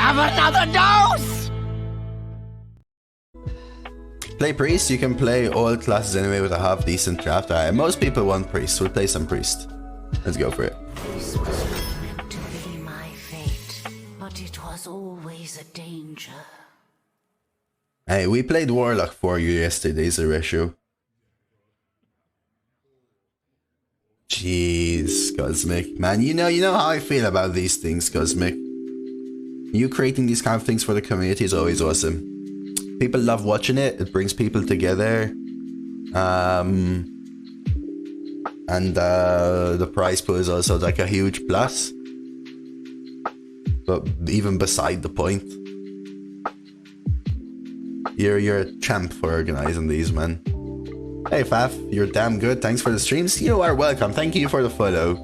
have another dose! Play Priest, you can play all classes anyway with a half decent draft. Most people want Priest, so we'll play some Priest. Let's go for it. This was not meant to be my fate, but it was always a danger. Hey, we played Warlock for you yesterday, Zereshu. Jeez, Cosmic. Man, you know how I feel about these things, Cosmic. You creating these kind of things for the community is always awesome. People love watching it. It brings people together. And the prize pool is also like a huge plus. But even beside the point. You're a champ for organizing these, man. Hey Faf, you're damn good. Thanks for the streams. You are welcome. Thank you for the follow.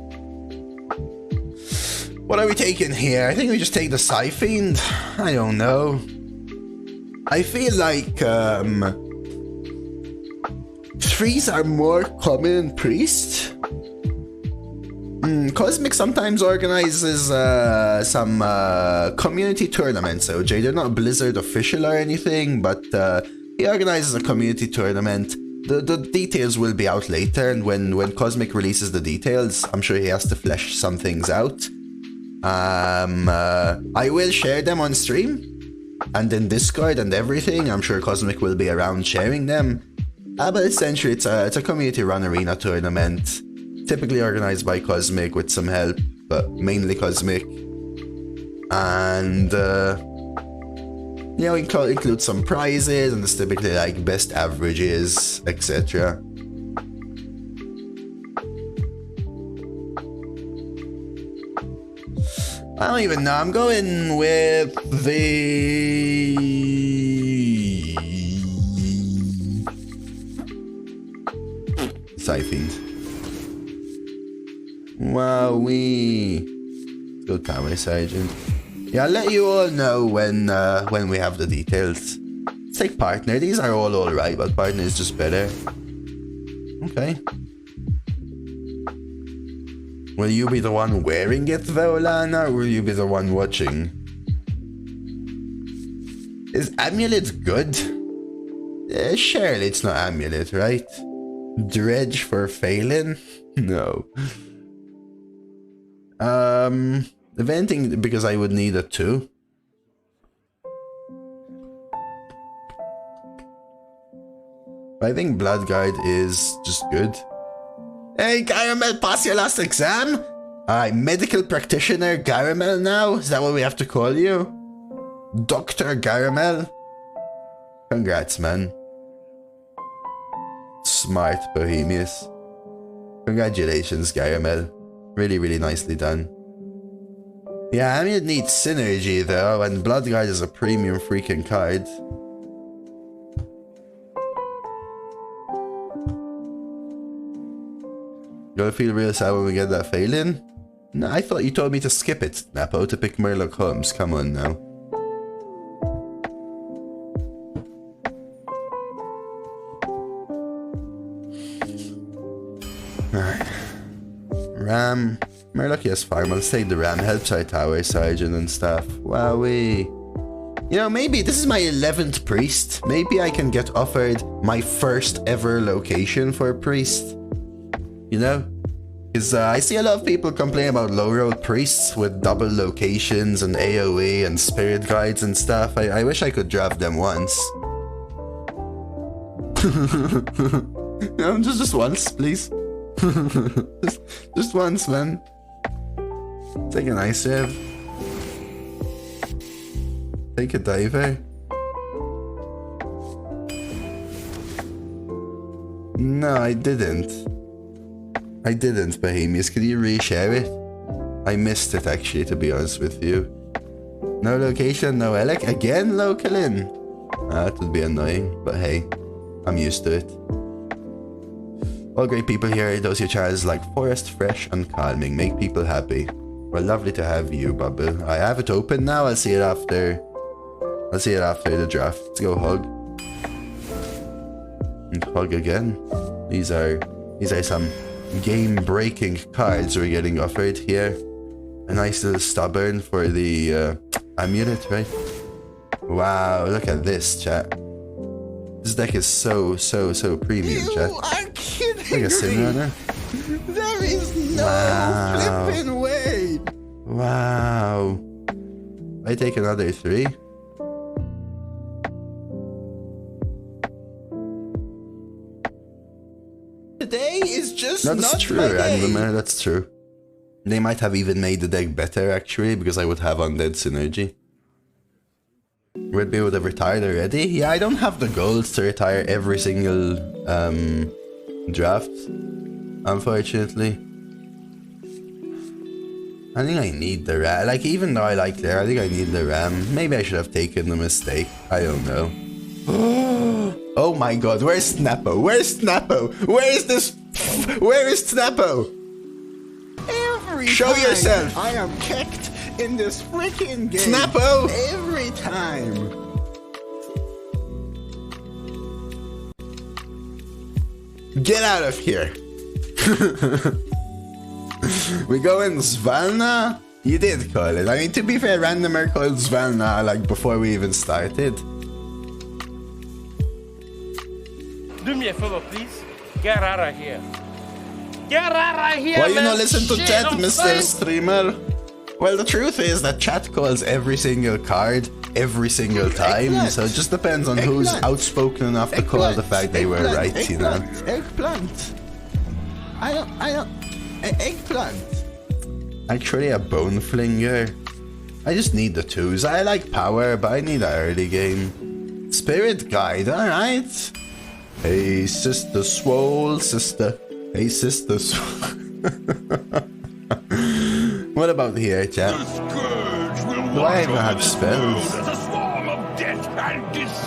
What are we taking here? I think we just take the Psyfiend. I don't know. I feel like threes are more common in Priest. Cosmic sometimes organizes some community tournaments, OJ. They're not Blizzard official or anything, but he organizes a community tournament. The details will be out later, and when Cosmic releases the details, I'm sure he has to flesh some things out. I will share them on stream, and in Discord and everything. I'm sure Cosmic will be around sharing them. But essentially, it's a community-run arena tournament. Typically organized by Cosmic with some help, but mainly Cosmic. And, you know, include some prizes, and it's typically like best averages, etc. I don't even know, I'm going with the... Psyfiend. Wowee. Let's go Tower Sergeant. Yeah, I'll let you all know when we have the details. Let's take Partner. These are all alright, but Partner is just better. Okay. Will you be the one wearing it though, Lana, or will you be the one watching? Is Amulet good? Surely it's not Amulet, right? Dredge for failing? No. Eventing because I would need it too. I think Blood Guide is just good. Hey Caramel, pass your last exam? Alright, medical practitioner Caramel now? Is that what we have to call you? Dr. Caramel? Congrats, man. Smart, Bohemius. Congratulations, Caramel. Really, really nicely done. Yeah, I mean, it needs synergy though, and Blood Guide is a premium freaking card. Gonna feel real sad when we get that failing? No, I thought you told me to skip it, Napo, to pick Murloc Holmes. Come on now. Alright. Ram. Murloc, yes, farm. I'll take the Ram. Helps our Tower Sergeant and stuff. Wowee. You know, maybe this is my 11th Priest. Maybe I can get offered my first ever location for a Priest. You know? Because I see a lot of people complain about low roll Priests with double locations and AoE and Spirit Guides and stuff. I wish I could draft them once. No, just once, please. just once, man. Take an ice save. Take a diver. No, I didn't. I didn't, Bohemius. Could you reshare it? I missed it, actually, to be honest with you. No location, no Elec. Again, local in. That would be annoying, but hey, I'm used to it. All great people here. Those your channels like Forest, Fresh, and Calming. Make people happy. Well, lovely to have you, Bubble. I have it open now. I'll see it after. I'll see it after the draft. Let's go hug. And hug again. These are some game-breaking cards we're getting offered here. A nice little stubborn for the amulet, right? Wow, look at this, chat. This deck is so premium, chat. You are kidding Like a Sin Runner. There is no Wow. flipping way. Wow. I take another 3. Today is just That's not true, my day. Anglemer, that's true. They might have even made the deck better, actually, because I would have undead synergy. Would be able to retire already? Yeah, I don't have the gold to retire every single draft, unfortunately. I think I need the ram. Like, even though I like there, I think I need the ram. Maybe I should have taken the mistake. I don't know. Oh my god, where's Snappo? Where's Snappo? Where is this? Where is Snappo? Every Show time yourself. I am kicked in this freaking game. Snappo! Every time. Get out of here. We go in Svalna? You did call it. I mean, to be fair, randomer called Svalna like before we even started. Do me a favor, please. Get out of here. Get out of here, Why you man. not listen to Shit, chat, I'm Mr. saying. Streamer? Well, the truth is that chat calls every single card every single time, Eggplant. so it just depends on who's Eggplant. outspoken enough to call the fact they were right, you know. Eggplant. I don't. Eggplant. Actually, a bone flinger. I just need the 2s. I like power, but I need an early game. Spirit guide, alright. Hey, Sister Swole, sister. Hey, Sister Swole. What about here, chat? Do I even have spells?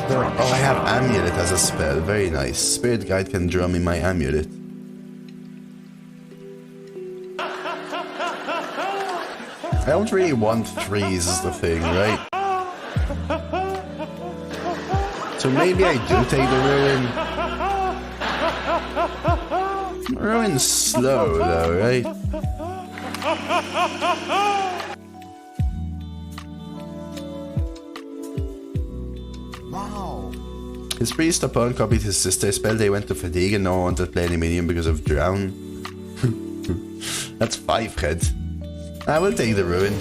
Oh, I have amulet as a spell. Very nice. Spirit guide can draw me my amulet. I don't really want 3s is the thing, right? So maybe I do take the ruin. Ruin's slow though, right? Wow. His priest upon copied his sister's spell. They went to fatigue and no one wanted to play any minion because of drown. That's 5 heads. I will take the ruin.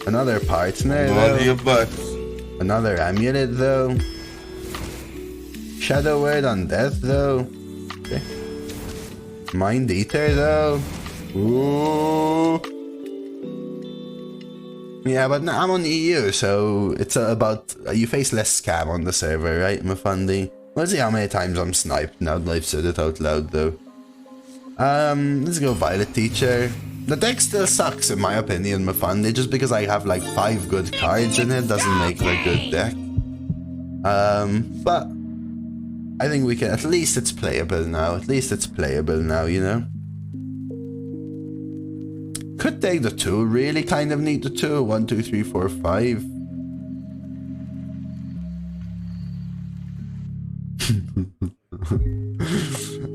Another partner though. Another amulet though. Shadow word on death though. Okay. Mind eater though. Ooh. Yeah, but I'm on EU, so it's about you face less scam on the server, right, Mafandi? Let's see how many times I'm sniped now that I've said it out loud though. Let's go Violet Teacher. The deck still sucks in my opinion, Mafandi, just because I have like 5 good cards in it doesn't make it a good deck. But I think we can, at least it's playable now, you know? Could take the 2, really kind of need the 2. 1, 2, 3, 4, 5.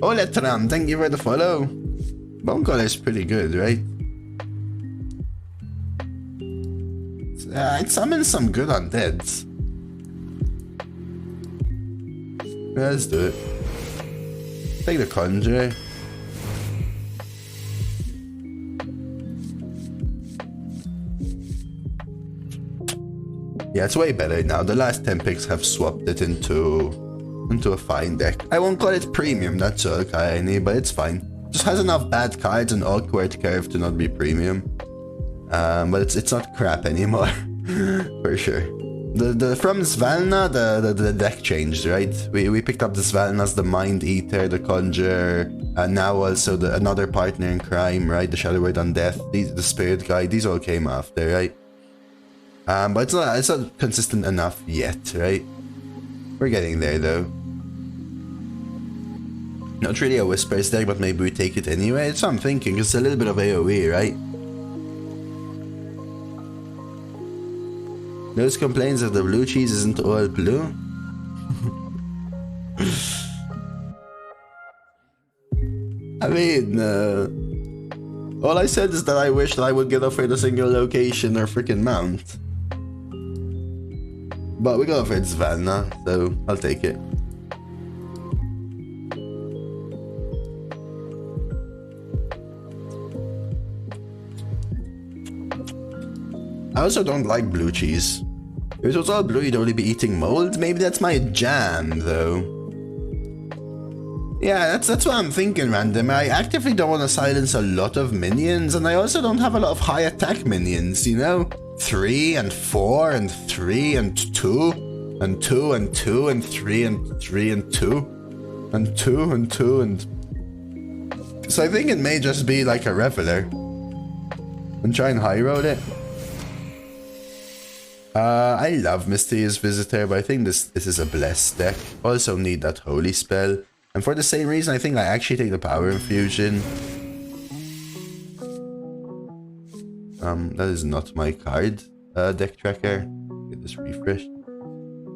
Obliterating, thank you for the follow. Bone Collar is pretty good, right? It summons some good undeads. Let's do it. Take the Conjurer. Yeah, it's way better now. The last 10 picks have swapped it into a fine deck. I won't call it premium, that's all, Kaini, but it's fine. Just has enough bad cards and awkward curve to not be premium. But it's not crap anymore, for sure. From Svalna, the deck changed, right? We picked up the Svalnas, the Mind Eater, the Conjurer, and now also another partner in crime, right? The Shadow Word on Death, the Spirit Guide, these all came after, right? But it's not consistent enough yet, right? We're getting there though. Not really a Whispers deck, but maybe we take it anyway. That's what I'm thinking. It's a little bit of AoE, right? Those complaints that the blue cheese isn't all blue. I mean, all I said is that I wish that I would get offered a single location or freaking mount. But we go for Svalna, so I'll take it. I also don't like blue cheese. If it was all blue, you'd only be eating mold. Maybe that's my jam, though. Yeah, that's what I'm thinking, Random. I actively don't want to silence a lot of minions, and I also don't have a lot of high attack minions, you know? 3 and 4 and 3 and 2 and 2 and 2 and 3 and 3 and 2 and 2 and 2 and... So I think it may just be like a Reveler. And try and high roll it. I love Mysterious Visitor, but I think this is a blessed deck. Also need that Holy Spell. And for the same reason, I think I actually take the Power Infusion. That is not my card, deck tracker. Get this refreshed.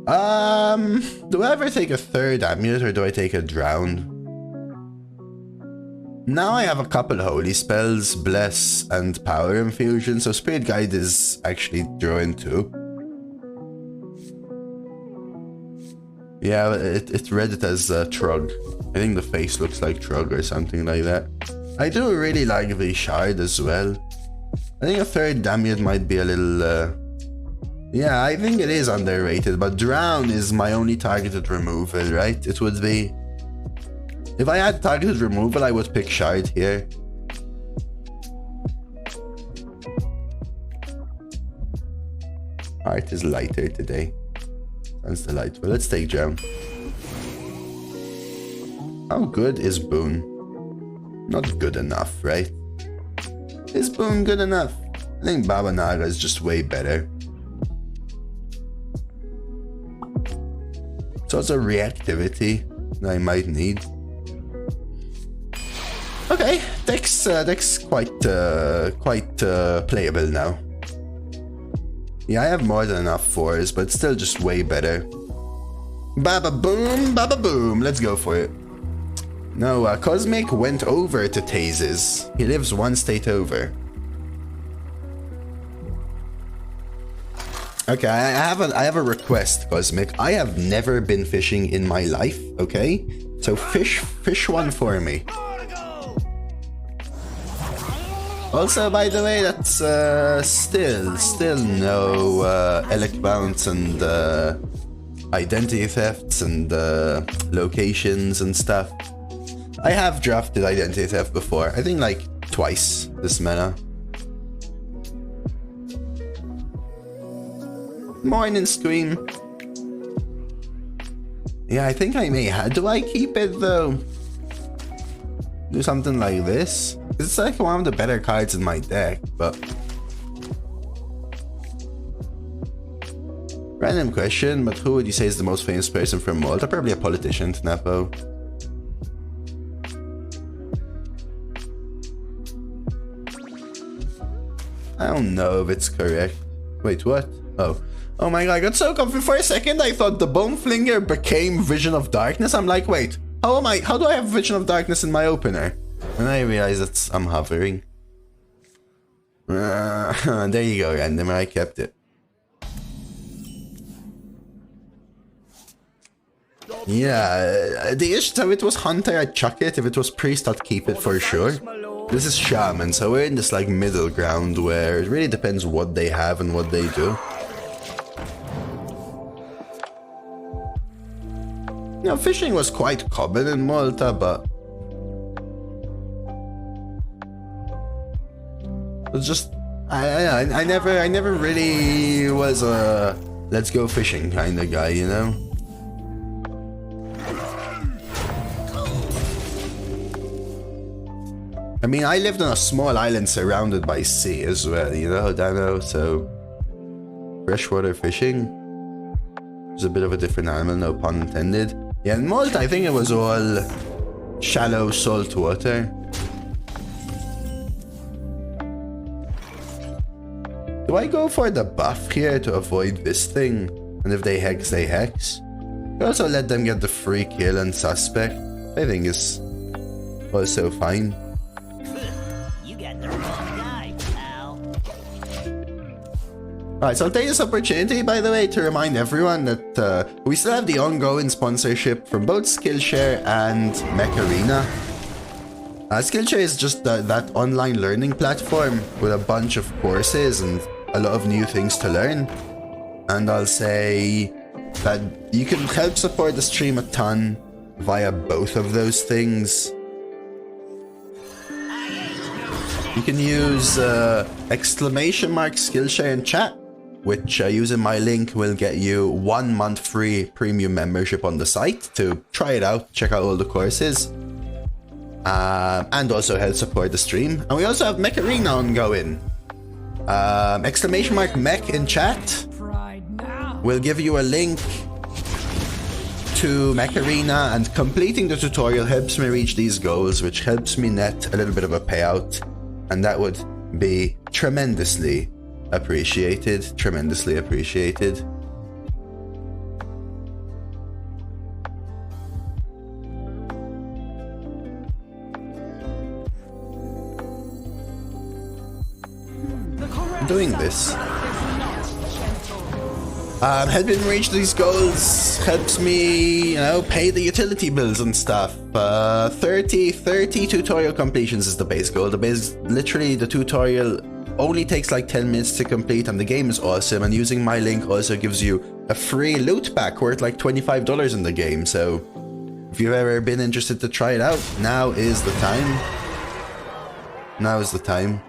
Do I ever take a third Amulet or do I take a Drown? Now I have a couple Holy Spells, Bless and Power Infusion, so Spirit Guide is actually drawing 2. Yeah, it read it as Trug. I think the face looks like Trug or something like that. I do really like the Shard as well. I think a third Amulet might be a little... Yeah, I think it is underrated, but Drown is my only targeted removal, right? It would be... If I had targeted removal, I would pick Shard here. Art is lighter today. Sounds delightful. Let's take Drown. How good is Boon? Not good enough, right? Is Boon good enough? I think Baba Naga is just way better. It's also reactivity that I might need. Okay, deck's quite playable now. Yeah, I have more than enough 4s, but still just way better. Baba boom, let's go for it. No, Cosmic went over to Tazes. He lives 1 state over. Okay, I have a request, Cosmic. I have never been fishing in my life, okay? So fish one for me. Also, by the way, that's still no elect bounce and identity thefts and locations and stuff. I have drafted identity theft before. I think like twice this meta. Morning Scream. Yeah, I think I may have. Do I keep it though? Do something like this? It's like one of the better cards in my deck, but... Random question, but who would you say is the most famous person from Malta? Probably a politician, Tnapo. I don't know if it's correct. Wait, what? Oh my god, I got so confused for a second. I thought the Bone Flinger became Vision of Darkness. I'm like, wait, how do I have Vision of Darkness in my opener? And I realize that I'm hovering. There you go, Random. I kept it. Yeah, the issue, so it was Hunter, I'd chuck it. If it was Priest, I'd keep it for sure. This is Shaman, so we're in this like middle ground where it really depends what they have and what they do. You know, fishing was quite common in Malta, but it's just I never really was a let's go fishing kind of guy, you know. I mean, I lived on a small island surrounded by sea as well, you know, Dano, so freshwater fishing was a bit of a different animal, no pun intended. Yeah, in Malta, I think it was all shallow salt water. Do I go for the buff here to avoid this thing? And if they hex, they hex. You also let them get the free kill and suspect. I think is also fine. You got the wrong guy, pal. Alright, so I'll take this opportunity, by the way, to remind everyone that we still have the ongoing sponsorship from both Skillshare and Mech-Arena. Skillshare is just that online learning platform with a bunch of courses and a lot of new things to learn. And I'll say that you can help support the stream a ton via both of those things. You can use !Skillshare in chat, which using my link will get you 1 month free premium membership on the site to try it out, check out all the courses, and also help support the stream. And we also have Mech-Arena ongoing. !Mech in chat will give you a link to Mech-Arena, and completing the tutorial helps me reach these goals, which helps me net a little bit of a payout. And that would be tremendously appreciated. Tremendously appreciated. Doing this. Helping reach these goals helps me, you know, pay the utility bills and stuff. 30 tutorial completions is the base goal. Literally the tutorial only takes like 10 minutes to complete, and the game is awesome. And using my link also gives you a free loot pack worth like $25 in the game. So if you've ever been interested to try it out, now is the time. Now is the time.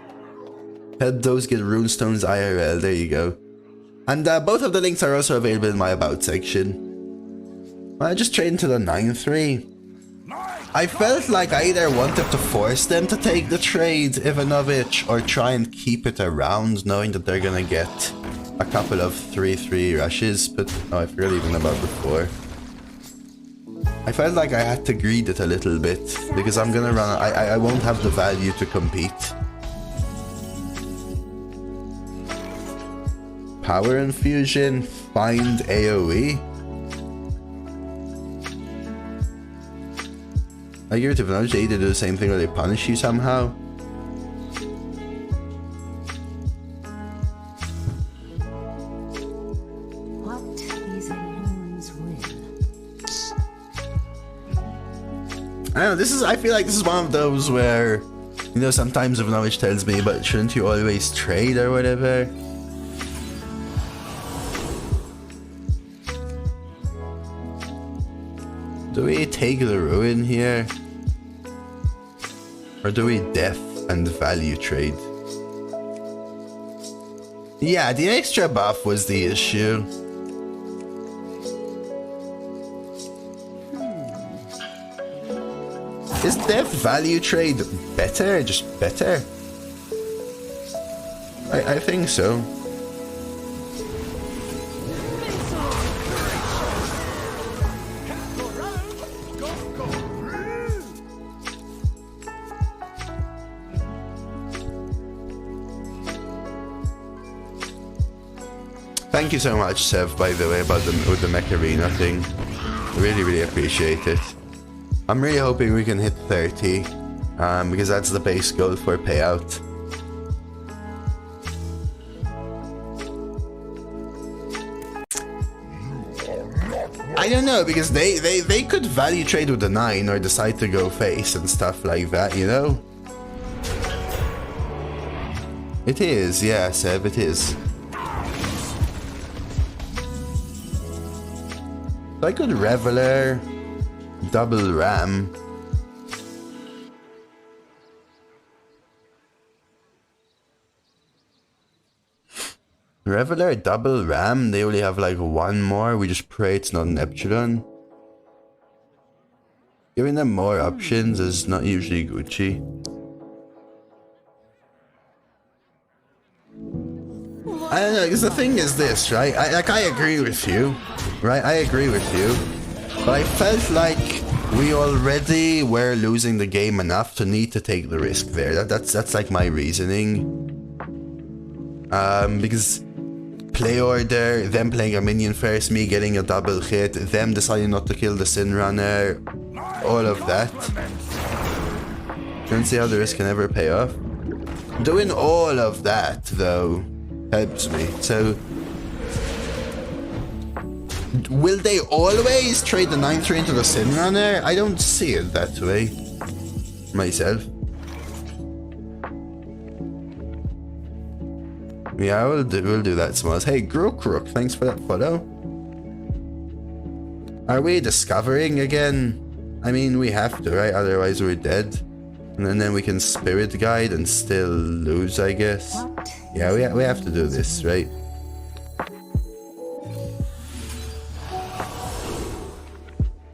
Help those get runestones IRL. There you go. And both of the links are also available in my About section. I just traded to the 9-3. I felt like I either wanted to force them to take the trade, Ivanovich, or try and keep it around, knowing that they're gonna get a couple of 3-3 rushes, but oh, I forgot even about before. I felt like I had to greed it a little bit, because I'm gonna run, I won't have the value to compete. Power infusion, find AoE. I give it to Vanilla, they either do the same thing or they punish you somehow. What is a loon's will? I don't know, I feel like this is one of those where, you know, sometimes Ivanovich tells me, but shouldn't you always trade or whatever? Do we take the ruin here? Or do we death and value trade? Yeah, the extra buff was the issue. Is death value trade better? Just better? I think so. Thank you so much, Sev, by the way, about with the Mech-Arena thing. Really, really appreciate it. I'm really hoping we can hit 30, because that's the base goal for payout. I don't know, because they could value trade with the 9 or decide to go face and stuff like that, you know? It is, yeah, Sev, it is. I could Reveler, double Ram. Reveler, double Ram, they only have like one more, we just pray it's not an Epsilon. Giving them more options is not usually Gucci. I don't know, because the thing is this, right? I agree with you, right? I agree with you. But I felt like we already were losing the game enough to need to take the risk there. That's like my reasoning. Because play order, them playing a minion first, me getting a double hit, them deciding not to kill the Sin Runner, all of that. Don't see how the risk can ever pay off. Doing all of that, though, helps me. So Will they always trade the 9-3 into the Sin Runner? I don't see it that way myself. Yeah, we'll do that, Smalls. Hey, Grookrook, thanks for that follow. Are we discovering again? I mean, we have to, right? Otherwise we're dead. And then we can Spirit Guide and still lose, I guess. Yeah, we have to do this, right?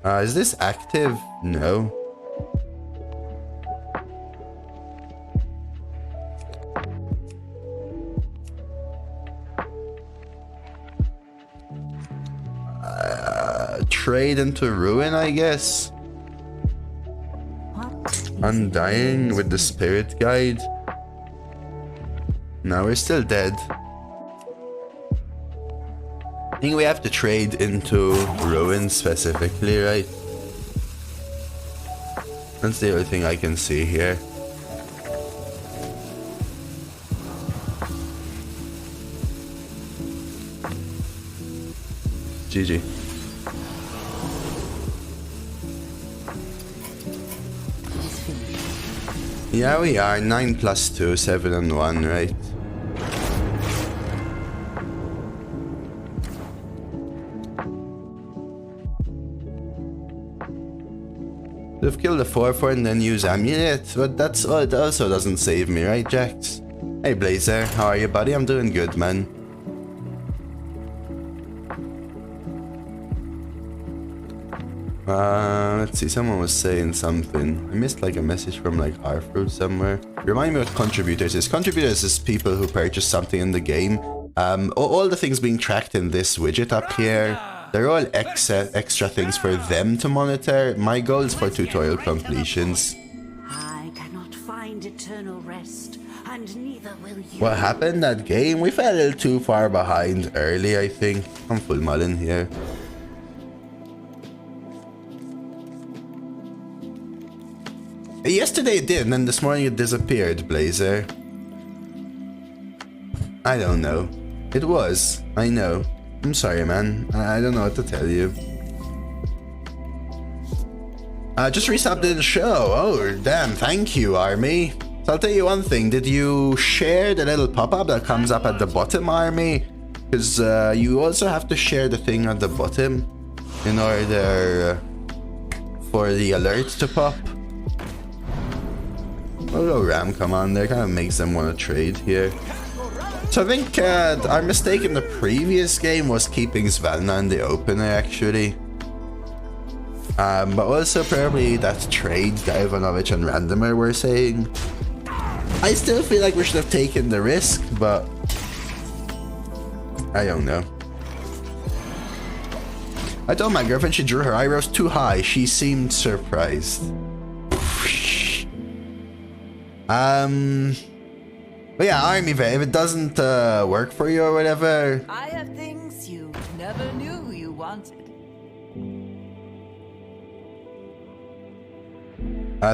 Is this active? No. Trade into Ruin, I guess. Undying with the Spirit Guide. No, we're still dead. I think we have to trade into Ruin specifically, right? That's the only thing I can see here. GG. Yeah, we are 9 + 2, 7 and 1, right? They've killed the 4-4 and then use Amulet, but that's it also doesn't save me, right, Jax? Hey Blazer, how are you, buddy? I'm doing good, man. Let's see, someone was saying something. I missed like a message from like Harfruit somewhere. Remind me what contributors is. Contributors is people who purchase something in the game. All the things being tracked in this widget up here, they're all extra things for them to monitor. My goal is for tutorial completions. I cannot find eternal rest, and neither will you. What happened that game? We fell a little too far behind early, I think. I'm full mullen here. Yesterday it did, and then this morning it disappeared, Blazer. I don't know. It was. I know. I'm sorry, man. I don't know what to tell you. Just resubbed in the show. Oh, damn. Thank you, Army. So I'll tell you one thing. Did you share the little pop-up that comes up at the bottom, Army? Because you also have to share the thing at the bottom in order for the alert to pop. Although Ram come on there, kind of makes them want to trade here. So I think our mistake in the previous game was keeping Svalna in the opener, actually. But also probably that trade that Ivanovic and Randomer were saying. I still feel like we should have taken the risk, but I don't know. I told my girlfriend she drew her eyebrows too high. She seemed surprised. But yeah, Army Vet, if it doesn't work for you or whatever. I have things you never knew you wanted.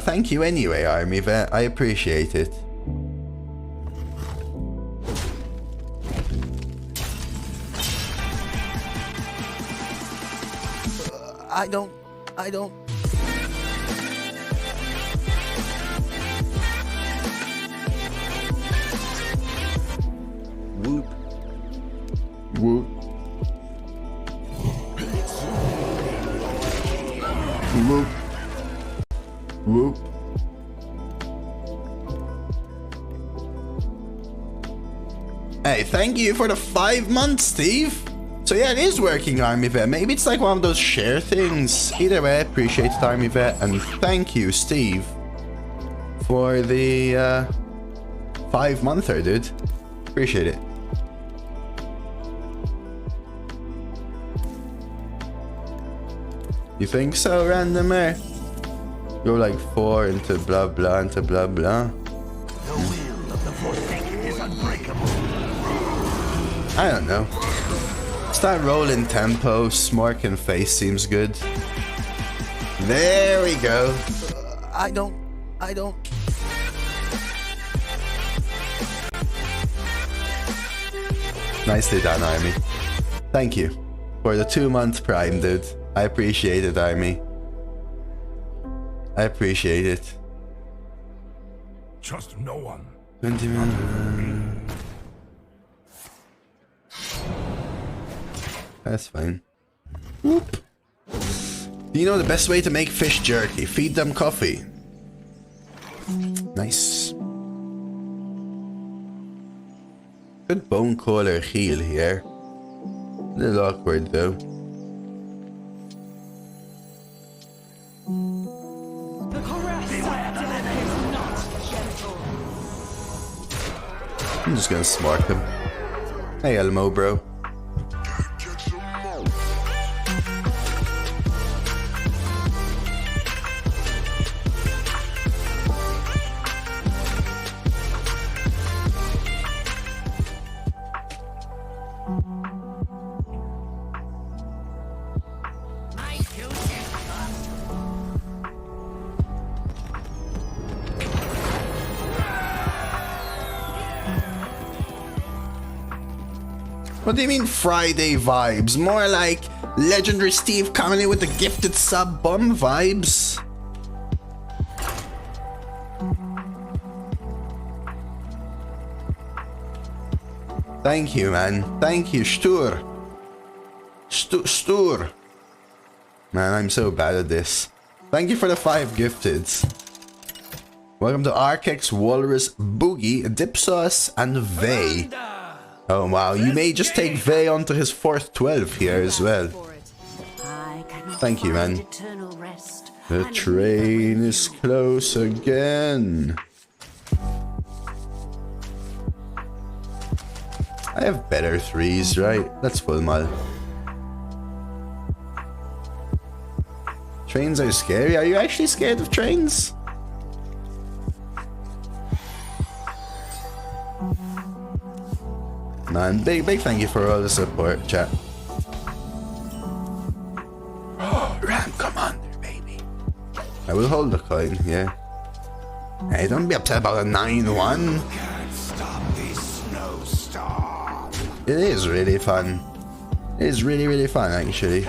Thank you anyway, Army Vet. I appreciate it. I don't. Whoop. Whoop. Whoop. Whoop. Hey, thank you for the 5 months, Steve. So yeah, it is working, Army Vet. Maybe it's like one of those share things. Either way, I appreciate it, Army Vet. And thank you, Steve, for the 5-monther, dude. Appreciate it. You think so, Randomer? Go like 4 into blah blah into blah blah. The will of the Forsaken is unbreakable. I don't know. Start rolling tempo. Smork and face seems good. There we go. I don't. Nicely done, Army. Thank you. for the 2-month Prime, dude. I appreciate it, Army. I appreciate it. Trust no one. 20 minutes. That's fine. Whoop. Do you know the best way to make fish jerky? Feed them coffee. Nice. Good bone caller heel here. A little awkward though. The caress of death is not gentle. I'm just gonna smart him. Hey Elmo, bro. What do you mean Friday vibes? More like Legendary Steve coming in with the gifted sub bum vibes. Thank you, man. Thank you, Stur. Stur. Man, I'm so bad at this. Thank you for the 5 gifteds. Welcome to Arkex, Walrus, Boogie, Dipsauce, and Vey. Oh wow, you may just take Vey onto his 4th 12 here as well. Thank you, man. The train is close again. I have better 3s, right? That's full mal. Trains are scary. Are you actually scared of trains? Man, big thank you for all the support, chat. Oh, Ram Commander, baby. I will hold the coin, yeah. Hey, don't be upset about a 9-1. Can't stop this snowstorm. It is really fun. It is really, really fun, actually.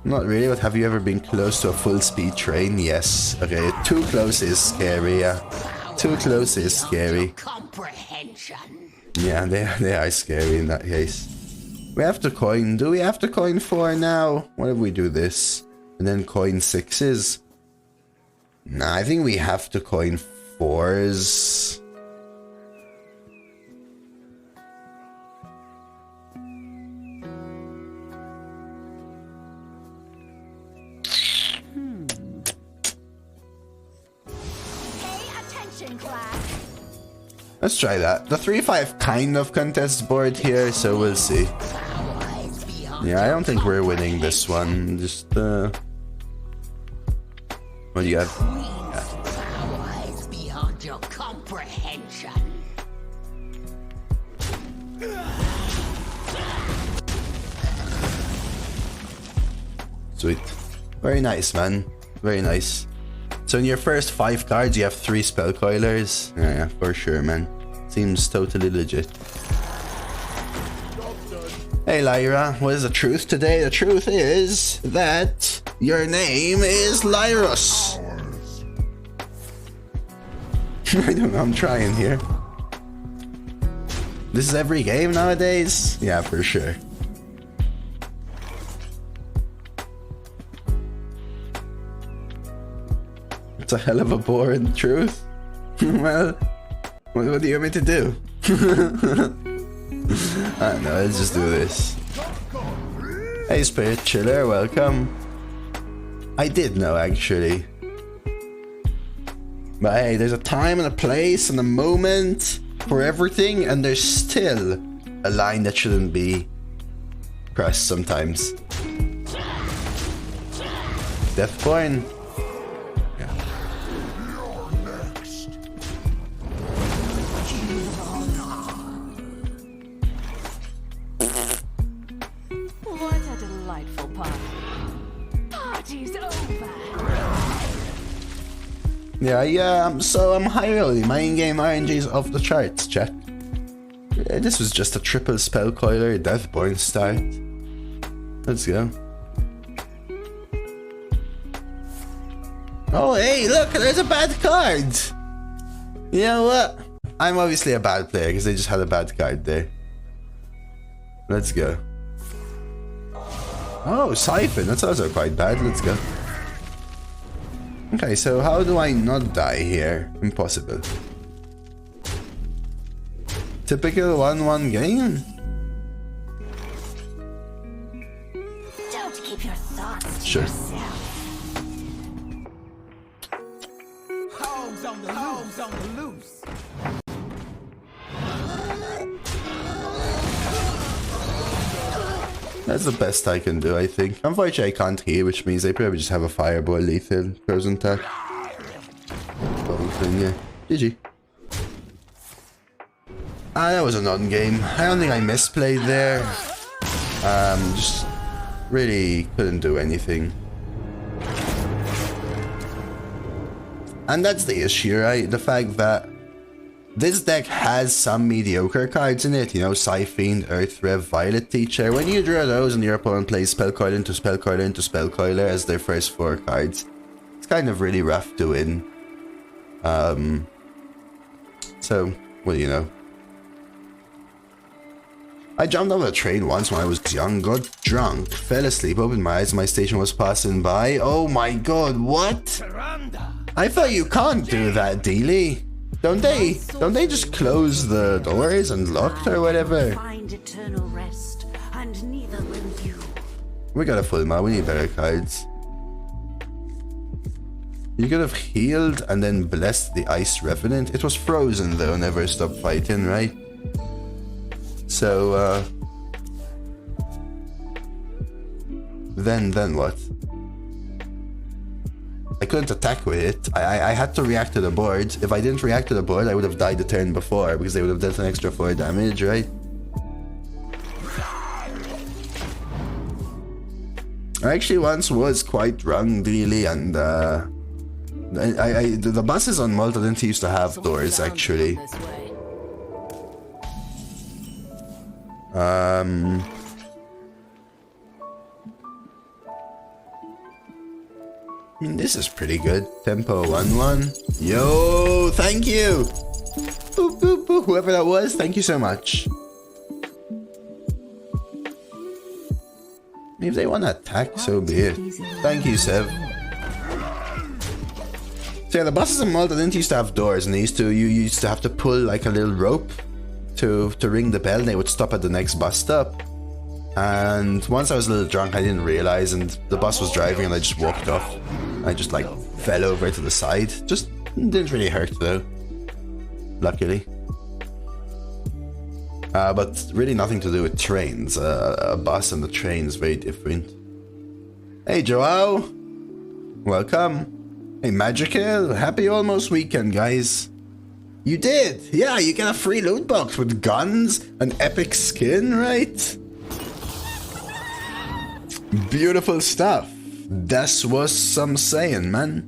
Not really, but have you ever been close to a full-speed train? Yes. Okay, too close is scary, yeah. Too close is scary. Yeah, they are scary in that case. We have to coin. Do we have to coin 4 now? What if we do this? And then coin 6s? Nah, I think we have to coin 4s. Let's try that. The 3-5 kind of contests board here, so we'll see. Yeah, I don't think we're winning this one. Just, what do you have? Sweet. Very nice, man. Very nice. So in your first 5 cards, you have 3 spell coilers. Yeah, for sure, man. Seems totally legit. Hey, Lyra, what is the truth today? The truth is that your name is Lyrus. I don't know, I'm trying here. This is every game nowadays? Yeah, for sure. It's a hell of a boring truth. Well, what do you want me to do? I don't know, let's just do this. Hey Spirit Chiller, welcome. I did know actually. But hey, there's a time and a place and a moment for everything, and there's still a line that shouldn't be crossed sometimes. Death coin. Yeah, so I'm high rolling. My in-game RNG is off the charts, chat. This was just a triple spell coiler, Deathborn start. Let's go. Oh, hey, look, there's a bad card. You know what? I'm obviously a bad player because they just had a bad card there. Let's go. Oh, Siphon, that's also quite bad. Let's go. Okay, so how do I not die here? Impossible. Typical 1-1 game? Don't keep your thoughts to Sure. yourself. Hogs on the loose. That's the best I can do, I think. Unfortunately, I can't heal, which means they probably just have a fireball lethal frozen attack. Yeah. GG. That was a non-game. I don't think I misplayed there. Just really couldn't do anything. And that's the issue, right? The fact that this deck has some mediocre cards in it, you know, Siphon, Earthrev, Violet Teacher. When you draw those and your opponent plays Spellcoiler into Spellcoiler into Spellcoiler as their first 4 cards, it's kind of really rough to win. So, what do you know? I jumped off a train once when I was young, got drunk, fell asleep, opened my eyes, my station was passing by. Oh my god, what? I thought you can't do that, Dealey. Don't they just close the doors and lock or whatever? Find eternal rest, and neither will you. We got a full mod, we need better cards. You could have healed and then blessed the Ice Revenant. It was frozen though, never stopped fighting, right? So, then what? I couldn't attack with it. I had to react to the board. If I didn't react to the board, I would have died the turn before because they would have dealt an extra 4 damage, right? I actually once was quite drunk, really, and the buses on Malta didn't used to have doors, actually. I mean, this is pretty good. Tempo 1-1. Yo, thank you! Boop, boop, boop. Whoever that was, thank you so much. If they want to attack, so be it. Thank you, Sev. So yeah, the buses in Malta didn't used to have doors, and you used to have to pull like a little rope to ring the bell, and they would stop at the next bus stop. And once I was a little drunk, I didn't realize, and the bus was driving, and I just walked off. I just like fell over to the side. Just didn't really hurt though, luckily. But really nothing to do with trains. A bus and the train is very different. Hey Joao, welcome. Hey Magical, happy almost weekend, guys. You did, yeah. You get a free loot box with guns, an epic skin, right? Beautiful stuff. That was some saying, man.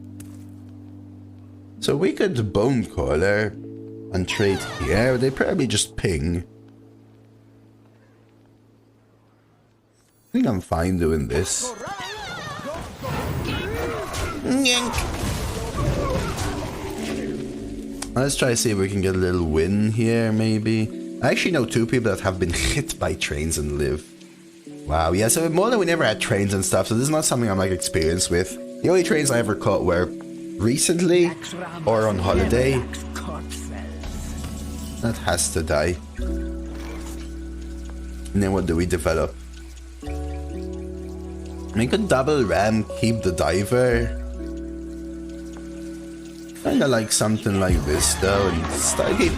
So we could Bone Caller and trade here. They probably just ping. I think I'm fine doing this. Let's try to see if we can get a little win here, maybe. I actually know 2 people that have been hit by trains and live. Wow, yeah, so more than we never had trains and stuff, so this is not something I'm like experienced with. The only trains I ever caught were recently or on holiday. That has to die. And then what do we develop? We could double ram, keep the diver. Kinda like something like this though, and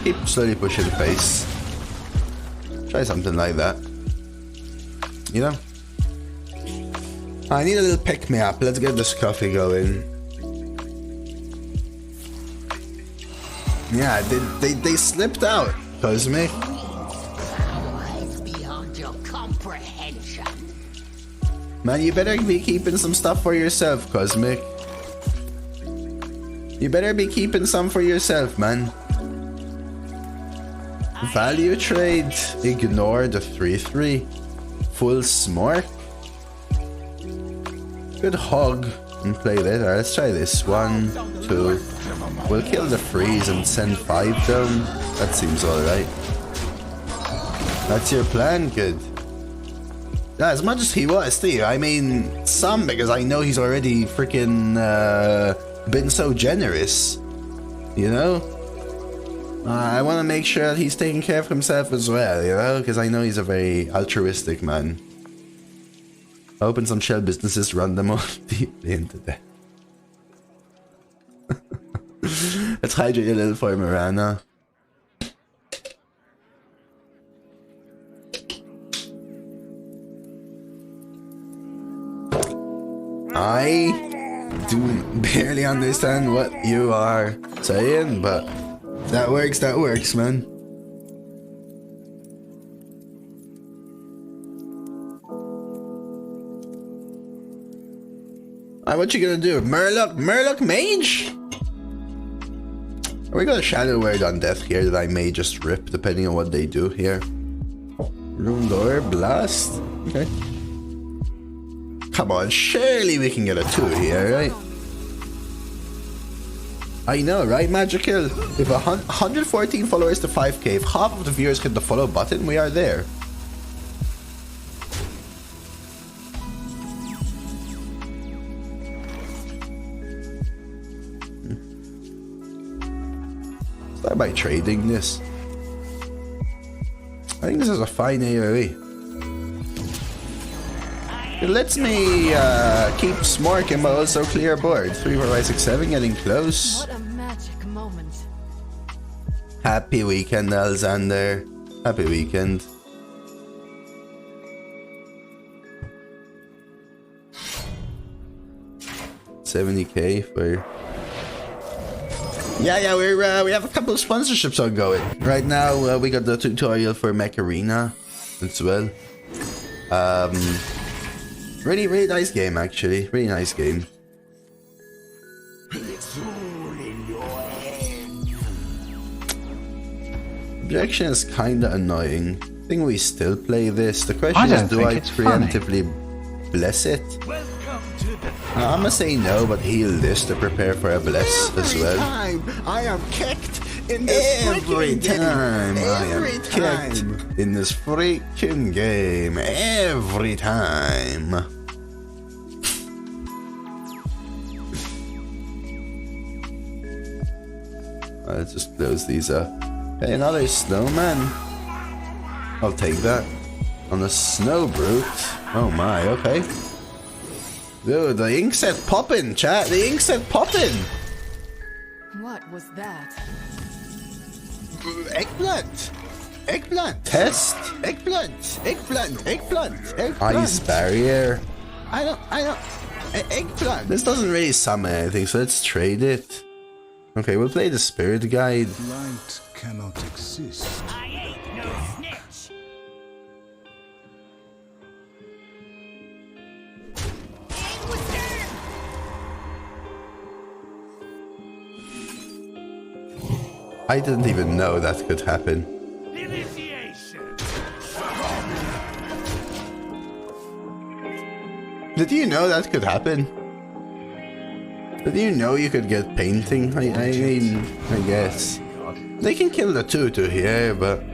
keep slowly pushing pace. Try something like that. You know? I need a little pick-me-up. Let's get this coffee going. Yeah, they slipped out, Cosmic. Beyond your comprehension. Man, you better be keeping some stuff for yourself, Cosmic. You better be keeping some for yourself, man. Value trade. Ignore the 3-3. Full smart. Good hog and play this. Alright, let's try this. 1, 2. We'll kill the freeze and send 5 down. That seems alright. That's your plan, good. Yeah, as much as he was, Steve. I mean, some because I know he's already freaking been so generous. You know? I want to make sure that he's taking care of himself as well, you know? Because I know he's a very altruistic man. Open some shell businesses, run them all deeply into debt. Let's hydrate a little for Mirana. I do barely understand what you are saying, but that works, man. What you gonna do? Murloc Mage? Are we gonna Shadow Word on death here that I may just rip depending on what they do here? Rune Door Blast? Okay. Come on, surely we can get a 2 here, right? I know, right, Magical? If 114 followers to 5k, if half of the viewers hit the follow button, we are there. Start by trading this. I think this is a fine AoE. It lets me keep smorking but also clear board. 3, 4, 5, 6, 7, getting close. What a magic moment. Happy weekend, Alexander. Happy weekend. $70k for... Yeah, we have a couple of sponsorships ongoing. Right now, we got the tutorial for Mech Arena as well. Really nice game, actually. Really nice game. Objection is kinda annoying. I think we still play this. The question is, do I preemptively bless it? I'm gonna say no, but heal this to prepare for a bless as well. Every time I am kicked in this Every time I am Every kicked time. in this freaking game. Every time. Let's just close these up. Okay, another snowman. I'll take that. On the snow brute. Oh my, okay. Dude, the ink said poppin', chat. The ink said poppin'. What was that? Eggplant. Eggplant. Test. Eggplant. Eggplant. Ice barrier. I don't. Eggplant. This doesn't really summon anything, so let's trade it. Okay, we'll play the spirit guide. Light cannot exist. I ain't no snitch. I didn't even know that could happen. Initiation. Did you know that could happen? Did you know you could get painting? I mean, I guess. They can kill the 2-2 here, but...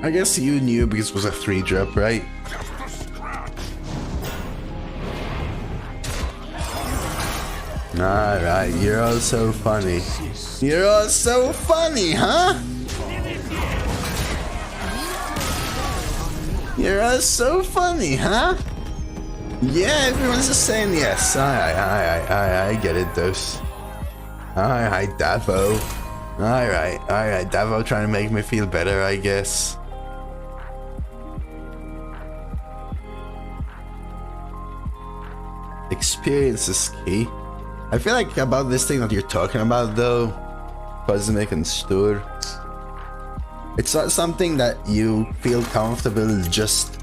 I guess you knew because it was a 3-drop, right? Alright, you're all so funny. You're all so funny, huh? You're all so funny, huh? Yeah, everyone's just saying yes. I get it, Dose. Alright, Davo. Alright, Davo trying to make me feel better, I guess. Experience is key. I feel like about this thing that you're talking about, though, Cosmic and Stur, it's not something that you feel comfortable just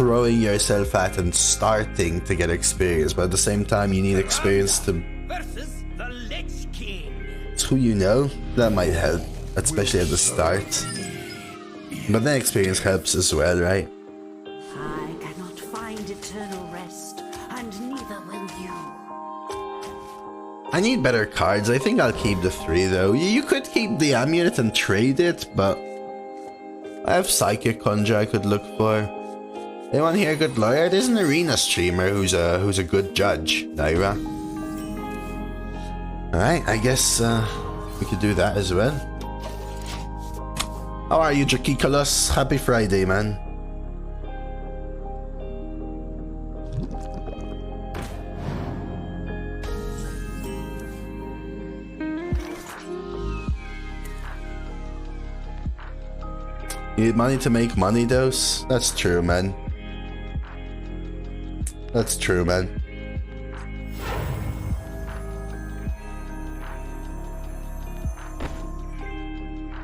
throwing yourself at and starting to get experience, but at the same time you need experience to Versus the Lich King. it's who you know. That might help, especially at the start. But then experience helps as well, right? I cannot find eternal rest, and neither will you. I need better cards. I think I'll keep the 3 though. You could keep the amulet and trade it, but I have Psychic Conjure I could look for. Anyone here a good lawyer? There's an arena streamer who's a good judge, Naira. Alright, I guess we could do that as well. How are you, Drakikalus? Happy Friday, man. You need money to make money, Dose? That's true, man. That's true, man.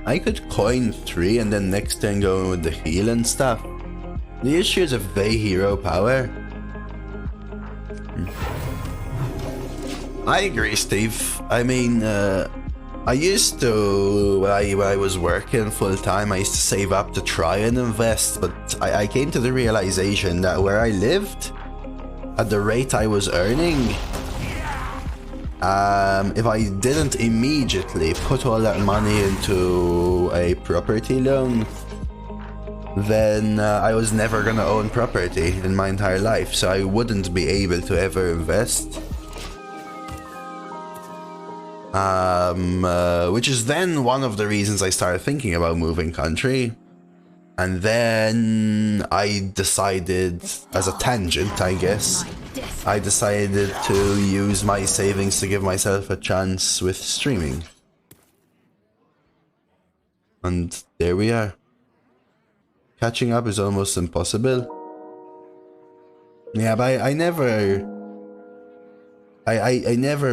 I could coin 3 and then next turn go in with the heal and stuff. The issue is if they hero power. I agree, Steve. I mean, I used to, when I was working full time, I used to save up to try and invest, but I came to the realization that where I lived, at the rate I was earning, if I didn't immediately put all that money into a property loan, then I was never gonna own property in my entire life, so I wouldn't be able to ever invest. Which is then one of the reasons I started thinking about moving country. And then I decided, as a tangent I guess, I decided to use my savings to give myself a chance with streaming. And there we are. Catching up is almost impossible. Yeah, but I never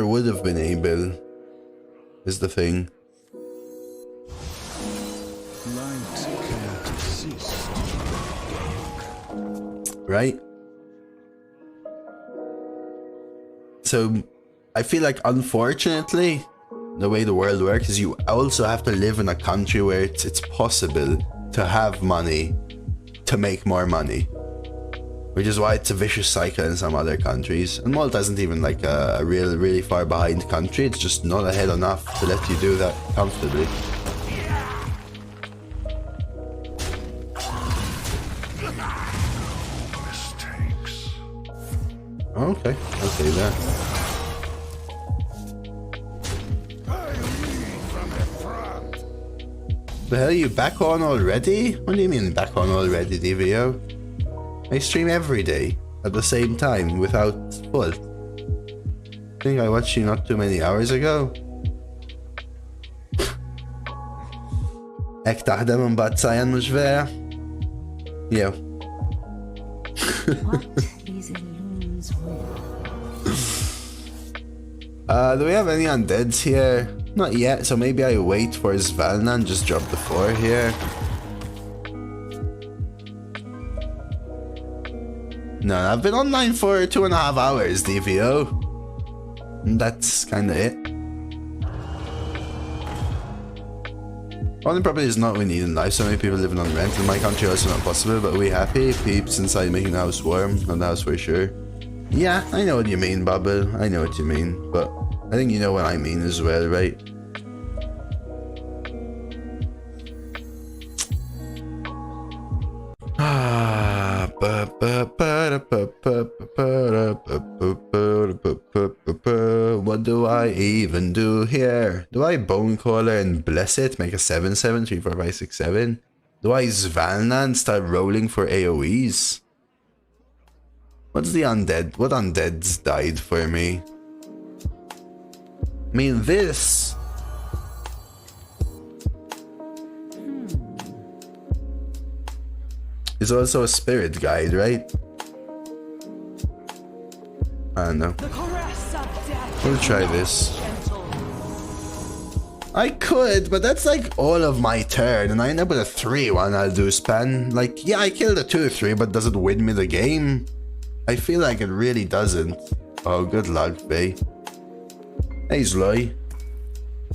would have been able, is the thing. Light cannot exist. Right? So I feel like, unfortunately, the way the world works is you also have to live in a country where it's possible to have money to make more money, which is why it's a vicious cycle in some other countries. And Malta isn't even like a really far behind country, it's just not ahead enough to let you do that comfortably. Mistakes. Okay, I'll say that. The hell, are you back on already? What do you mean back on already, DVO? I stream every day at the same time without fault. I think I watched you not too many hours ago. Ek taħdem imbagħad sajan mhux vera? Jew. What is in Loon's will? Do we have any undeads here? Not yet, so maybe I wait for Svalna and just drop the 4 here. No, I've been online for 2.5 hours, DVO. And that's kinda it. Owning property is not what we need in life. So many people living on rent in my country, also not possible, but are we happy? Peeps inside making the house warm, not the house for sure. Yeah, I know what you mean, Bubble. I know what you mean, but I think you know what I mean as well, right? What do I even do here? Do I Bone Caller and bless it? Make a 7/7, 3, 4, 5, 6, 7? Do I Svalna and start rolling for AoEs? What's the undead? What undeads died for me? I mean, this is also a spirit guide, right? I don't know. The caress of death. We'll try this. Gentle. I could, but that's like all of my turn, and I end up with a 3-1 I'll do span. Like, yeah, I killed a 2-3, but does it win me the game? I feel like it really doesn't. Oh, good luck, Bay. Hey, Zloy.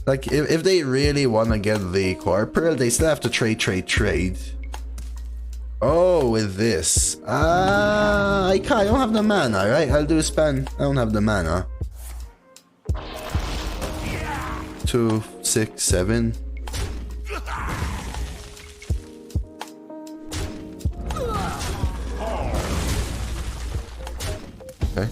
Like, if they really want to get the Corporal, they still have to trade. Oh, with this. I don't have the mana, right? I'll do span. I don't have the mana. 2, 6, 7. Okay.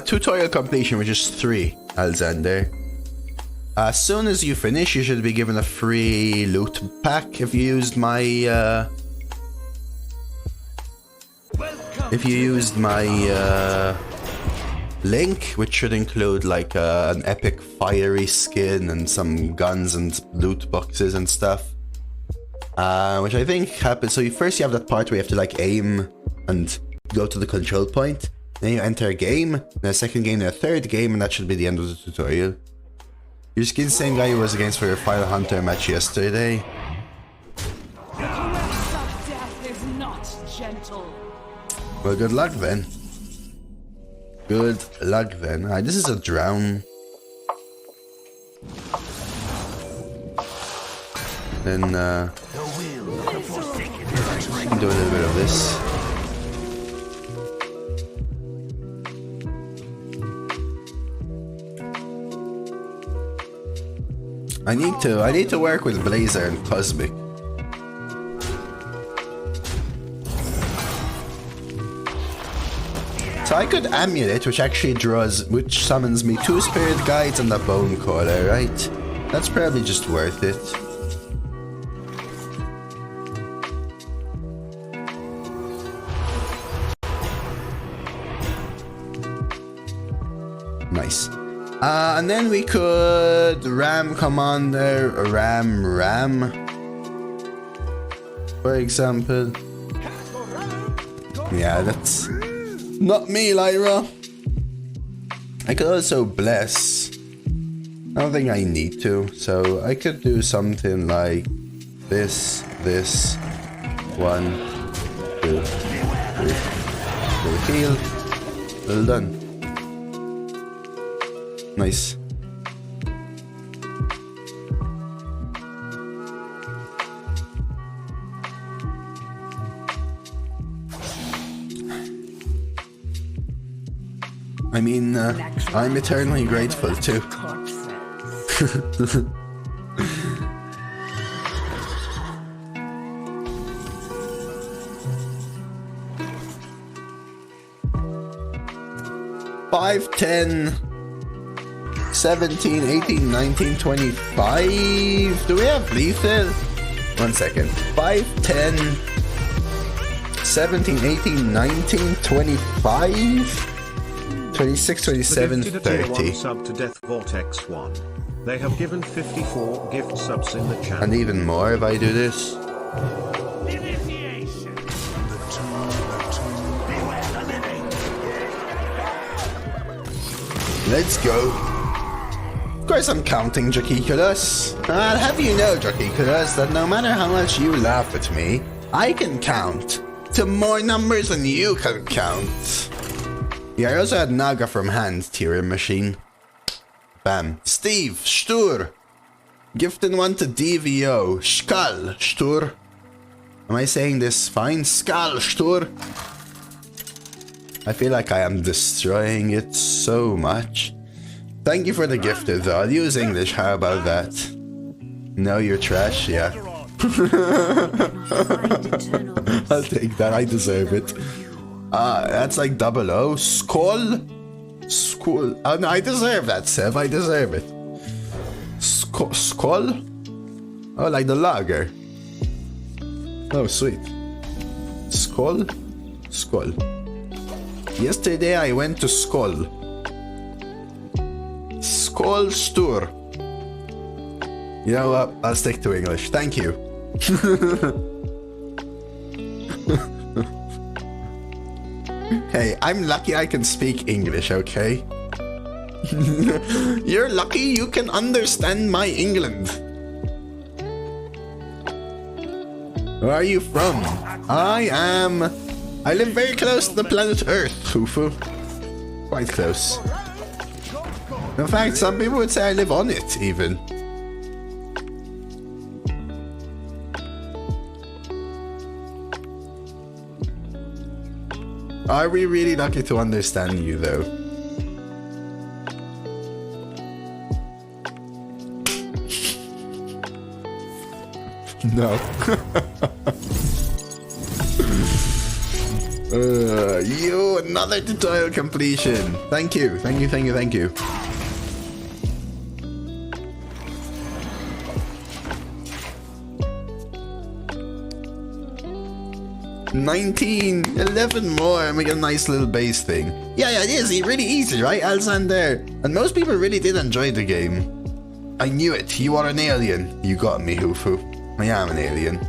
Tutorial completion, which is 3, Alexander. As soon as you finish, you should be given a free loot pack if you used my link, which should include like an epic fiery skin and some guns and loot boxes and stuff. Which I think happens. So first you have that part where you have to like aim and go to the control point. Then you enter a game, then a second game, then a third game, and that should be the end of the tutorial. Your skin's the same guy you was against for your Final Hunter match yesterday. The caress of death is not gentle. Well, good luck then. Good luck then. Alright, this is a drown. Then, we can do a little bit of this. I need to work with Blazer and Cosmic. So I could Amulet, which summons me 2 Spirit Guides and a Bone Caller, right? That's probably just worth it. Nice. And then we could Ram Commander, Ram, for example. Yeah, that's not me, Lyra. I could also Bless. I don't think I need to, so I could do something like this, 1, 2, 3, heal. Well done. Nice. I mean, I'm eternally grateful too. Five, 10, 17, 18, 19, 25. Do we have lethal? 1 second. 5, 10, 17, 18, 19, 25. 26, 27, 30. Sub to Death Vortex 1. They have given 54 gift subs in the chat. And even more if I do this. Initiation. Let's go. Of course I'm counting, Drakiculus. I'll have you know, Drakiculus, that no matter how much you laugh at me, I can count to more numbers than you can count. Yeah, I also had Naga from Hand tier machine. Bam. Steve, Stur. Gifting one to DVO. Skal, Stur. Am I saying this fine? Skal, Stur. I feel like I am destroying it so much. Thank you for the gifted though. I'll use English, how about that? No, you're trash, yeah. I'll take that, I deserve it. That's like 00. Skol? Skol. Oh no, I deserve that, Sev. I deserve it. Skol? Oh, like the lager. Oh, sweet. Skol? Skull. Yesterday I went to Skull. Skull store. You know what? I'll stick to English. Thank you. Hey, I'm lucky I can speak English, okay? You're lucky you can understand my England. Where are you from? I live very close to the planet Earth, Hufu. Quite close. In fact, some people would say I live on it, even. Are we really lucky to understand you, though? No. You, another tutorial completion. Thank you, thank you, thank you, thank you. $19, 11 more, and we get a nice little base thing. Yeah, it is really easy, right, Alexander? And most people really did enjoy the game. I knew it. You are an alien. You got me, Hufu. I am an alien.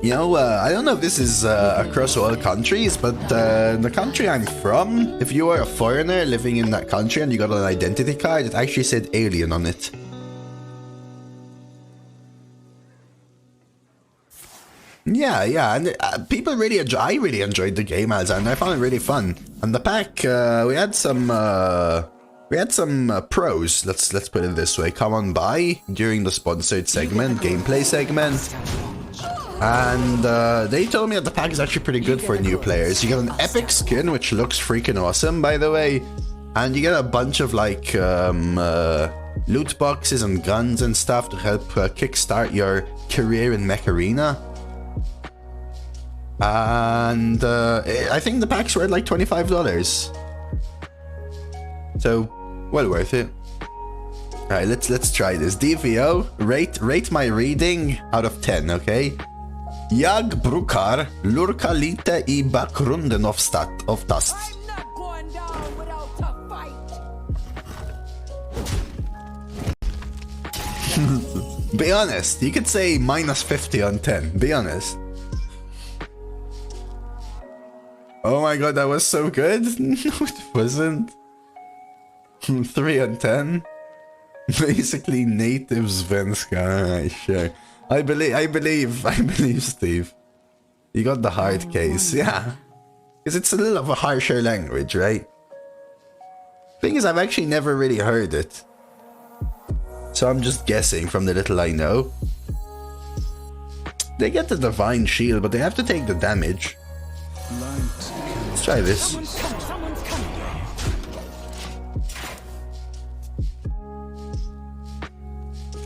You know, I don't know if this is across all countries, but the country I'm from, if you are a foreigner living in that country and you got an identity card, it actually said alien on it. Yeah, and people really I really enjoyed the game, and I found it really fun. And the pack, we had some pros. Let's put it this way. Come on by during the sponsored segment, gameplay segment, and they told me that the pack is actually pretty good for new players. You get an epic skin, which looks freaking awesome, by the way, and you get a bunch of like loot boxes and guns and stuff to help kickstart your career in Mech Arena. And I think the packs were at like $25. So, well worth it. Alright, let's try this. DVO, rate my reading out of 10, okay? Jag brukar lurka lite I bakgrunden of dust. Be honest, you could say -50 on 10, be honest. Oh my god, that was so good. No, it wasn't. 3 on 10. Basically native Svenska. Sure. I believe, Steve. You got the hard case, yeah. Because it's a little of a harsher language, right? Thing is, I've actually never really heard it. So I'm just guessing from the little I know. They get the divine shield, but they have to take the damage. Let's try this.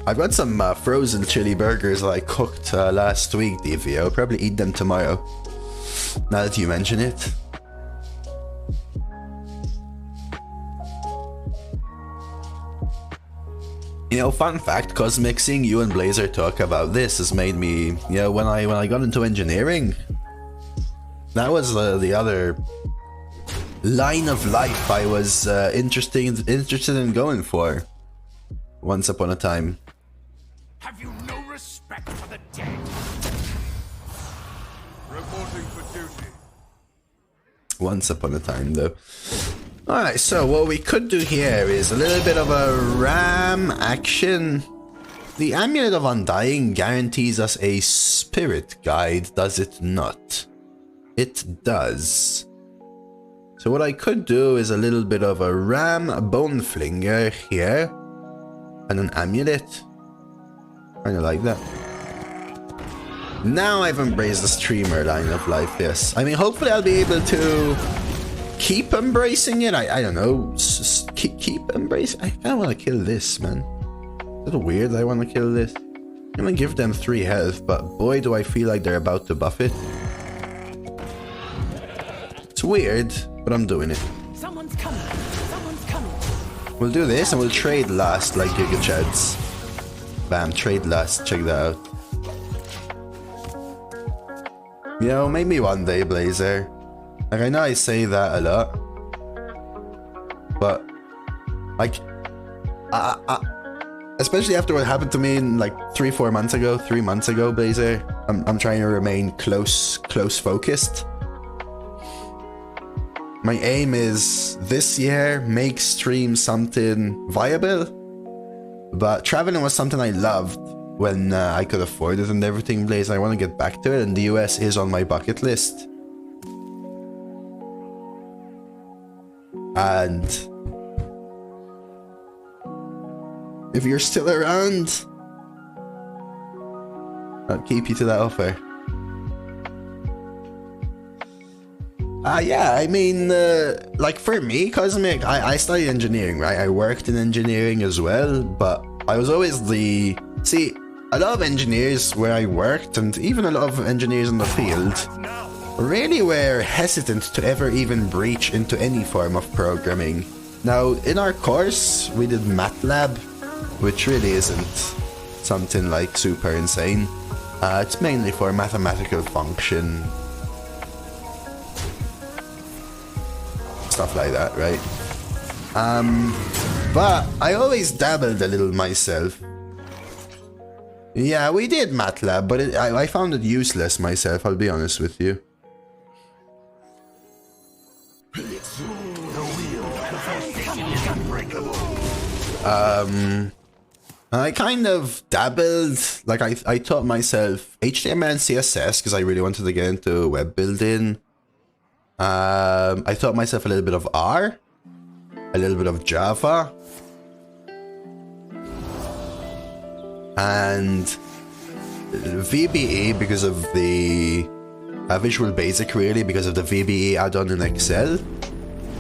I've got some frozen chili burgers that I cooked last week, DV. I'll probably eat them tomorrow. Now that you mention it. You know, fun fact, Cosmic, seeing you and Blazer talk about this has made me, you know, when I got into engineering, that was the other line of life I was interested in going for. Once upon a time. Have you no respect for the dead? Reporting for duty. Once upon a time, though. Alright, so what we could do here is a little bit of a ram action. The Amulet of Undying guarantees us a spirit guide, does it not? It does. So what I could do is a little bit of a ram bone flinger here. And an amulet. Kinda like that. Now I've embraced the streamer line of life, yes. I mean, hopefully I'll be able to keep embracing it. I don't know. Keep embracing. I kinda wanna kill this, man. Is it weird that I wanna kill this? I'm gonna give them 3 health, but boy do I feel like they're about to buff it. It's weird, but I'm doing it. Someone's coming. Someone's coming. We'll do this and we'll trade last like Giga Chads. Bam, trade last. Check that out. You know, maybe one day, Blazer. Like, I know I say that a lot, but like, especially after what happened to me in like 3 months ago, Blazer. I'm trying to remain close focused. My aim is this year make stream something viable, but traveling was something I loved when I could afford it and everything, Blaze. I want to get back to it, and the US is on my bucket list. And if you're still around, I'll keep you to that offer. Yeah, I mean, like for me, Cosmic, I studied engineering, right? I worked in engineering as well, but I was always see, a lot of engineers where I worked, and even a lot of engineers in the field, really were hesitant to ever even breach into any form of programming. Now, in our course, we did MATLAB, which really isn't something like super insane. It's mainly for mathematical function, stuff like that, right? But I always dabbled a little myself. Yeah, we did MATLAB, but I found it useless myself, I'll be honest with you. I kind of dabbled, like I taught myself HTML and CSS because I really wanted to get into web building. I taught myself a little bit of R, a little bit of Java, and VBE because of the Visual Basic, really, because of the VBE add-on in Excel.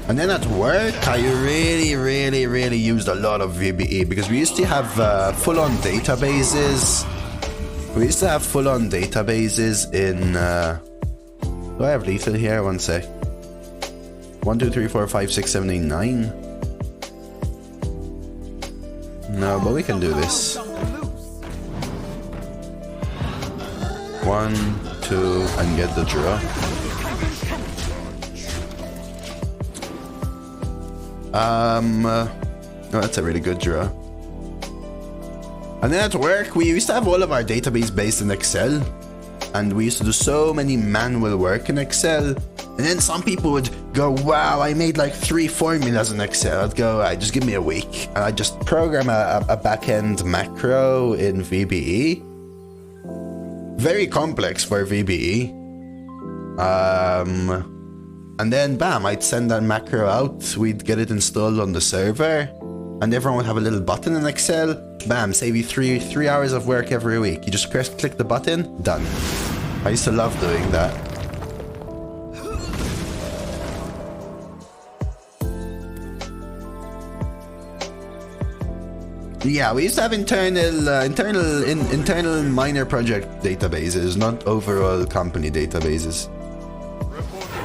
And then at work, I really used a lot of VBE because we used to have full-on databases. We used to have full-on databases in... do I have lethal here? One sec. 1, 2, 3, 4, 5, 6, 7, 8, 9. No, but we can do this. 1, 2, and get the draw. No, that's a really good draw. And then at work, we used to have all of our database based in Excel, and we used to do so many manual work in Excel. And then some people would go, wow, I made like 3 formulas in Excel. I'd go, right, just give me a week. And I'd just program a backend macro in VBE. Very complex for VBE. And then bam, I'd send that macro out, we'd get it installed on the server, and everyone would have a little button in Excel. Bam, save you three hours of work every week. You just click the button, done. I used to love doing that. Yeah, we used to have internal minor project databases, not overall company databases.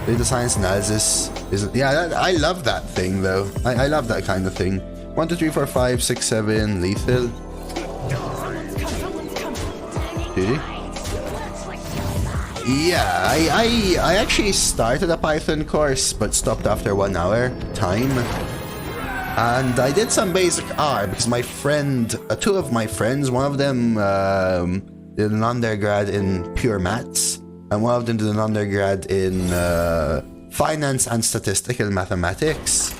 Data science analysis is, yeah, I love that thing though. I love that kind of thing. 1, 2, 3, 4, 5, 6, 7, lethal. GG. Yeah, I actually started a Python course, but stopped after 1 hour time. And I did some basic R because my friend, 2 of my friends, one of them did an undergrad in pure maths, and one of them did an undergrad in finance and statistical mathematics,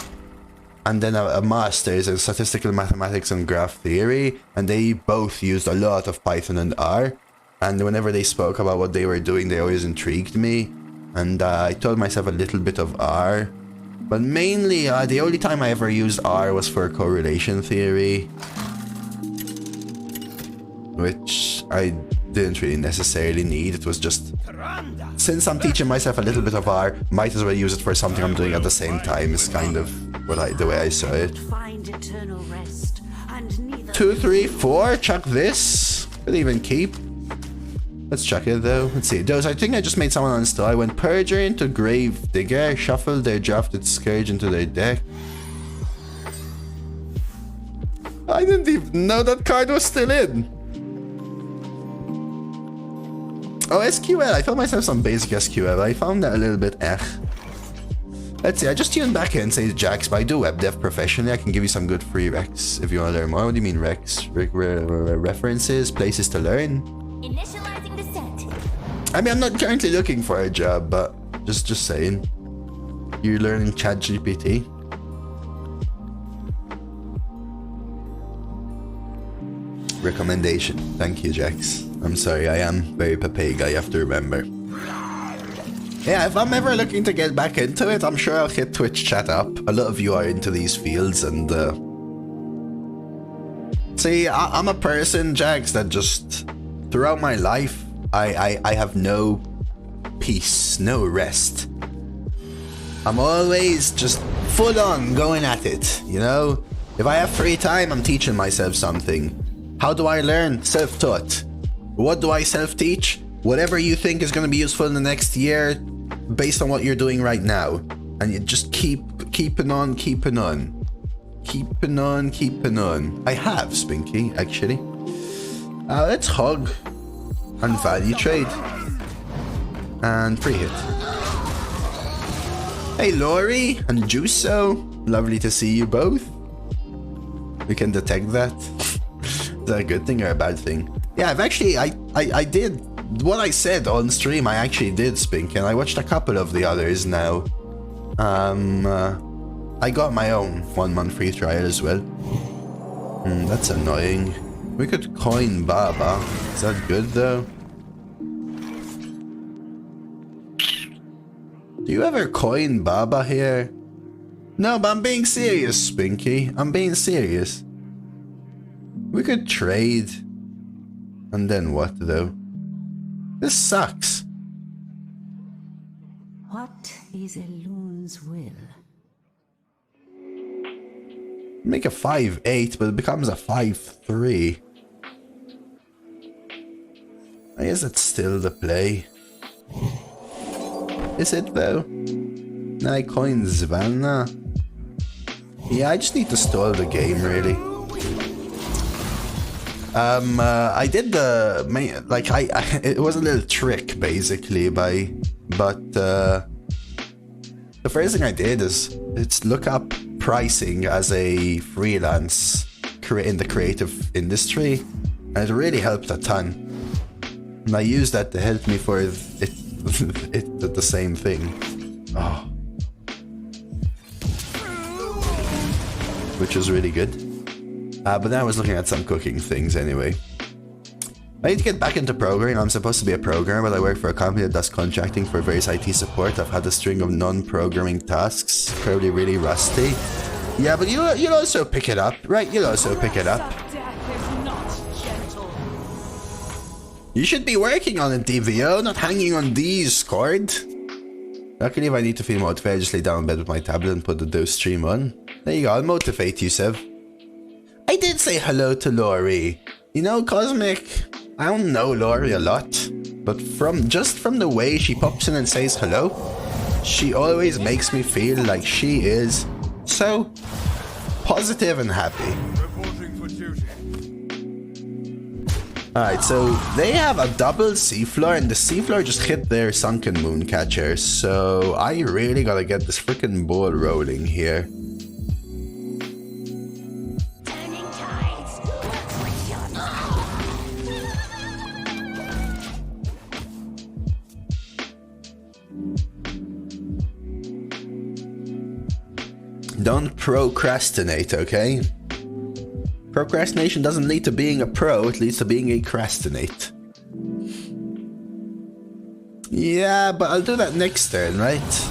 and then a master's in statistical mathematics and graph theory, and they both used a lot of Python and R. And whenever they spoke about what they were doing, they always intrigued me, and I taught myself a little bit of R. But mainly, the only time I ever used R was for correlation theory, which I didn't really necessarily need. It was just, since I'm teaching myself a little bit of R, might as well use it for something I'm doing at the same time, is kind of the way I saw it. 2, 3, 4, chuck this. Could even keep. Let's check it though. Let's see. Dose, I think I just made someone uninstall. I went Purger into Grave Digger, shuffled their drafted Scourge into their deck. I didn't even know that card was still in. Oh, SQL. I found myself some basic SQL. I found that a little bit Let's see, I just tuned back in, says Jax, but I do web dev professionally. I can give you some good free recs if you want to learn more. What do you mean recs? References, places to learn? Initializing descent. I mean, I'm not currently looking for a job, but just saying. You're learning ChatGPT. Recommendation. Thank you, Jax. I'm sorry, I am very papega, you have to remember. Yeah, if I'm ever looking to get back into it, I'm sure I'll hit Twitch chat up. A lot of you are into these fields, and see, I'm a person, Jax, that just throughout my life, I have no peace, no rest. I'm always just full on going at it, you know? If I have free time, I'm teaching myself something. How do I learn? Self-taught. What do I self-teach? Whatever you think is going to be useful in the next year, based on what you're doing right now. And you just keeping on. I have, Spinky, actually. Let's hug and value trade. And free hit. Hey, Lori and Juso. Lovely to see you both. We can detect that. Is that a good thing or a bad thing? Yeah, I've actually, I did what I said on stream. I actually did, Spink, and I watched a couple of the others now. I got my own 1 month free trial as well. That's annoying. We could coin Baba. Is that good though? Do you ever coin Baba here? No, but I'm being serious, Spinky. I'm being serious. We could trade. And then what, though? This sucks. What is a loon's will? Make a 5-8, but it becomes a 5-3. I guess that's still the play. Is it, though? Now I coin Svalna. Yeah, I just need to stall the game, really. I did the main, like it was a little trick basically but the first thing I did is look up pricing as a freelance in the creative industry, and it really helped a ton. And I used that to help me for it the same thing. Oh. Which was really good. But then I was looking at some cooking things anyway. I need to get back into programming. I'm supposed to be a programmer, but I work for a company that does contracting for various IT support. I've had a string of non-programming tasks, probably really rusty. Yeah, but you'll also pick it up, right? You'll also pick it up. You should be working on it, DVO, not hanging on Discord. Luckily, if I need to feel motivated, I just lay down in bed with my tablet and put the Dose stream on. There you go, I'll motivate you, Sev. I did say hello to Lori. You know, Cosmic, I don't know Lori a lot, but just from the way she pops in and says hello, she always makes me feel like she is so positive and happy. Alright, so they have a double seafloor, and the seafloor just hit their sunken moon catcher, so I really gotta get this freaking ball rolling here. Don't procrastinate, okay? Procrastination doesn't lead to being a pro, it leads to being a crastinate. Yeah, but I'll do that next turn, right?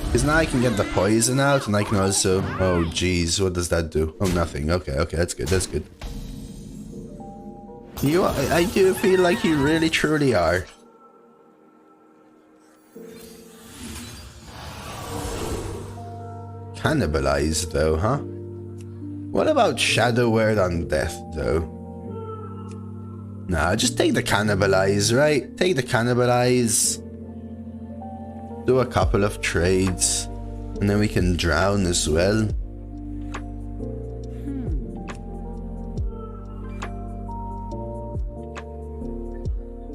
Because now I can get the poison out, and I can also... Oh, jeez, what does that do? Oh, nothing. Okay, that's good, that's good. I do feel like you really truly are. Cannibalize, though, huh? What about Shadow Word on Death, though? Nah, just take the Cannibalize, right? Take the Cannibalize. Do a couple of trades. And then we can drown as well.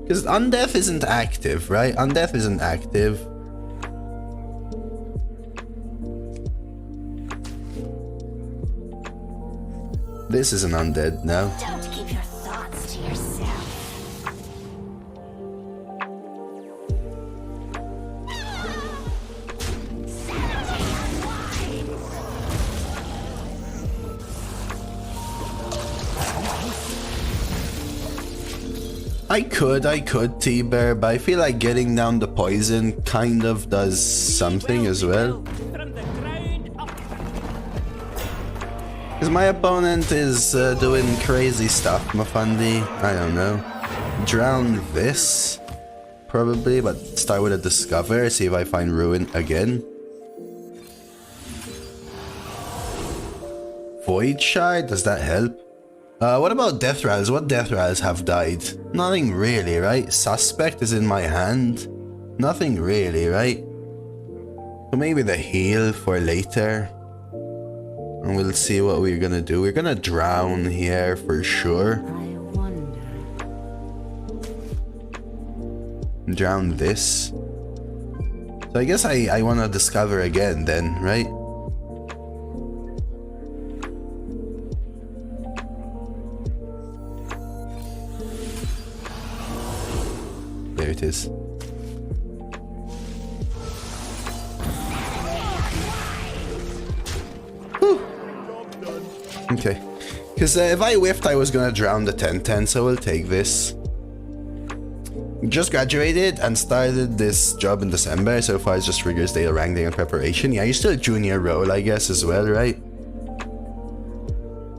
Because Undeath isn't active, right? Undeath isn't active. This isn't undead now. Don't keep your thoughts to yourself. I could T-Bear, but I feel like getting down the poison kind of does something as well. Because my opponent is doing crazy stuff, Mafundi. I don't know. Drown this, probably, but start with a Discover, see if I find Ruin again. Void Shard, does that help? What about Death Rattles? What Death Rattles have died? Nothing really, right? Suspect is in my hand. Nothing really, right? So maybe the heal for later. And we'll see what we're gonna do. We're gonna drown here for sure. I wonder. Drown this. So I guess I wanna Discover again then, right? There it is. Whew. Okay. Because if I whiffed, I was gonna drown the 10-10, so we'll take this. Just graduated and started this job in December. So far it's just rigorous data wrangling and preparation. Yeah, you're still a junior role, I guess, as well, right?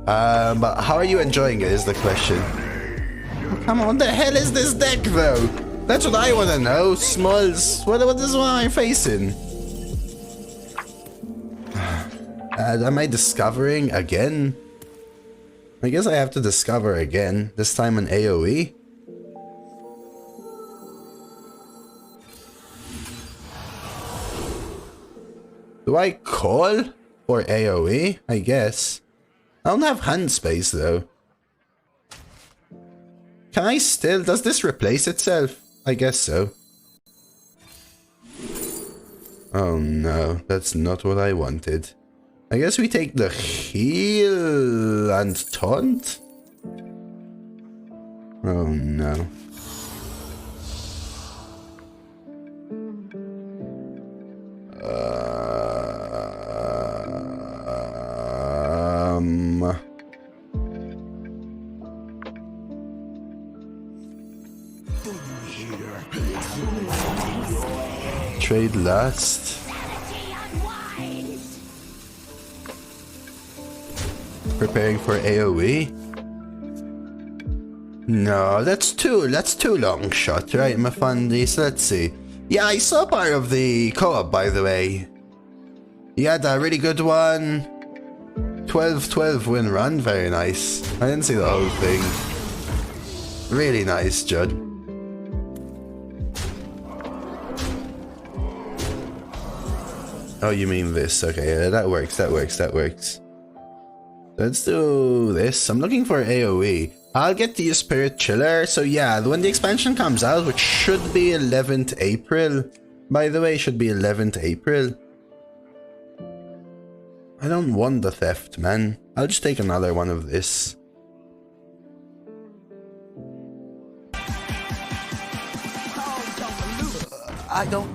But how are you enjoying it is the question. Oh, come on, what the hell is this deck though? That's what I want to know. Smalls, what is what I'm facing? Am I discovering again? I guess I have to discover again. This time an AoE. Do I call or AoE? I guess. I don't have hand space though. Can I still? Does this replace itself? I guess so. Oh no, that's not what I wanted. I guess we take the heal and taunt? Oh no. Trade last. Preparing for AoE. No, that's too long shot, right, Mafundi? So let's see. Yeah, I saw part of the co-op, by the way. You had a really good one. 12-12 win run, very nice. I didn't see the whole thing. Really nice, Judd. Oh, you mean this? Okay, yeah, that works. Let's do this. I'm looking for AoE. I'll get the Spirit Chiller. So yeah, when the expansion comes out, which should be 11th April. By the way, should be 11th April. I don't want the theft, man. I'll just take another one of this. I don't.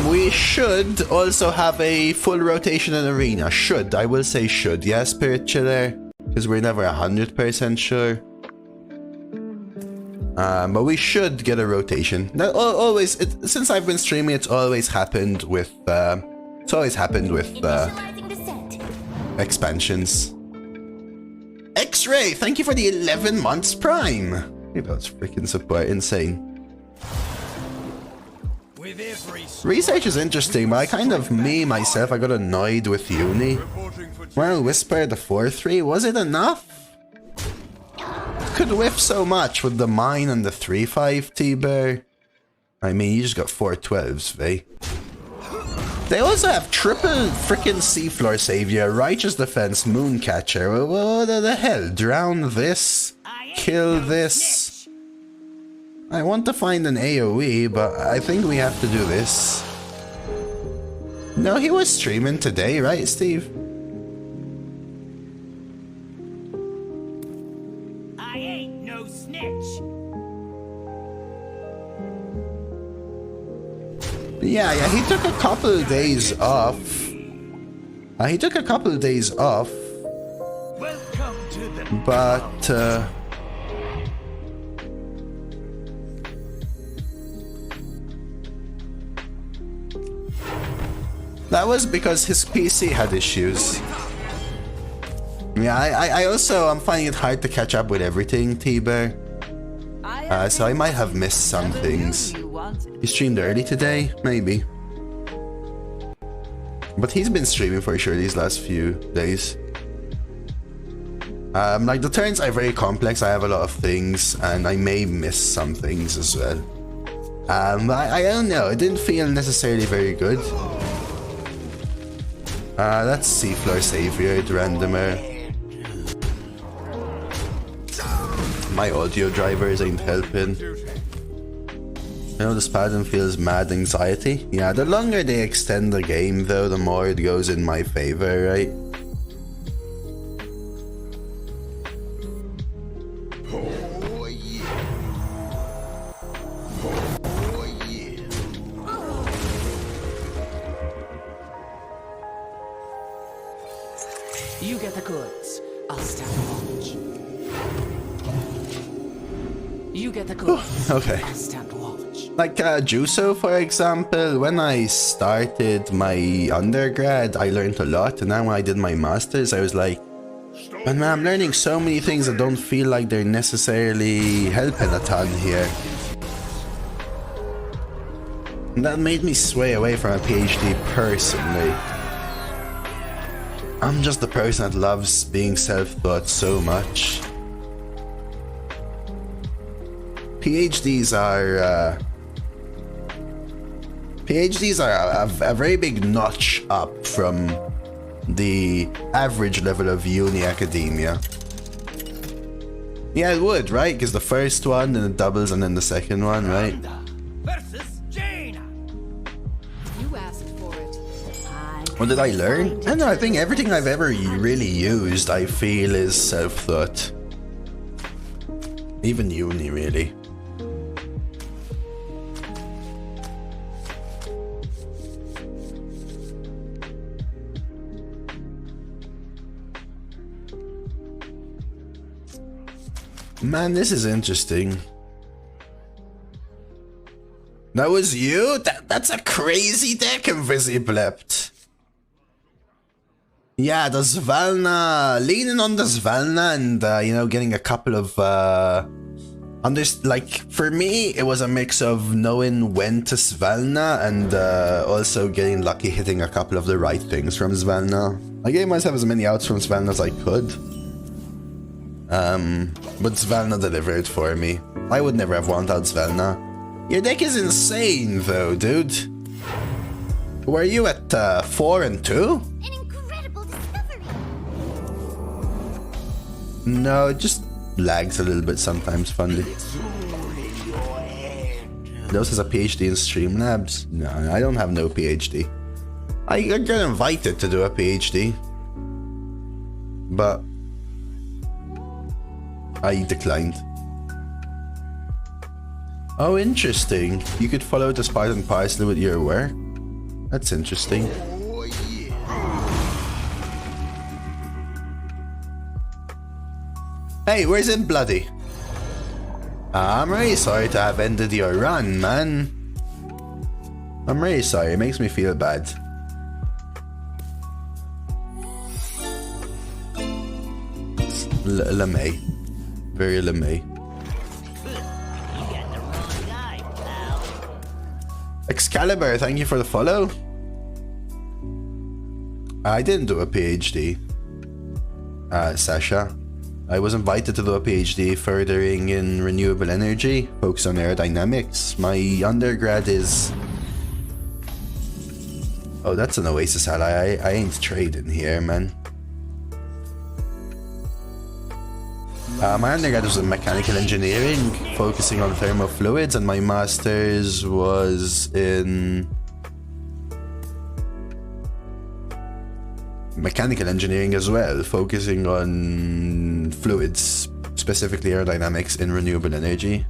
We should also have a full rotation in arena. Should, I will say should. Yeah, Spirit Chiller, because we're never 100% sure. But we should get a rotation. That always, since I've been streaming, it's always happened with expansions. X-Ray, thank you for the 11 months Prime. Maybe that's freaking support, insane. Research is interesting, but I kind of, myself, I got annoyed with uni. Well, Whisper the 4-3, was it enough? Could whiff so much with the mine and the 3-5 T-Bear. I mean, you just got 4 12s, Vey. They also have triple frickin' seafloor savior, righteous defense, mooncatcher. What the hell? Drown this? Kill this? I want to find an AoE, but I think we have to do this. No, he was streaming today, right, Steve? I ain't no snitch. Yeah, he took a couple of days off. Welcome to the But that was because his PC had issues. Yeah, I'm finding it hard to catch up with everything, T-Bear. So I might have missed some things. He streamed early today? Maybe. But he's been streaming for sure these last few days. Like the turns are very complex, I have a lot of things, and I may miss some things as well. I don't know, it didn't feel necessarily very good. That's Seafloor Savior, the randomer. My audio drivers ain't helping. You know, this pattern feels mad anxiety. Yeah, the longer they extend the game though, the more it goes in my favor, right? Oh yeah. Oh yeah. You get the goods. I'll stand watch. You get the goods. Okay. I'll stand watch. Like Juso, for example, when I started my undergrad, I learned a lot, and now when I did my masters, I was like, man, I'm learning so many things that don't feel like they're necessarily helping a ton here. And that made me sway away from a PhD personally. I'm just the person that loves being self-taught so much. PhDs are a very big notch up from the average level of uni academia. Yeah, it would, right? Because the first one, then it doubles, and then the second one, right? versus Jaina. You asked for it. What did I learn? I don't know, I think everything I've ever really used, I feel, is self-taught. Even uni, really. Man, this is interesting. That was you? That's a crazy deck, Invisiblept. Yeah, the Svalna, leaning on the Svalna and, you know, getting a couple of, like, for me, it was a mix of knowing when to Svalna and also getting lucky hitting a couple of the right things from Svalna. I gave myself as many outs from Svalna as I could. But Svalna delivered for me. I would never have wanted out Svalna. Your deck is insane though, dude. Were you at 4 and 2? An incredible discovery. No, it just lags a little bit sometimes, funnily. Those has a PhD in Streamlabs? No, I don't have no PhD. I got invited to do a PhD. But I declined. Oh, interesting. You could follow the Spartan Parsley with your work? That's interesting. Oh yeah. Hey, where's it, Bloody? I'm really sorry to have ended your run, man. I'm really sorry, it makes me feel bad. LeMay. Very LeMay. Excalibur, thank you for the follow. I didn't do a PhD. Sasha. I was invited to do a PhD furthering in renewable energy, focused on aerodynamics. My undergrad is... Oh, that's an Oasis ally. I ain't trading here, man. My undergrad was in mechanical engineering, focusing on thermofluids, and my master's was in mechanical engineering as well, focusing on fluids, specifically aerodynamics in renewable energy.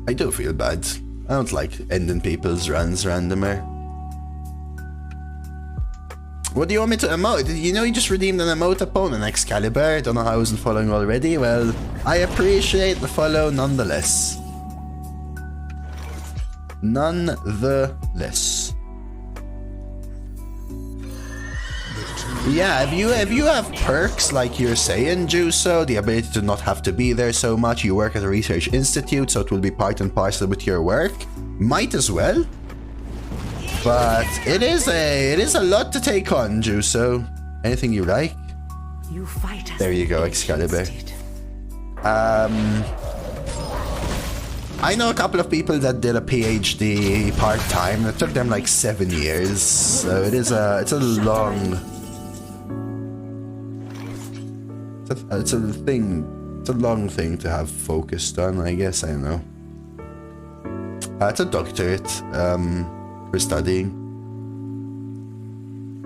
I do feel bad. I don't like ending people's runs randomer. What do you want me to emote? You know you just redeemed an emote opponent, Excalibur. Don't know how I wasn't following already. Well, I appreciate the follow nonetheless. Nonetheless. Yeah, if you have perks like you're saying, Juso, the ability to not have to be there so much, you work at a research institute, so it will be part and parcel with your work, might as well. But it is a lot to take on, Juso. Anything you like? You fight us. There you go, Excalibur. I know a couple of people that did a PhD part-time. It took them like 7 years. So it's a long... It's a long thing to have focused on, I guess. I don't know. It's a doctorate for studying.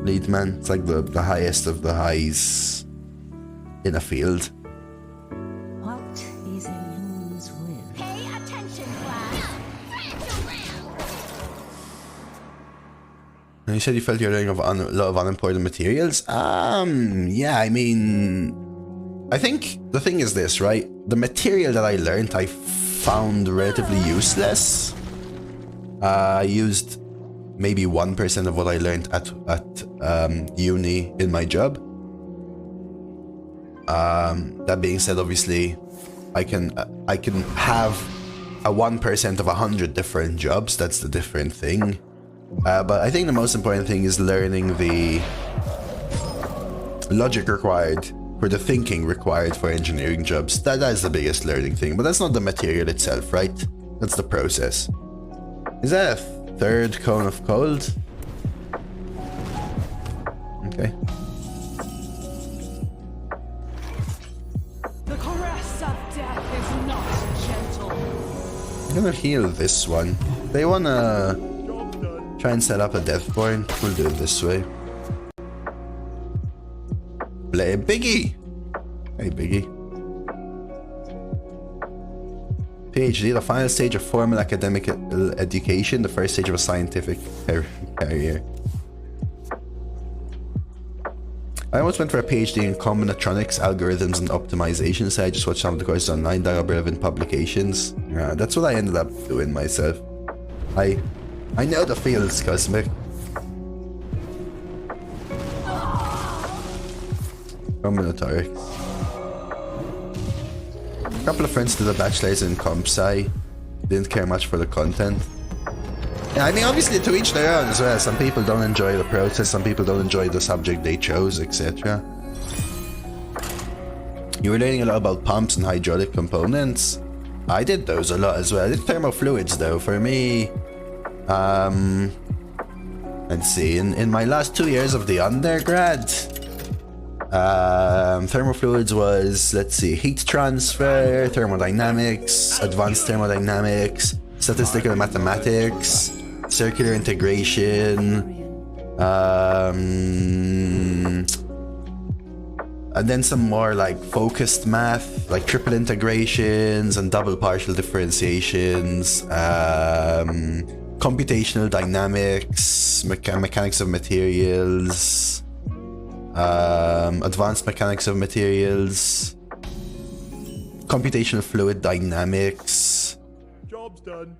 Lead man. It's like the highest of the highs in a field. What is in whose will? Pay attention, class. And you said you felt you're learning a lot of unimportant materials. Yeah, I mean, I think the thing is this, right? The material that I learned, I found relatively useless. I used maybe 1% of what I learned at uni in my job. That being said, obviously, I can have a 1% of 100 different jobs. That's the different thing. But I think the most important thing is learning the logic required for the thinking required for engineering jobs. That is the biggest learning thing. But that's not the material itself, right? That's the process. Is that a third cone of cold? Okay. The caress of death is not gentle. I'm gonna heal this one. They wanna try and set up a Deathborn. We'll do it this way. Play Biggie! Hey, Biggie. PhD, the final stage of formal academic education, the first stage of a scientific career. I almost went for a PhD in combinatorics, algorithms, and optimization, so I just watched some of the courses online, dug up relevant publications. Yeah, that's what I ended up doing myself. I know the fields, Cosmic. Combinatorics. A couple of friends did a bachelor's in comp sci. Didn't care much for the content. Yeah, I mean, obviously to each their own as well. Some people don't enjoy the process, some people don't enjoy the subject they chose, etc. You were learning a lot about pumps and hydraulic components. I did those a lot as well. I did thermofluids though. For me, let's see, in my last 2 years of the undergrad, thermofluids was, let's see, heat transfer, thermodynamics, advanced thermodynamics, statistical mathematics, circular integration, and then some more like focused math, like triple integrations and double partial differentiations, computational dynamics, mechanics of materials, advanced mechanics of materials, computational fluid dynamics. Job's done.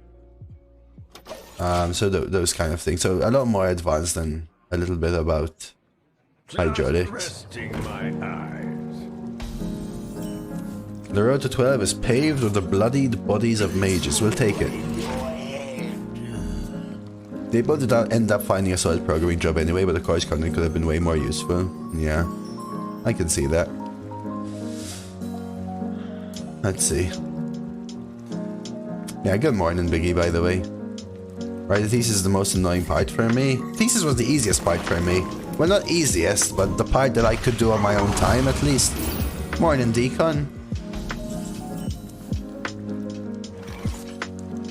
So those kind of things. So a lot more advanced than a little bit about hydraulics. Resting my eyes. The road to 12 is paved with the bloodied bodies of mages. We'll take it. They both did not end up finding a solid programming job anyway, but of course content could have been way more useful. Yeah, I can see that. Let's see. Yeah, good morning, Biggie, by the way. Right, the thesis is the most annoying part for me. Thesis was the easiest part for me. Well, not easiest, but the part that I could do on my own time, at least. Morning, Deacon.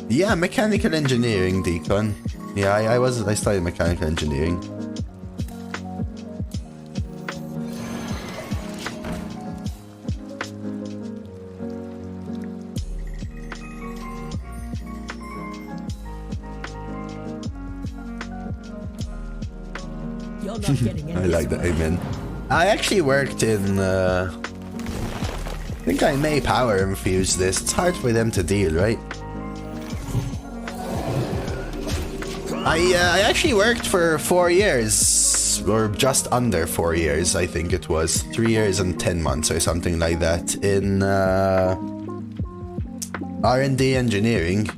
Yeah, mechanical engineering, Deacon. Yeah, I studied mechanical engineering. You're not getting I like that, amen. I actually worked in, I think I may power infuse this. It's hard for them to deal, right? I actually worked for 4 years, or just under 4 years, I think it was. 3 years and 10 months or something like that in R&D engineering.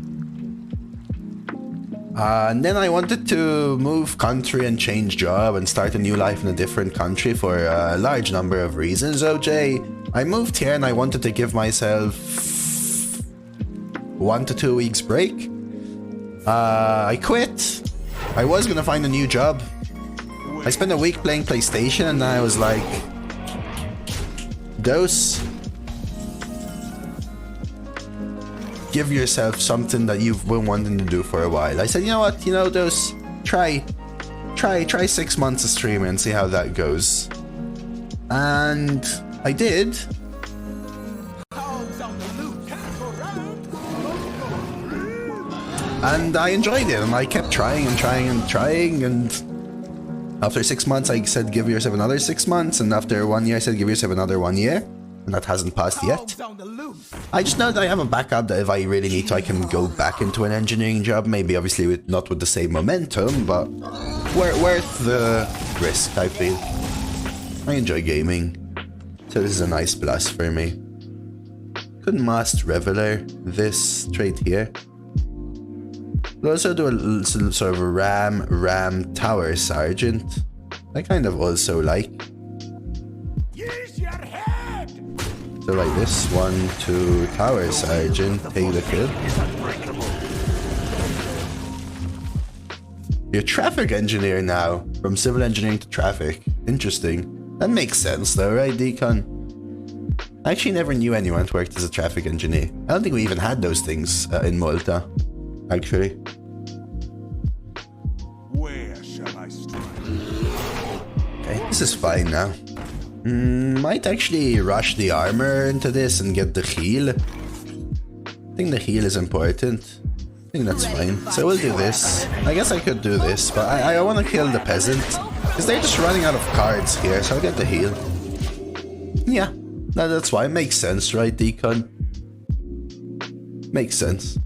And then I wanted to move country and change job and start a new life in a different country for a large number of reasons, OJ. I moved here and I wanted to give myself 1 to 2 weeks break. I quit. I was gonna find a new job. I spent a week playing PlayStation and I was like, Dose, give yourself something that you've been wanting to do for a while. I said, you know what, Dose, try 6 months of streaming and see how that goes. And I did. And I enjoyed it, and I kept trying and trying and trying, and after 6 months I said give yourself another 6 months, and after 1 year I said give yourself another 1 year, and that hasn't passed yet. I just know that I have a backup that if I really need to I can go back into an engineering job, maybe obviously not with the same momentum, but worth the risk, I feel. I enjoy gaming, so this is a nice plus for me. Could Master Reveler this trait here. We'll also do a sort of a ram tower sergeant. I kind of also like. So like this, 1, 2, tower sergeant, take the kill. You're traffic engineer now, from civil engineering to traffic. Interesting. That makes sense though, right, Deacon? I actually never knew anyone who worked as a traffic engineer. I don't think we even had those things in Malta. Actually. Where shall I strike? Okay, this is fine now. Might actually rush the armor into this and get the heal. I think the heal is important. I think that's fine. So we'll do this. I guess I could do this, but I want to kill the peasant. Because they're just running out of cards here, so I'll get the heal. Yeah, that's why. It makes sense, right, Deacon? Makes sense.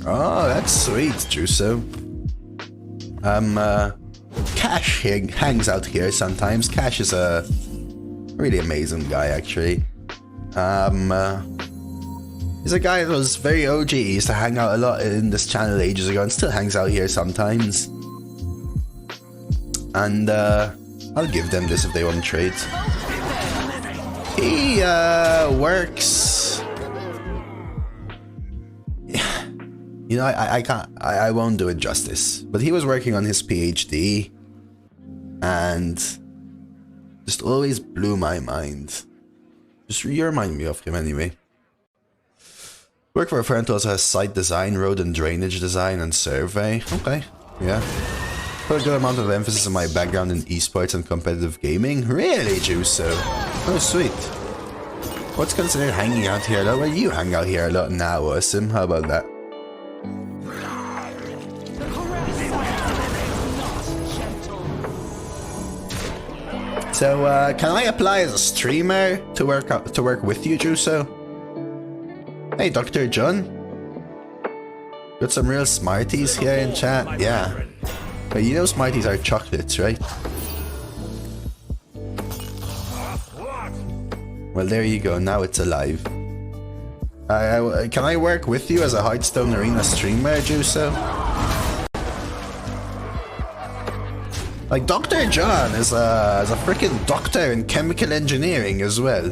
Oh, that's sweet, Juso. Cash hangs out here sometimes. Cash is a really amazing guy, actually. He's a guy that was very OG. He used to hang out a lot in this channel ages ago and still hangs out here sometimes. And I'll give them this if they want to trade. He works. You know, I won't do it justice, but he was working on his PhD and just always blew my mind. Just you remind me of him anyway. Work for a friend who also has site design, road and drainage design, and survey. Okay, yeah. Put a good amount of emphasis on my background in esports and competitive gaming. Really, Juso? Oh, sweet. What's considered hanging out here a lot? Well, you hang out here a lot now, Awesome. How about that? So, can I apply as a streamer to work with you, Juso? Hey, Dr. John. Got some real Smarties here in chat. Yeah. But you know Smarties are chocolates, right? Well, there you go. Now it's alive. Can I work with you as a Hearthstone Arena streamer, Juso? Like, Dr. John is a freaking doctor in chemical engineering as well.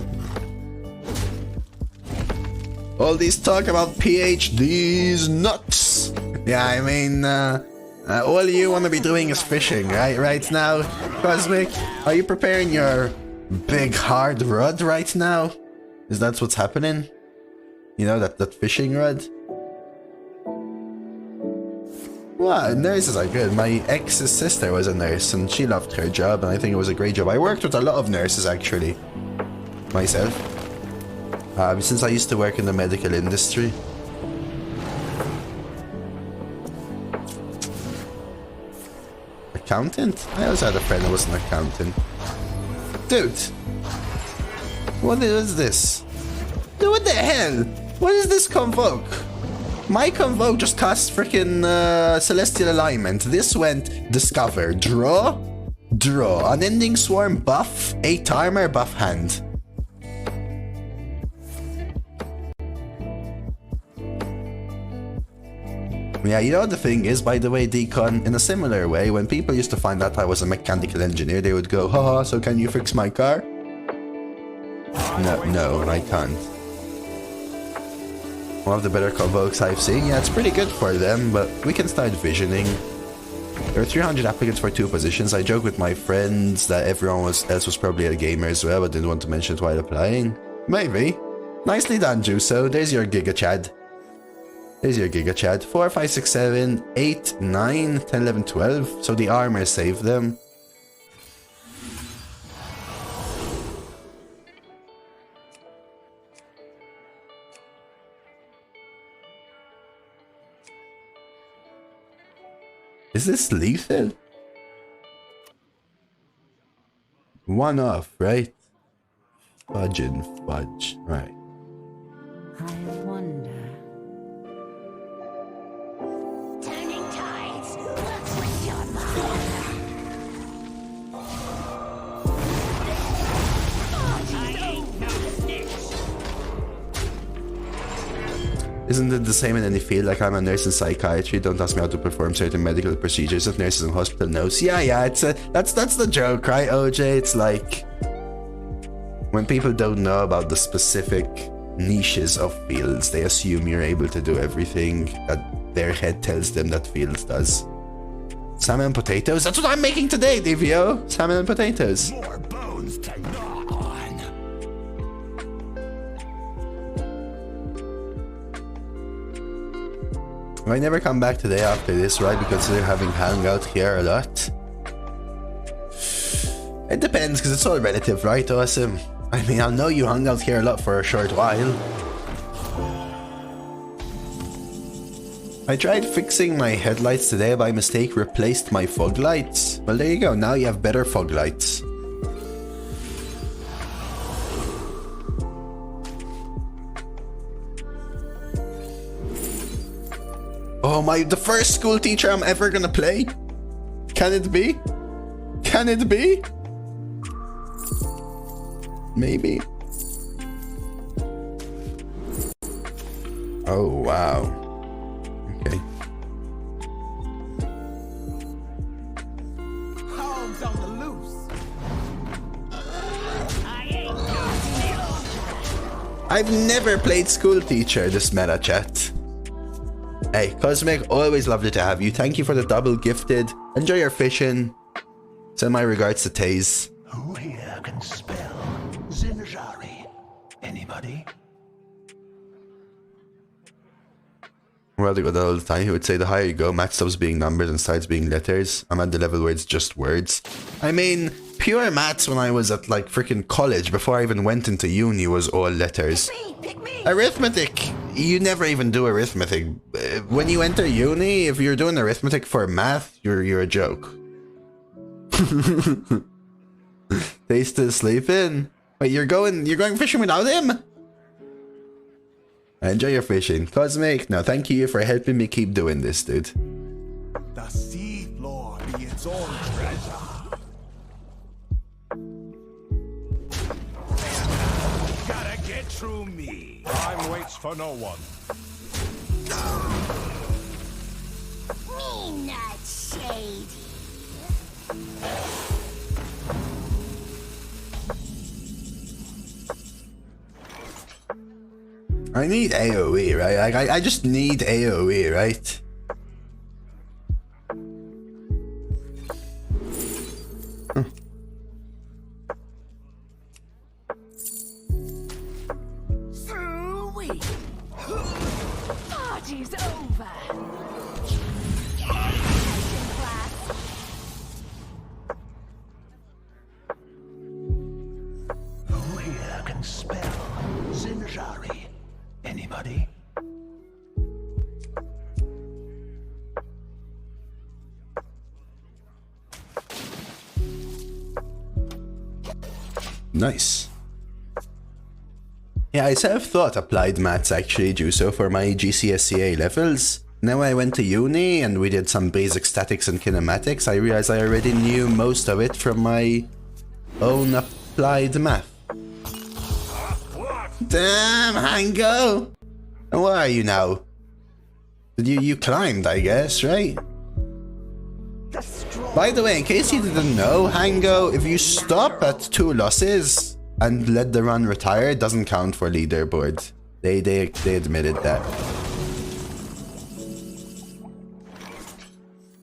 All these talk about PhDs, nuts. Yeah, I mean, all you want to be doing is fishing, right? Right now, Cosmic, are you preparing your big hard rod right now? Is that what's happening? You know, that fishing rod? Well, nurses are good. My ex's sister was a nurse and she loved her job and I think it was a great job. I worked with a lot of nurses actually, myself, since I used to work in the medical industry. Accountant? I also had a friend who was an accountant. Dude! What is this? Dude, what the hell? What is this convoke? My convoke just cost freaking celestial alignment. This went discover, draw, unending swarm buff, 8 armor, buff hand. Yeah, you know the thing is, by the way, Deacon, in a similar way, when people used to find out I was a mechanical engineer, they would go, haha, so can you fix my car? No, I can't. One of the better convokes I've seen. Yeah, it's pretty good for them, but we can start visioning. There are 300 applicants for 2 positions. I joke with my friends that everyone else was probably a gamer as well, but didn't want to mention it while applying. Maybe. Nicely done, Juso. There's your Giga Chad. There's your Giga Chad. 4, 5, 6, 7, 8, 9, 10, 11, 12. So the armor saved them. Is this lethal? 1 off, right? Fudge and fudge, right. I wonder. Turning tides. What's with your mind? Isn't it the same in any field? Like, I'm a nurse in psychiatry. Don't ask me how to perform certain medical procedures if nurses in hospital knows. Yeah, it's that's the joke, right, OJ? It's like when people don't know about the specific niches of fields, they assume you're able to do everything that their head tells them that fields does. Salmon and potatoes? That's what I'm making today, DVO! Salmon and potatoes. More bones to gnaw on. I never come back today after this, right? Because they're having hangout here a lot. It depends, because it's all relative, right, Awesome? I mean, I know you hung out here a lot for a short while. I tried fixing my headlights today, by mistake replaced my fog lights. Well, there you go, now you have better fog lights. Oh my, the first school teacher I'm ever gonna play? Can it be? Can it be? Maybe. Oh, wow. Okay. Hogs on the loose. I've never played school teacher this meta chat. Hey, Cosmic, always lovely to have you. Thank you for the double gifted. Enjoy your fishing. Send my regards to Taze. Who here can spell Zinjari? Anybody? Well, they got that all the time. He would say the higher you go, math stops being numbers and starts being letters. I'm at the level where it's just words. I mean, pure maths when I was at like freaking college, before I even went into uni, was all letters. Pick me. Arithmetic, you never even do arithmetic. When you enter uni, if you're doing arithmetic for math, you're a joke. They still sleeping? Wait, you're going fishing without him? Enjoy your fishing. Cosmic, no, thank you for helping me keep doing this, dude. The sea floor be its own treasure. Gotta get true me. Time waits for no one. Me not shady. I need AoE, right? I just need AoE, right? Sweet. Party's over. Who here can spell Zinjari? Anybody? Nice. Yeah, I have thought applied maths actually, Juso, for my GCSE levels. Now when I went to uni and we did some basic statics and kinematics, I realized I already knew most of it from my own applied math. Damn, Hango! And where are you now? You climbed, I guess, right? By the way, in case you didn't know, Hango, if you stop at 2 losses and let the run retire, it doesn't count for leaderboard. They admitted that.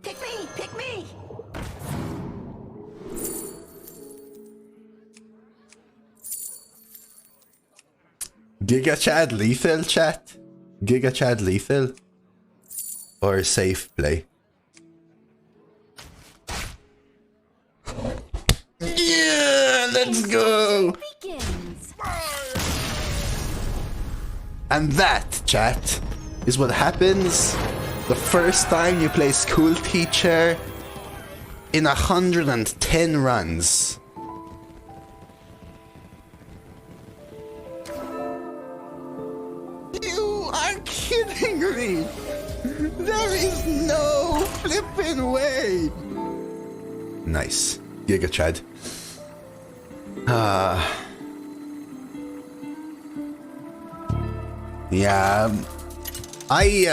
Pick me! Pick me! Giga Chad lethal, chat? Giga Chad lethal? Or safe play? Yeah, let's go! Begins. And that, chat, is what happens the first time you play school teacher in 110 runs. You are kidding me! There is no flipping way! Nice. Giga Chad. Yeah.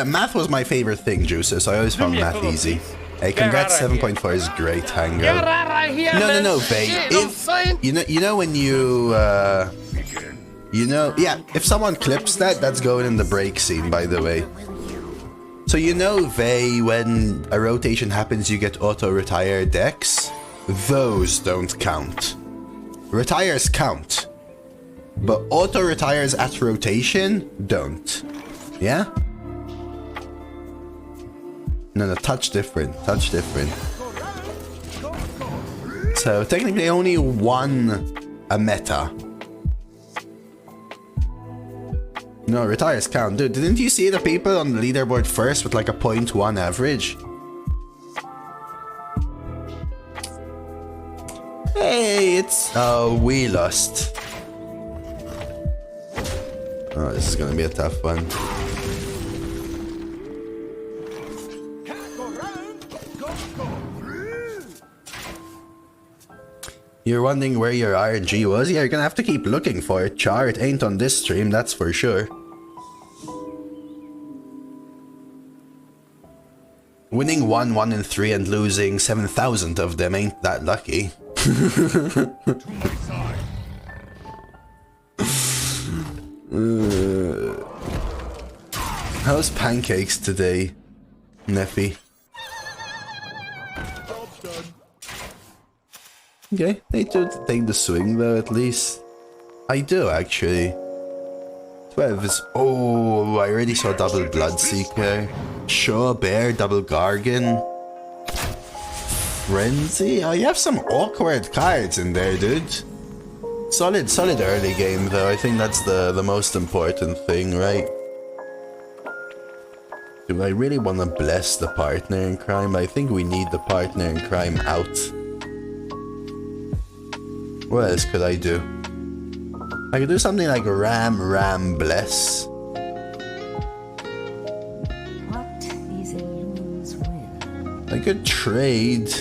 Math was my favorite thing, Juicer, so I always found math easy. Hey, congrats, 7.4 is great, Hango. Get out of here, No, Vay. You know when yeah, if someone clips that, that's going in the break scene, by the way. So you know, Vay, when a rotation happens, you get auto-retire decks? Those don't count. Retires count. But auto-retires at rotation don't. Yeah? No, touch different. Touch different. So technically only one a meta. No, retires count. Dude, didn't you see the people on the leaderboard first with like a 0.1 average? Hey, it's... Oh, we lost. Oh, this is gonna be a tough one. You're wondering where your RNG was? Yeah, you're gonna have to keep looking for it, Char. It ain't on this stream, that's for sure. Winning 1, 1, and 3 and losing 7,000 of them ain't that lucky. How's pancakes today, Neffy? Okay, they do take the swing though, at least. I do, actually. 12 is... Oh, I already saw double Bloodseeker. Shaw Bear, double Gargan. Frenzy? Oh, you have some awkward cards in there, dude. Solid early game, though. I think that's the most important thing, right? Do I really want to bless the partner in crime? I think we need the partner in crime out. What else could I do? I could do something like Ram, Bless. What these illusions will. I could trade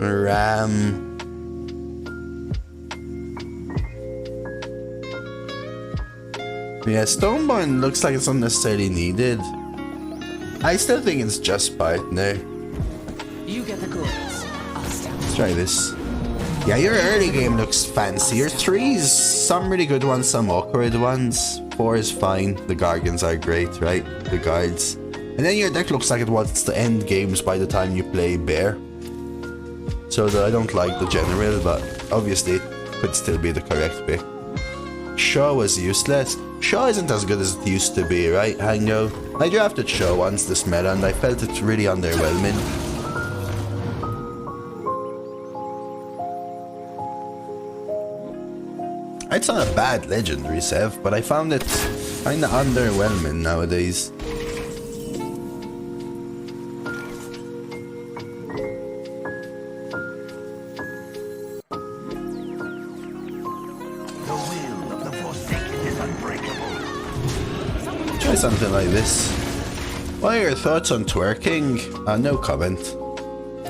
Ram Yeah, Stoneborn looks like it's unnecessarily needed. I still think it's just partner. You get the goods. I'll stand. Let's try this. Yeah, your early game looks fancy. Your 3's some really good ones, some awkward ones. 4 is fine. The Gargans are great, right? The guards. And then your deck looks like it wants to end games by the time you play Bear. So I don't like the general, but obviously it could still be the correct pick. Shaw was useless. Shaw isn't as good as it used to be, right, Hango? I drafted Shaw once this meta and I felt it really underwhelming. It's not a bad legendary, Sev, but I found it kinda underwhelming nowadays. Try something like this. What are your thoughts on twerking? No comment.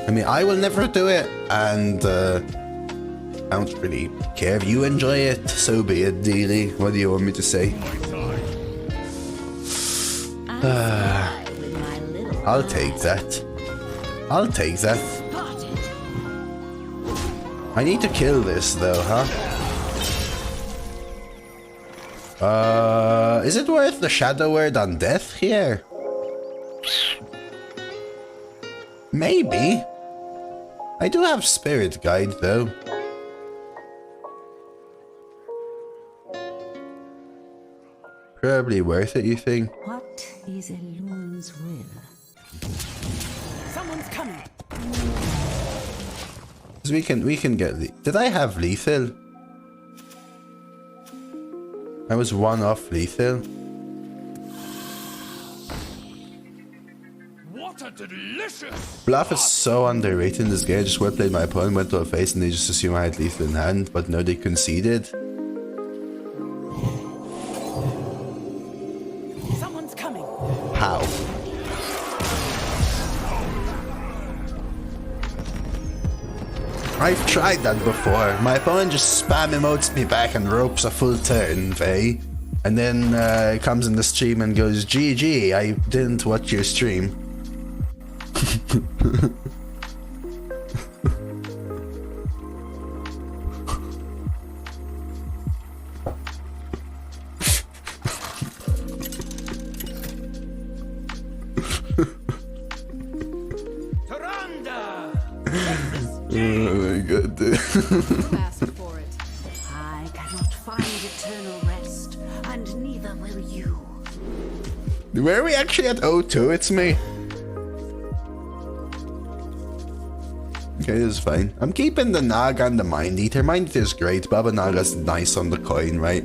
I mean, I will never do it, and I don't really care if you enjoy it. So be it, Dealey. What do you want me to say? I'll take that. I'll take that. I need to kill this, though, huh? Is it worth the shadow word on death here? Maybe. I do have spirit guide though. Probably worth it, you think? What is Elun's will? Someone's coming. Cause we can get did I have lethal? I was one off lethal. What a delicious! Bluff is so underrated in this game. I just well played my opponent, went to a face and they just assume I had lethal in hand, but no, they conceded. Someone's coming. How? I've tried that before. My opponent just spam emotes me back and ropes a full turn, Faye. And then comes in the stream and goes, GG, I didn't watch your stream. Oh my god, dude. Ask for it. I cannot find eternal rest, and neither will you. Where are we actually at 0-2? It's me. Okay, this is fine. I'm keeping the Naga and the Mind Eater. Mind Eater is great. Baba Naga's nice on the coin, right?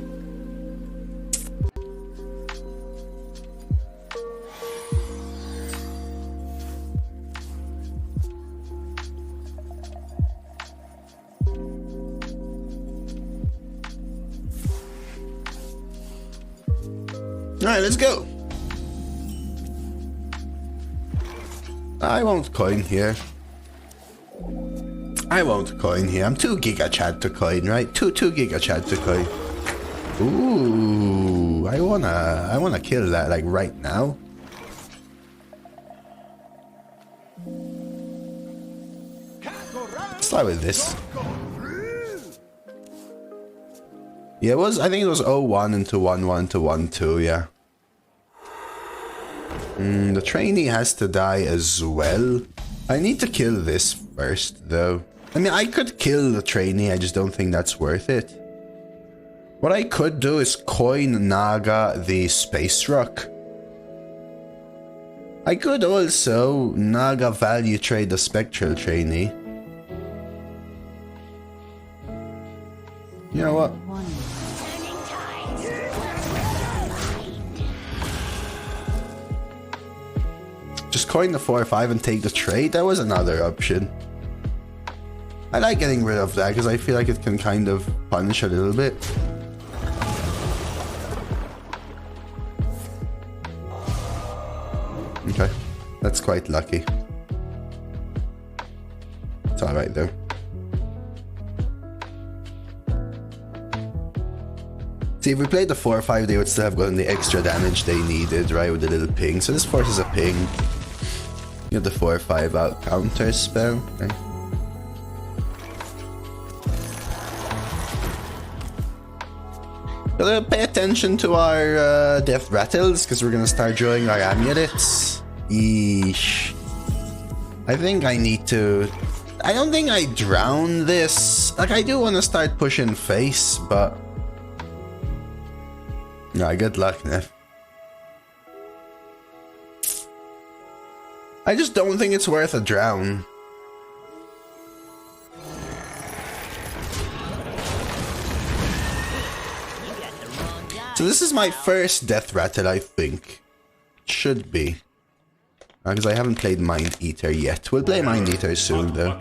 Alright, let's go. I won't coin here. I won't coin here. I'm 2 Giga Chad to coin, right? 2 Giga Chad to coin. Ooh, I wanna kill that like right now. Let's start with this. Yeah, it was. I think it was 0-1 into 1-1 to 1-2. Yeah. The trainee has to die as well. I need to kill this first, though. I mean, I could kill the trainee. I just don't think that's worth it. What I could do is coin Naga the Space Rock. I could also Naga value trade the Spectral trainee. You know what? Just coin the 4-5 and take the trade. That was another option. I like getting rid of that because I feel like it can kind of punish a little bit. Okay, that's quite lucky. It's alright though. See, if we played the 4-5, they would still have gotten the extra damage they needed, right, with the little ping. So this forces a ping. You have the 4-5 out counter spell. Okay. Gotta pay attention to our death rattles, because we're gonna start drawing our amulets. Eesh. I think I need to... I don't think I drown this. Like, I do want to start pushing face, but... Nah, good luck, Nef. I just don't think it's worth a drown. So this is my first death rattle, I think. Should be. Because I haven't played Mind Eater yet. We'll play Mind Eater soon, though.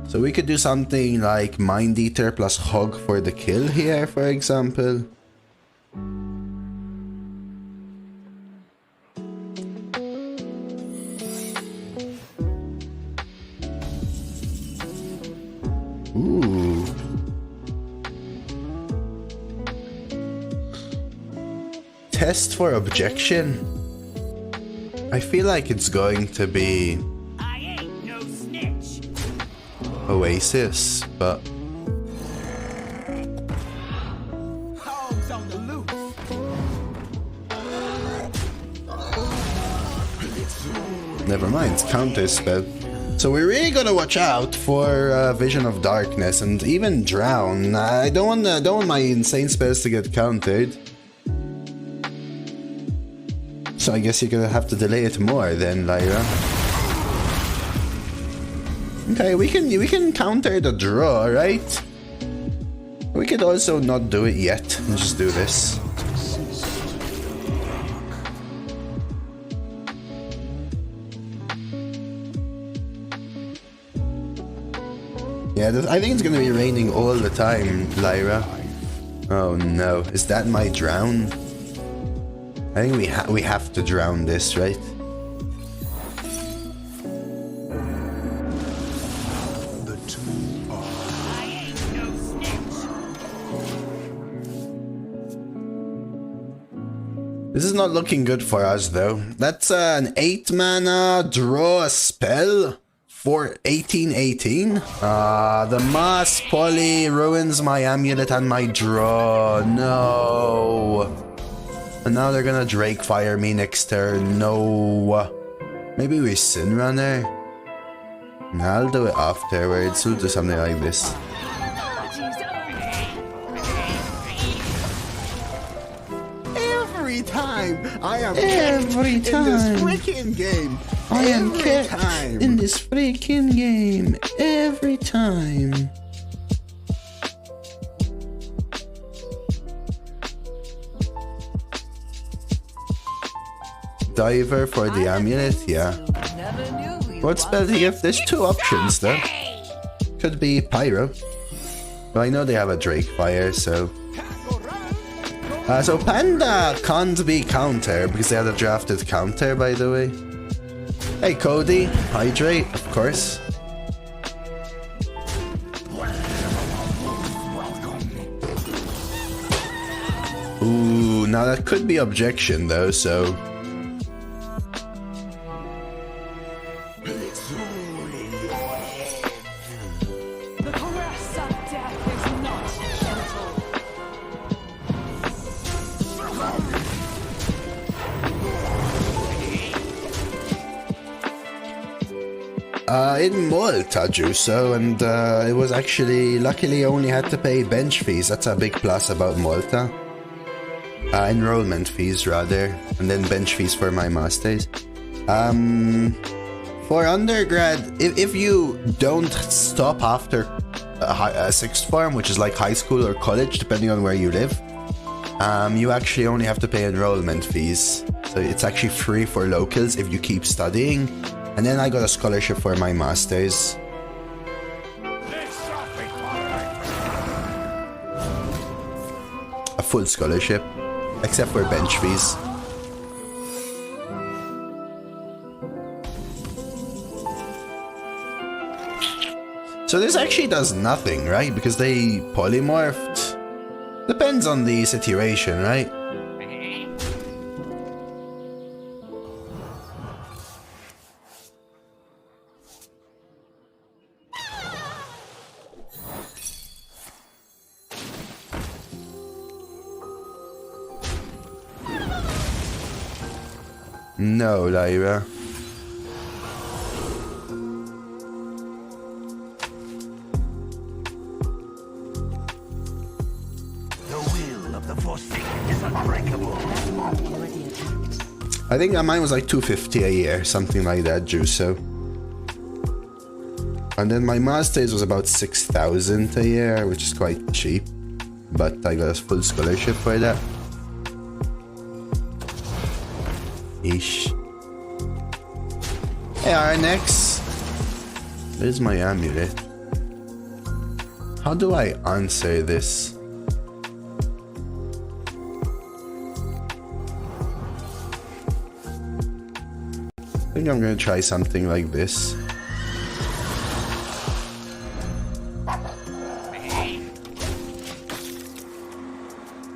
So we could do something like Mind Eater plus Hog for the kill here, for example. Ooh. Test for objection. I feel like it's going to be Oasis, but never mind, it's counter spell. So we're really gonna watch out for Vision of Darkness and even Drown. I don't want my insane spells to get countered. So I guess you're gonna have to delay it more then, Lyra. Okay, we can counter the draw, right? We could also not do it yet and just do this. Yeah, I think it's gonna be raining all the time, Lyra. Oh no, is that my drown? I think we have to drown this, right? This is not looking good for us, though. That's an 8 mana draw a spell for 1818. The Mass Poly ruins my amulet and my draw. No. And now they're gonna Drake Fire me next turn. No. Maybe we Sin Runner? Nah, I'll do it afterwards. We'll do something like this. Every time I am Every kept time. in this freaking game. I am Every kept time. in this freaking game. Every time. Diver for the amulet, yeah. What spell do you have? There's two options though. Could be Pyro. But I know they have a Drake Fire, so... so Panda can't be counter because they had a drafted counter, by the way. Hey Cody, Hydrate, of course. Ooh, now that could be objection though, so... The caress of death is not gentle. In Malta, Juso, and it was actually, luckily only had to pay bench fees. That's a big plus about Malta. Enrollment fees, rather, and then bench fees for my masters. For undergrad, if you don't stop after sixth form, which is like high school or college, depending on where you live, you actually only have to pay enrollment fees. So it's actually free for locals if you keep studying. And then I got a scholarship for my masters. A full scholarship, except for bench fees. So this actually does nothing, right? Because they polymorphed. Depends on the situation, right? No, Lyra. The will of the Forsaken is unbreakable. I think mine was like 250 a year, something like that, Juso. And then my master's was about 6,000 a year, which is quite cheap. But I got a full scholarship for that. Eesh. Hey, Arnex. Where's my amulet? How do I answer this? I think I'm gonna try something like this.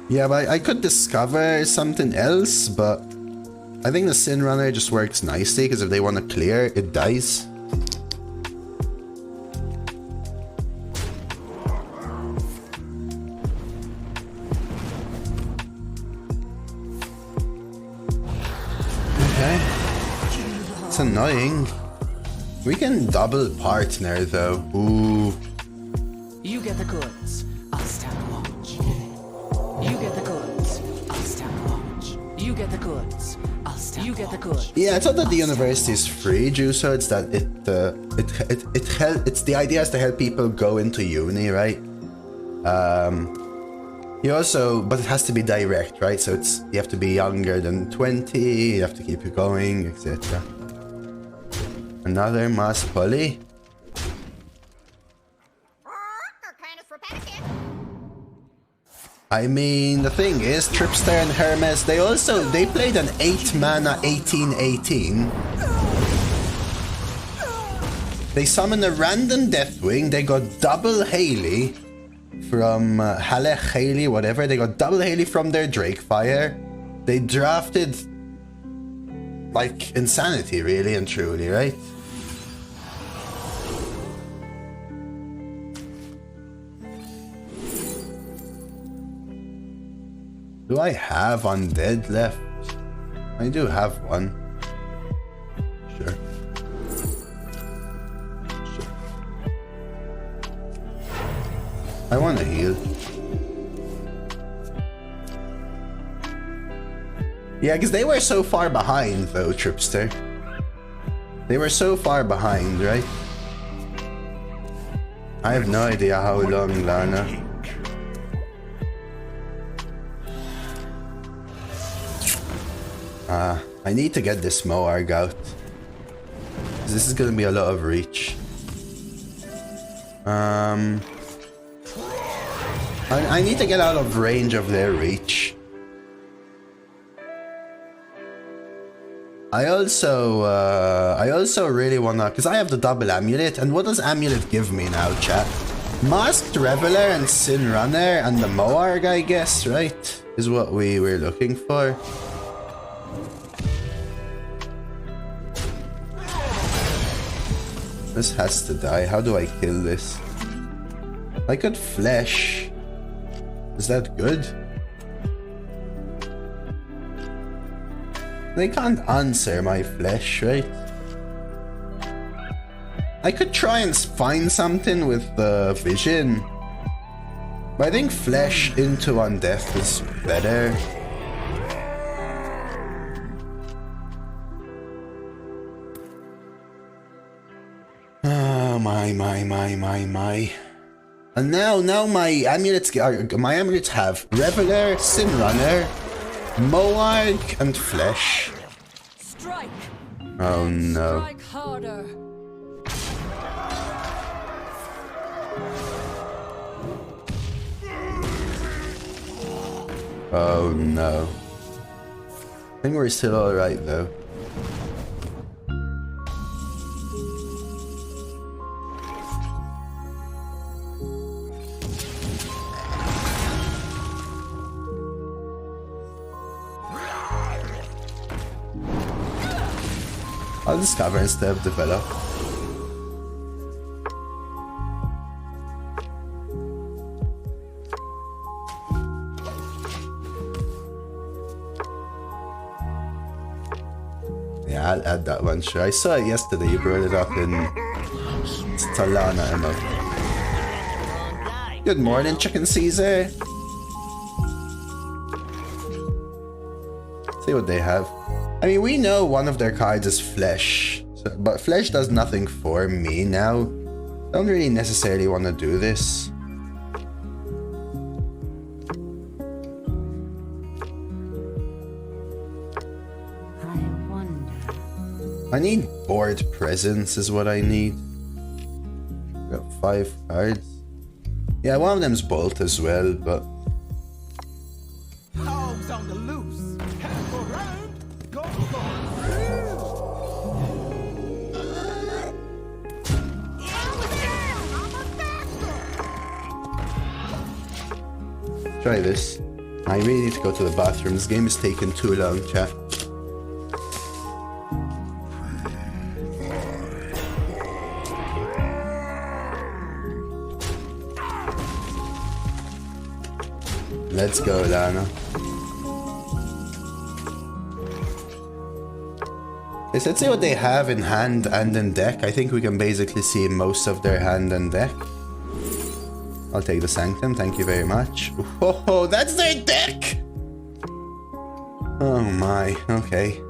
Yeah, but I could discover something else, but I think the Sin Runner just works nicely because if they want to clear, it dies. Okay. It's annoying. We can double partner though. Ooh. You get the goods, I'll stand watch. You get the goods, I'll stand watch. You get the goods, I'll stand You get the goods. Yeah, it's not that the university is free, Juso. It's that it's the idea is to help people go into uni, right? You also, but it has to be direct, right? So it's you have to be younger than 20. You have to keep it going, etc. Another mass pulley. I mean, the thing is, Tripster and Hermes, they played an 8 mana 18/18. They summoned a random Deathwing, they got double Haley from Halech, Haley, whatever. They got double Haley from their Drakefire. They drafted like insanity, really and truly, right? Do I have undead left? I do have one. Sure. I want to heal. Yeah, because they were so far behind though, Tripster. They were so far behind, right? I have no idea how long, Lana. I need to get this Moarg out. This is gonna be a lot of reach. I need to get out of range of their reach. I also really wanna, because I have the double amulet, and what does amulet give me now, chat? Masked Reveler and Sin Runner and the Moarg, I guess, right? Is what we were looking for. This has to die. How do I kill this? I could flesh. Is that good? They can't answer my flesh, right? I could try and find something with the vision. But I think flesh into undeath is better. My. And now my amulets have Reveler, Sin Runner, Moarg, and Flesh. Strike. Oh no. Strike harder. Oh no. I think we're still alright though. I'll discover instead of develop. Yeah, I'll add that one, sure. I saw it yesterday, you brought it up in Svalna, Emma. Good morning, Chicken Caesar. See what they have. I mean, we know one of their cards is Flesh, so, but Flesh does nothing for me now. Don't really necessarily want to do this. I need board presence is what I need. Got 5 cards. Yeah, one of them's Bolt as well, but... Hogs on the loose. Half around. Go, Try this. I really need to go to the bathroom. This game is taking too long, chat. Let's go, Lana. Let's see what they have in hand and in deck. I think we can basically see most of their hand and deck. I'll take the Sanctum, thank you very much. Oh, that's their deck! Oh my, okay.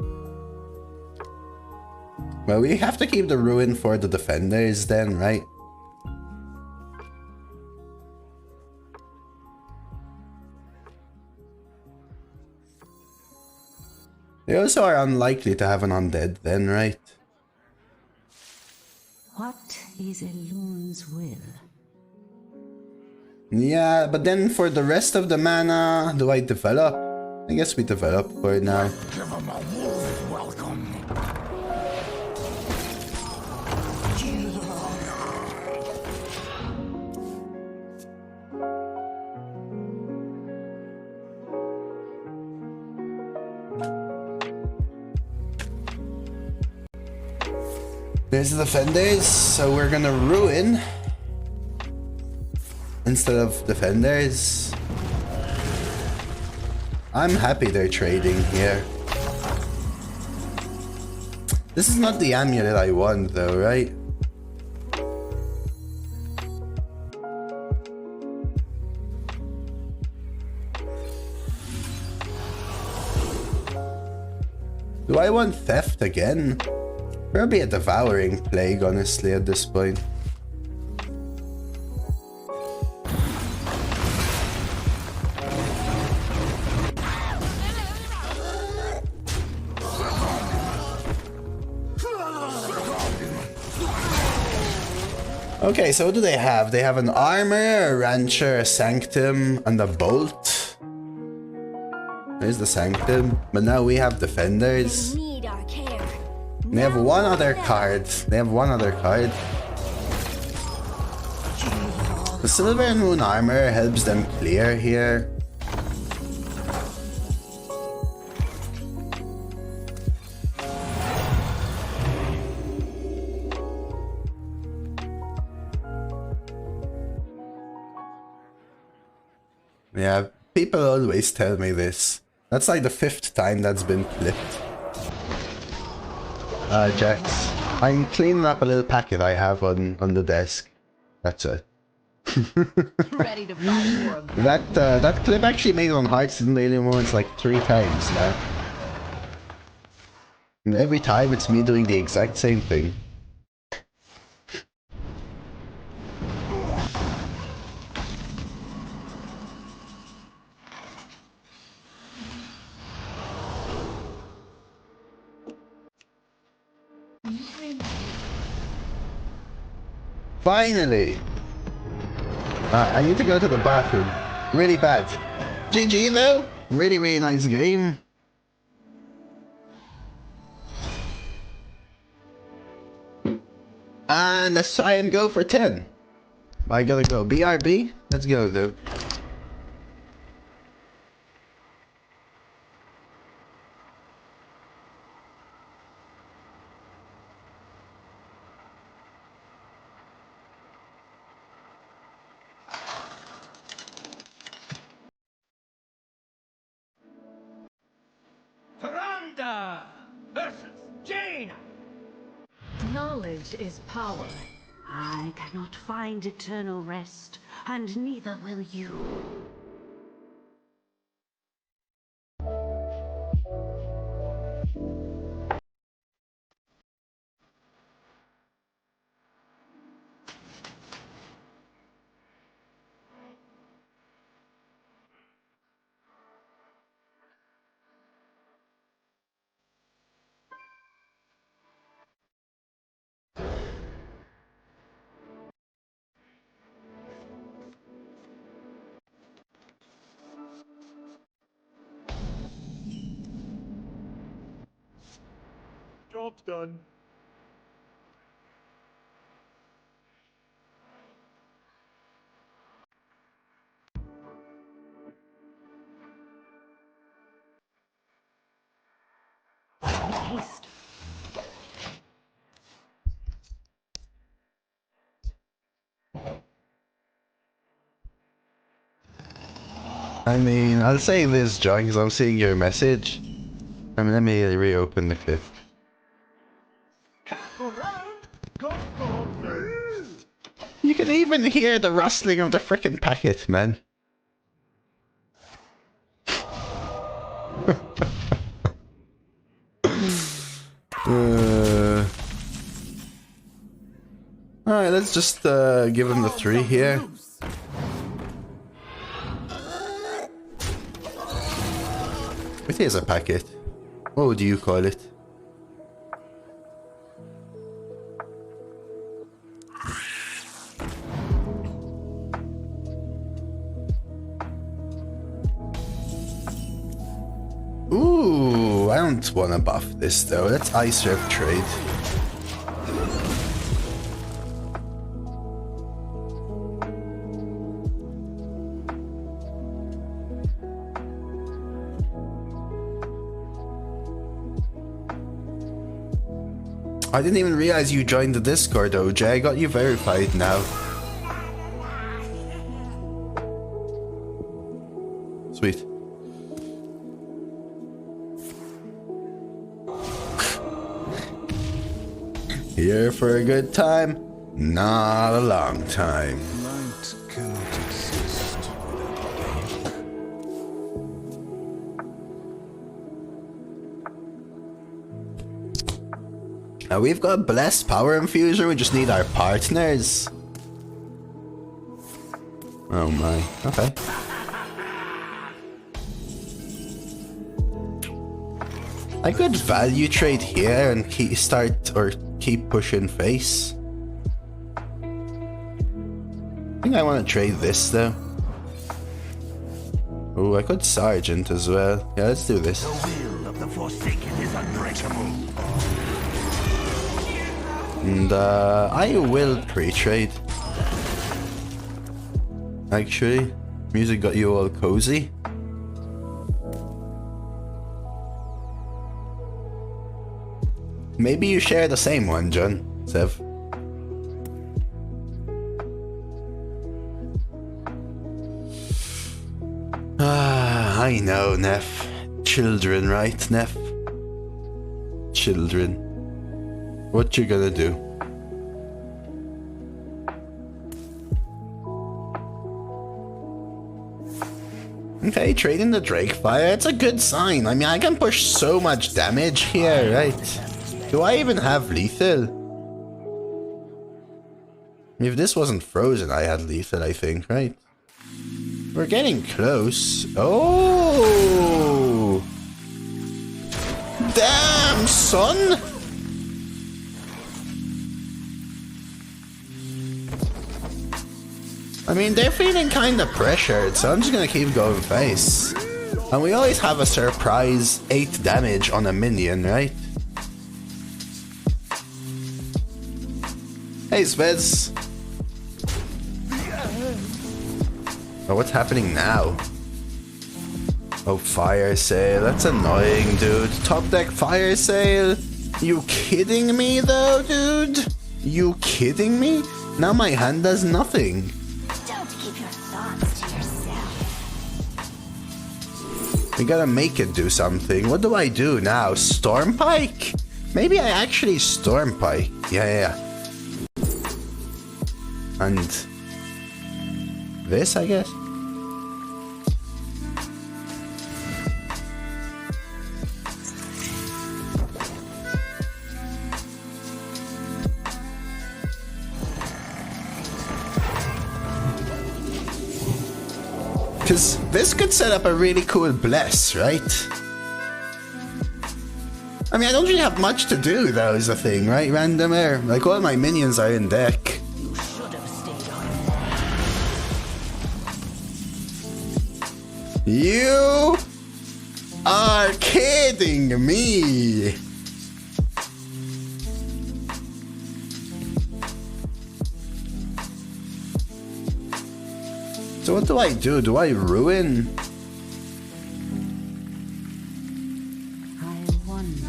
Well, we have to keep the Ruin for the defenders then, right? They also are unlikely to have an undead then, right? What is a loon's will? Yeah, but then for the rest of the mana, do I develop? I guess we develop for now. give him a warm welcome. There's the defenders, so we're gonna Ruin instead of defenders. I'm happy they're trading here. This is not the amulet I want though, right? Do I want theft again? Probably a devouring plague, honestly, at this point. Okay, so what do they have? They have an armor, a rancher, a sanctum, and a bolt. There's the sanctum, but now we have defenders. Need our care. They have one other card. They have one other card. The Silver and Moon armor helps them clear here. Yeah, people always tell me this. That's like the 5th time that's been clipped. Jax, I'm cleaning up a little packet I have on the desk. That's it. Ready to fight for him. That clip actually made it on Hearthstone Daily Moments like 3 times now. And every time it's me doing the exact same thing. Finally! I need to go to the bathroom. Really bad. GG though! Really, really nice game. And let's try and go for 10. I gotta go. BRB? Let's go though. Knowledge is power. I cannot find eternal rest, and neither will you. Job's done. Haste. I mean, I'll say this, John, because I'm seeing your message. I mean, let me reopen the clip. You can even hear the rustling of the frickin' packet, man. Alright, let's just give him the 3 here. It is a packet. What would you call it? Ooh, I don't want to buff this though. Let's ice rep trade. I didn't even realize you joined the Discord, OJ. I got you verified now. Sweet. Here for a good time? Not a long time. Light cannot exist without heat. Now we've got Blessed Power Infuser, we just need our partners. Oh my, okay. I could value trade here and keep pushing face. I think I want to trade this though. Oh, I could Sergeant as well. Yeah, let's do this. The will of the Forsaken is unbreakable. And I will pre-trade. Actually, music got you all cozy. Maybe you share the same one, John. Sev. Ah, I know, Neff. Children, right, Neff? Children. What you gonna do? Okay, trading the Drake Fire, it's a good sign. I mean, I can push so much damage here, right? Do I even have lethal? If this wasn't frozen, I had lethal, I think, right? We're getting close. Oh! Damn, son! I mean, they're feeling kind of pressured, so I'm just gonna keep going face. And we always have a surprise 8 damage on a minion, right? Hey, Svez. Oh, what's happening now? Oh, fire sale. That's annoying, dude. Top deck fire sale? You kidding me, though, dude? You kidding me? Now my hand does nothing. Don't keep your thoughts to yourself. We gotta make it do something. What do I do now? Storm Pike? Maybe I actually Storm Pike. Yeah. And this, I guess. Because this could set up a really cool bless, right? I mean, I don't really have much to do, though, is the thing, right? Random air. Like, all my minions are in deck. You should have stayed on. You are kidding me! So what do I do? Do I ruin? I wonder.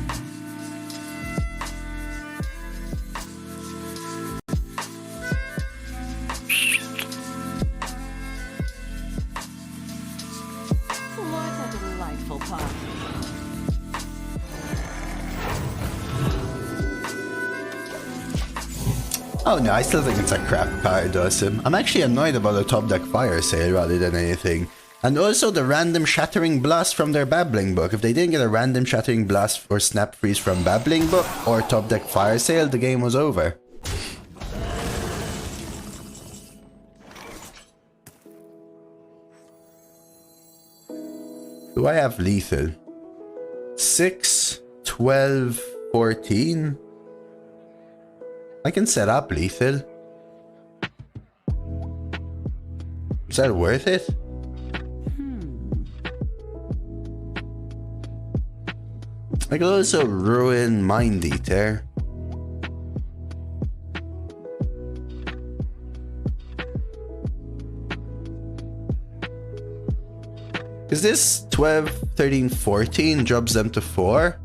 What a delightful party. Oh no, I still think it's a crap card, awesome. I'm actually annoyed about the top deck fire sale rather than anything. And also the random shattering blast from their babbling book. If they didn't get a random shattering blast or snap freeze from babbling book or top deck fire sale, the game was over. Do I have lethal? 6, 12, 14? I can set up lethal. Is that worth it? I could also ruin Mind Eater. Is this 12, 13, 14 drops them to 4?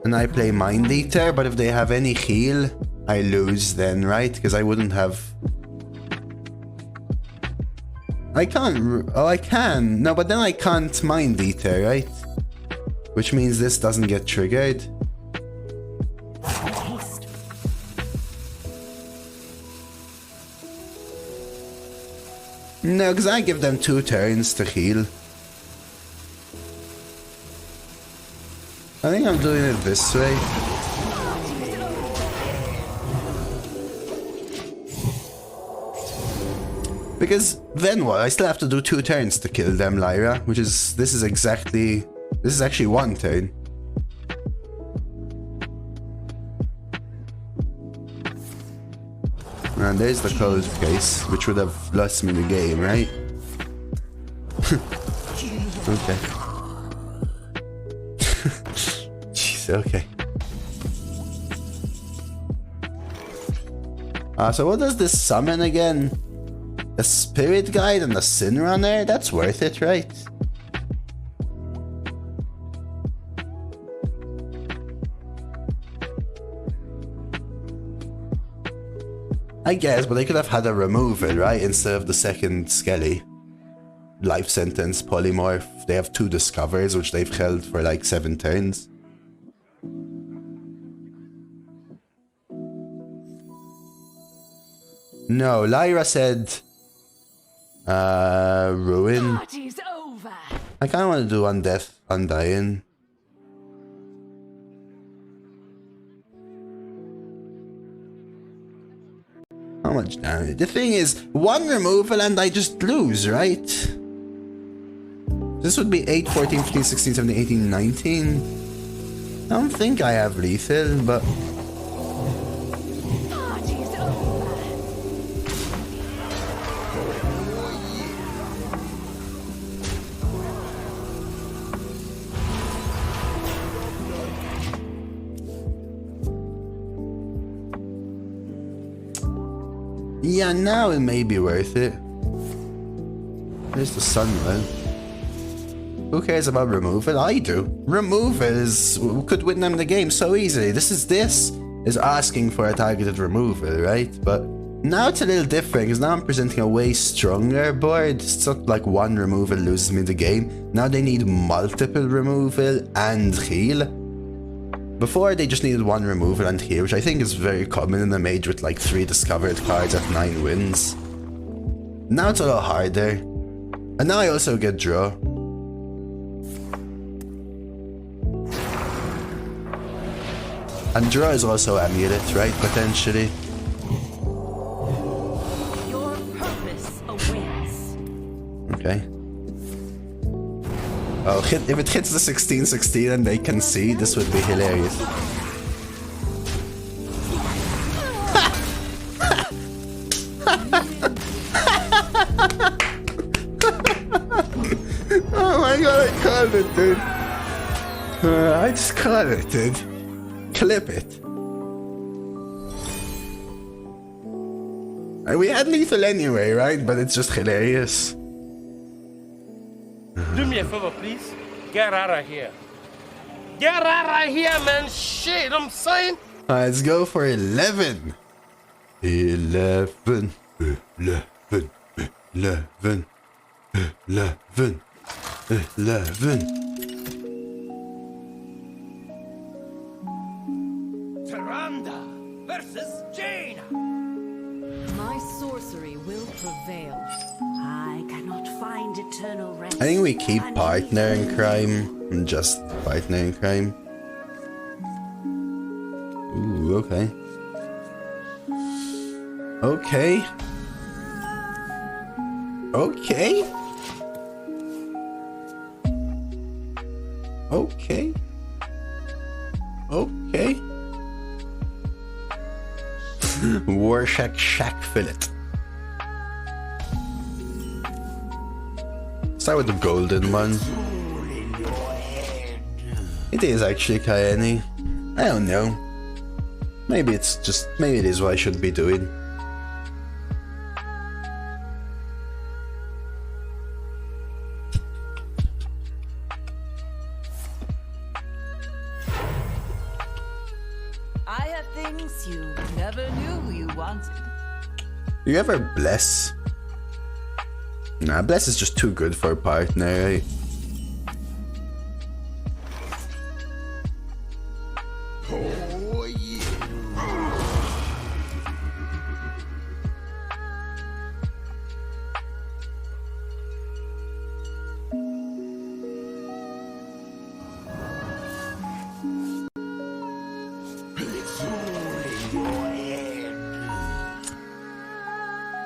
And I play Mind Eater, but if they have any heal, I lose then, right? Because I wouldn't have... I can't... Oh, I can. No, but then I can't Mind Eater, right? Which means this doesn't get triggered. Taste. No, because I give them 2 turns to heal. I think I'm doing it this way. Because then what? I still have to do 2 turns to kill them, Lyra, which is... This is actually 1 turn. And there's the closed case, which would have lost me the game, right? Okay. Jeez, okay. So what does this summon again? A Spirit Guide and a Sin Runner? That's worth it, right? I guess, but they could have had a removal, right? Instead of the second Skelly. Life Sentence, Polymorph. They have 2 discovers, which they've held for like 7 turns. No, Lyra said... ruin. Party's over. I kinda wanna do Undeath, Undying. How much damage? The thing is, 1 removal and I just lose, right? This would be 8, 14, 15, 16, 17, 18, 19. I don't think I have lethal, but... Party's over. Yeah, now it may be worth it. There's the Sunwell. Who cares about removal? I do. Removal could win them the game so easily. This is asking for a targeted removal, right? But now it's a little different because now I'm presenting a way stronger board. It's not like 1 removal loses me the game. Now they need multiple removal and heal. Before, they just needed 1 removal and here, which I think is very common in a mage with like 3 discovered cards at 9 wins. Now it's a lot harder. And now I also get draw. And draw is also amulet, right? Potentially. Your purpose awaits. Okay. Oh, if it hits the 16-16 and they can see, this would be hilarious. Oh my god, I called it, dude. I just called it, dude. Clip it. We had lethal anyway, right? But it's just hilarious. Do me a favor, please. Get out of here. Get out of here, man. Shit, I'm saying. Let's go for 11. 11. 11. 11. 11. 11. Tyrande versus Jaina. My sorcery will prevail. I cannot find eternal rest. I think we keep partner in crime and just partner in crime. Ooh, okay. Okay. Okay. Okay. Okay. Warshak Shack Fillet. Start with the golden one. It is actually Kaeni. I don't know. Maybe it's just, maybe it is what I should be doing. I have things you never knew you wanted. You ever bless? Nah, bless is just too good for a partner, right? Oh, yeah.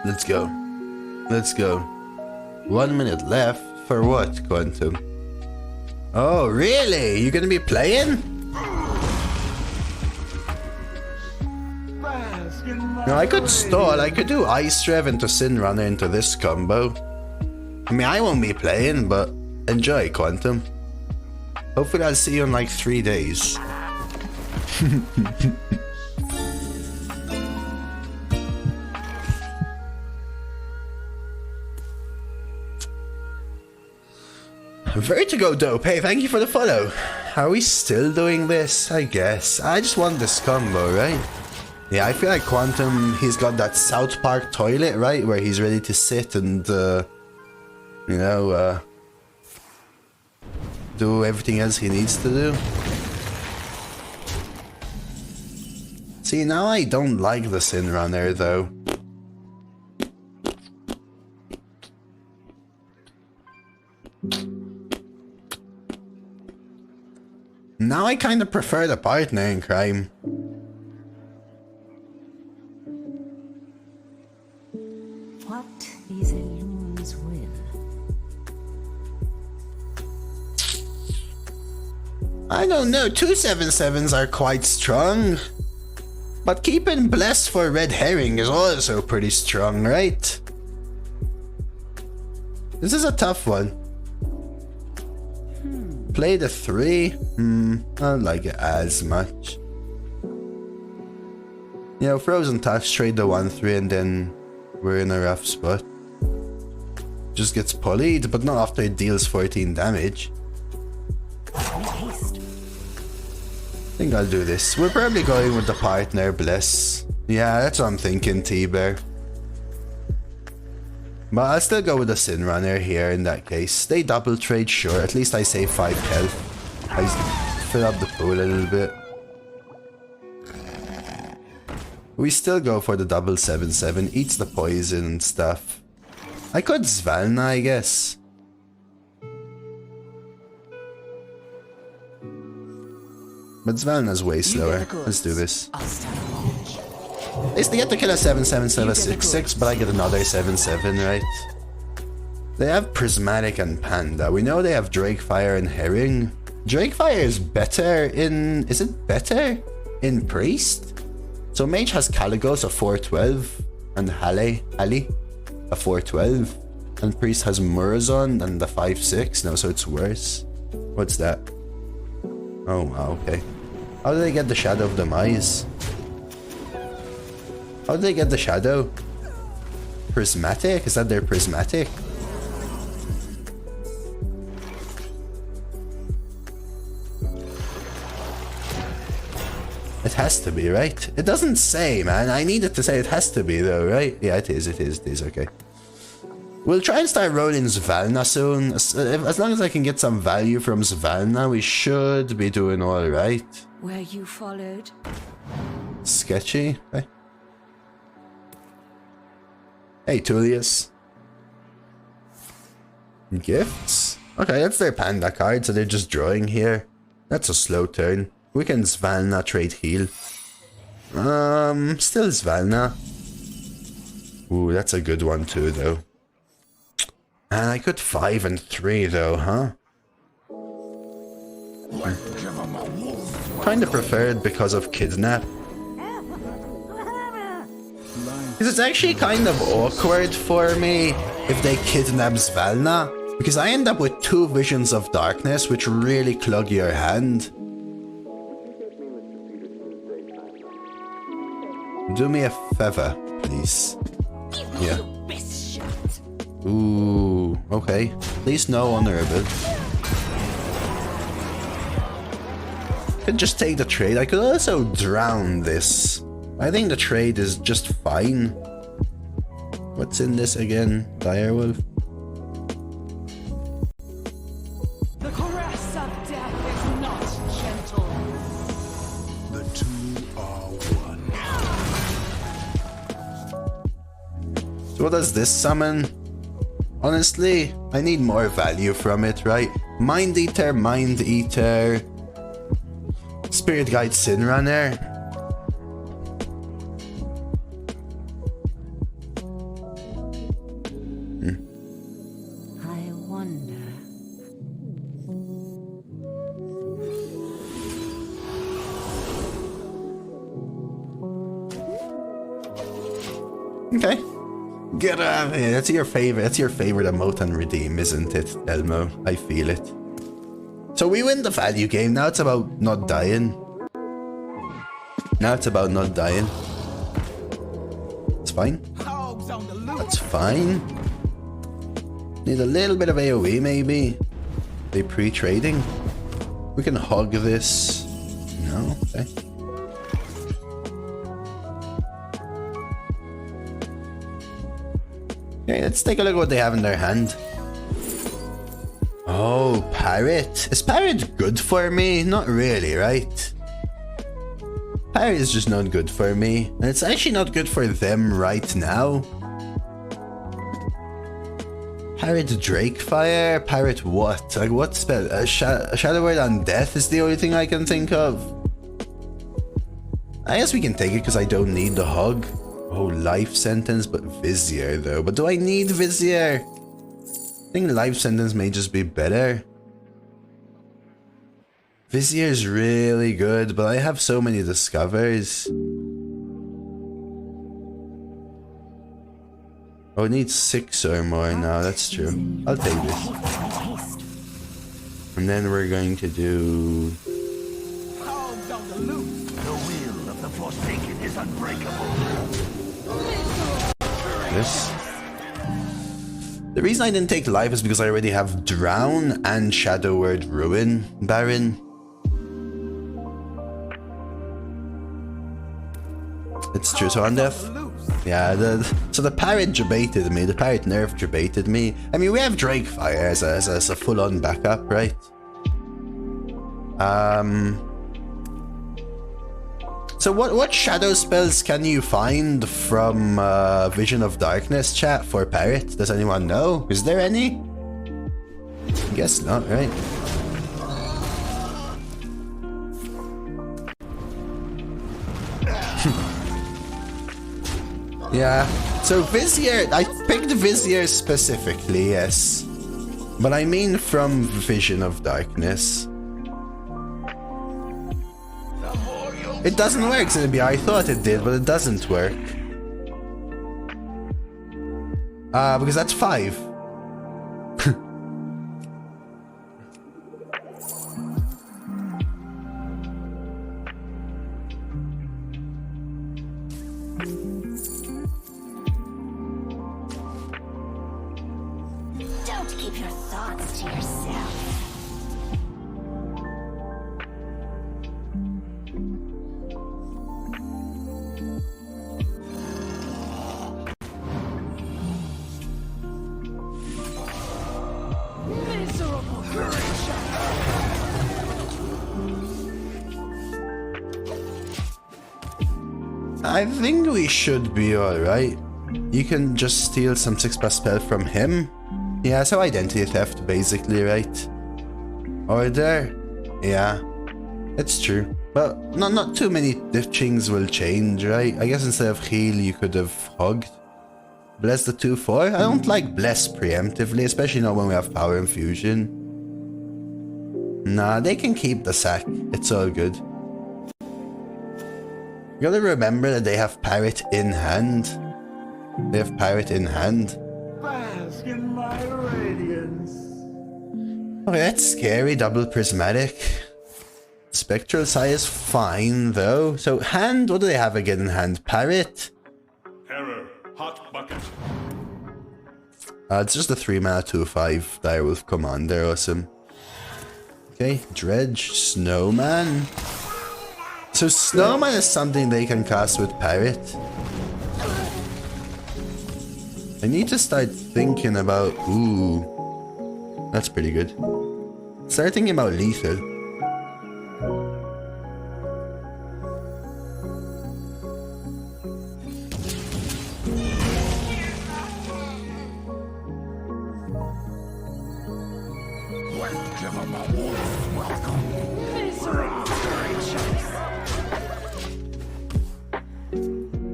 Let's go. Let's go. 1 minute left. For what, Quantum? Oh, really? You gonna be playing? No, I could stall. I could do Ice Rev into Sin Runner into this combo. I mean, I won't be playing, but enjoy, Quantum. Hopefully I'll see you in like 3 days. Vertigo Dope, hey, thank you for the follow. Are we still doing this? I guess. I just want this combo, right? Yeah, I feel like Quantum, he's got that South Park toilet, right? Where he's ready to sit and, you know, do everything else he needs to do. See, now I don't like the Sin Runner, though. Now I kind of prefer the partner in crime. What is a loon's will? I don't know, 277s are quite strong. But keeping Bless for Red Herring is also pretty strong, right? This is a tough one. Play the 3? I don't like it as much. You know, Frozen Touch, trade the 1-3 and then we're in a rough spot. Just gets pullied, but not after it deals 14 damage. I think I'll do this. We're probably going with the partner Bless. Yeah, that's what I'm thinking, T-Bear. But I'll still go with the Sin Runner here in that case. They double trade, sure. At least I save 5 health. I fill up the pool a little bit. We still go for the double 7/7. Eats the poison and stuff. I could Svalna, I guess. But Svalna's way slower. Let's do this. At least they get to kill a 7/7 instead of a 6/6, but I get another 7/7, right? They have Prismatic and Panda. We know they have Drakefire and Herring. Drakefire is better in... Is it better in Priest? So Mage has Caligos, a 4/12, and Halle, a 4/12. And Priest has Murazon and the 5/6. No, so it's worse. What's that? Oh, wow, okay. How do they get the Shadow of Demise? How do they get the Shadow? Prismatic? Is that their Prismatic? It has to be, right? It doesn't say, man. I needed to say it has to be, though, right? Yeah, it is, okay. We'll try and start rolling Svalna soon. As long as I can get some value from Svalna, we should be doing alright. Were you followed? Sketchy. Okay. Hey, Tullius. Gifts? Okay, that's their Panda card, so they're just drawing here. That's a slow turn. We can Svalna trade heal. Still Svalna. Ooh, that's a good one too, though. And I could 5 and 3, though, huh? Kinda preferred because of Kidnap. Because it's actually kind of awkward for me if they kidnap Svalna. Because I end up with 2 Visions of Darkness, which really clog your hand. Do me a favor, please. Yeah. Ooh, okay. At least no honorable. Could just take the trade. I could also drown this. I think the trade is just fine. What's in this again? Direwolf? The caress of death is not gentle. The two are one. So what does this summon? Honestly, I need more value from it, right? Mind Eater, Spirit Guide Sinrunner. I wonder. Okay. Get out of here. That's your favorite emote and redeem, isn't it, Elmo? I feel it. So we win the value game. Now it's about not dying. It's fine. That's fine. Need a little bit of AoE, maybe. They pre-trading. We can hug this. No? Okay. Okay, let's take a look at what they have in their hand. Oh, Parrot. Is Parrot good for me? Not really, right? Parrot is just not good for me. And it's actually not good for them right now. Parrot Drakefire? Parrot what? Like what spell? A Shadow Word on Death is the only thing I can think of. I guess we can take it because I don't need the hug. Oh, Life Sentence, but Vizier though. But do I need Vizier? I think Life Sentence may just be better. Vizier is really good, but I have so many Discovers. Oh, it needs 6 or more now, that's true. I'll take this. And then we're going to do... The will of the Forsaken is unbreakable. This. The reason I didn't take life is because I already have Drown and Shadow Word Ruin Baron. It's true, so on death. Yeah, so the Parrot debated me, the Parrot nerf debated me. I mean, we have Drakefire as a full-on backup, So So what shadow spells can you find from Vision of Darkness, chat, for Parrot? Does anyone know? Is there any? Guess not, right? Yeah, so Vizier, I picked Vizier specifically, yes. But I mean from Vision of Darkness. It doesn't work, Zinabia. I thought it did, but it doesn't work. Because that's 5. Don't keep your thoughts to yourself. I think we should be alright. You can just steal some 6+ spell from him. Yeah, so identity theft basically, right? Order? Yeah, it's true. But not too many things will change, right? I guess instead of heal you could have hugged. Bless the 2/4? I don't like bless preemptively, especially not when we have power infusion. Nah, they can keep the sack. It's all good. You gotta remember that they have Parrot in hand. They have Parrot in hand. Bask in my radiance. Okay, that's scary. Double prismatic. Spectral Sigh is fine though. So hand, what do they have again in hand? Parrot? Error. Hot bucket. It's just a 3-mana 2/5 Direwolf Commander. Awesome. Okay, Dredge, Snowman. So Snowman is something they can cast with Parrot. I need to start thinking about... Ooh. That's pretty good. Start thinking about lethal.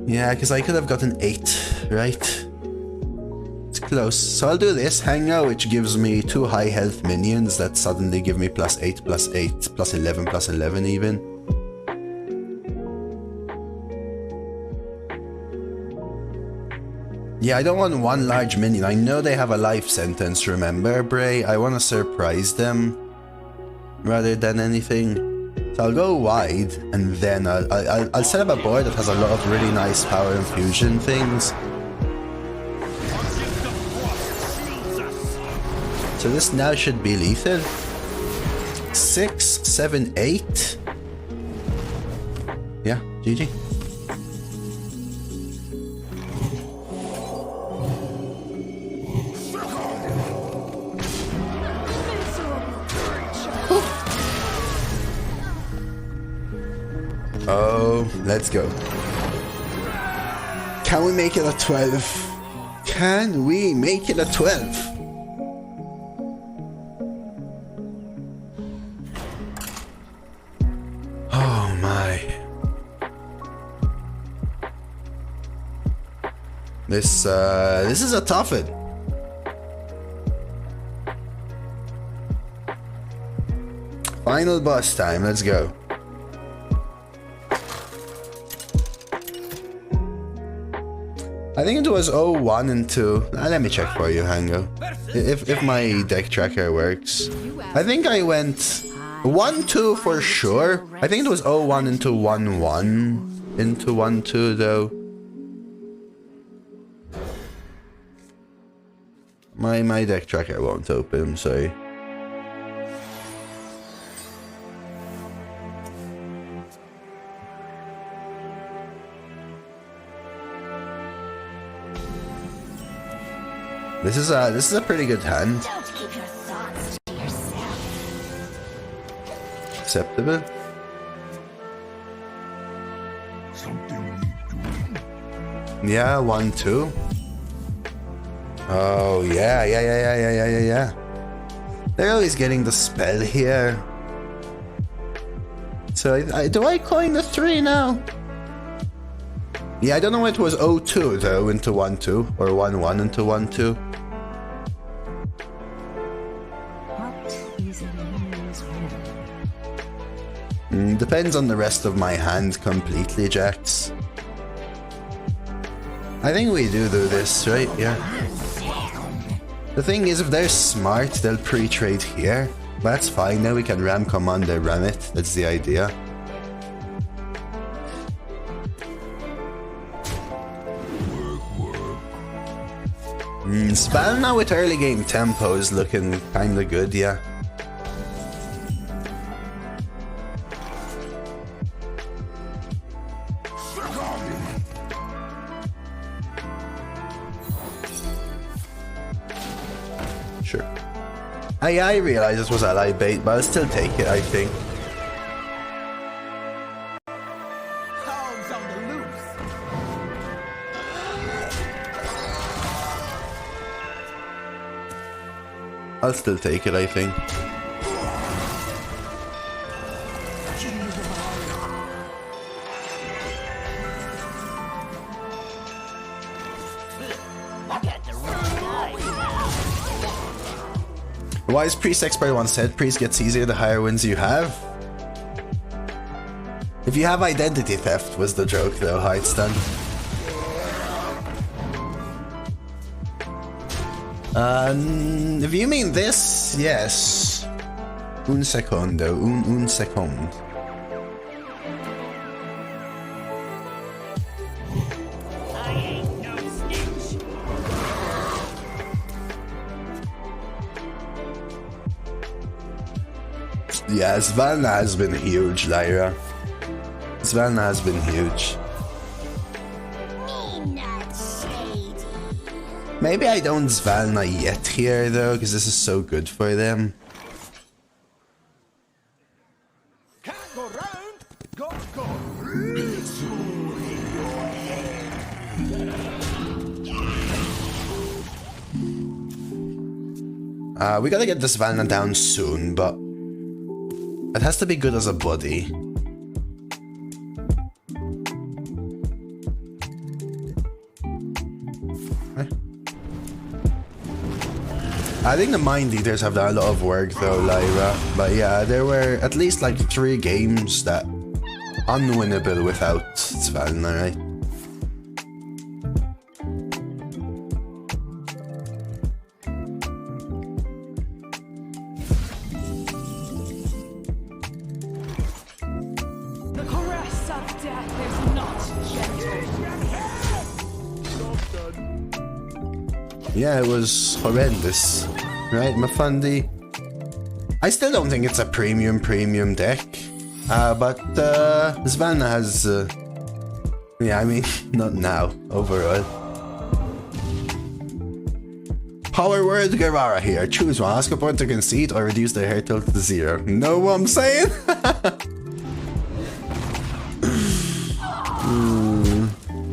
Yeah, because I could have gotten 8, right? It's close. So I'll do this, Hango, which gives me 2 high health minions that suddenly give me +8, +8, +11, +11 even. Yeah, I don't want one large minion. I know they have a life sentence, remember, Bray? I want to surprise them rather than anything. So I'll go wide, and then I'll set up a board that has a lot of really nice power infusion things. So this now should be lethal. 6, 7, 8. Yeah, GG. Oh, let's go. Can we make it a 12? Can we make it a 12? Oh my. This is a tough one. Final boss time, let's go. I think it was 0-1 and 2. Let me check for you, Hango. If my deck tracker works. I think I went 1-2 for sure. I think it was 0-1 into 1-1 into 1-2 though. My deck tracker won't open, I'm sorry. This is a pretty good hand. Don't keep your thoughts to yourself. Acceptable. Yeah, 1-2. Oh, yeah. They're always getting the spell here. So, do I coin the 3 now? Yeah, I don't know why it was 0-2 though into 1-2, or 1-1 into 1-2. Depends on the rest of my hand completely, Jax. I think we do this, right? Yeah. The thing is, if they're smart, they'll pre-trade here. But that's fine, now we can ram commander, ram it. That's the idea. Svalna with early game tempo is looking kinda good, yeah. Sure. I realize this was ally bait, but I'll still take it, I think. I'll still take it, I think. Wise Priest Expert once said, Priest gets easier the higher wins you have. If you have identity theft was the joke though, Hearthstone. If you mean this, yes. Un secondo, un second. Yeah, Svalna has been huge, Lyra. Svalna has been huge. Maybe I don't Svalna yet here though, because this is so good for them. Can't go round, got go. We gotta get this Svalna down soon, but it has to be good as a buddy. I think the Mind Eaters have done a lot of work though, Lyra. But yeah, there were at least like 3 games that unwinnable without Svalna, right? The caress of death is not gentle. Yeah, it was horrendous, right, Mafundi? I still don't think it's a premium deck, but Svalna has, yeah, I mean, not now, overall. Power Word Garara here. Choose one. Ask a opponent to concede or reduce their hair tilt to 0. Know what I'm saying?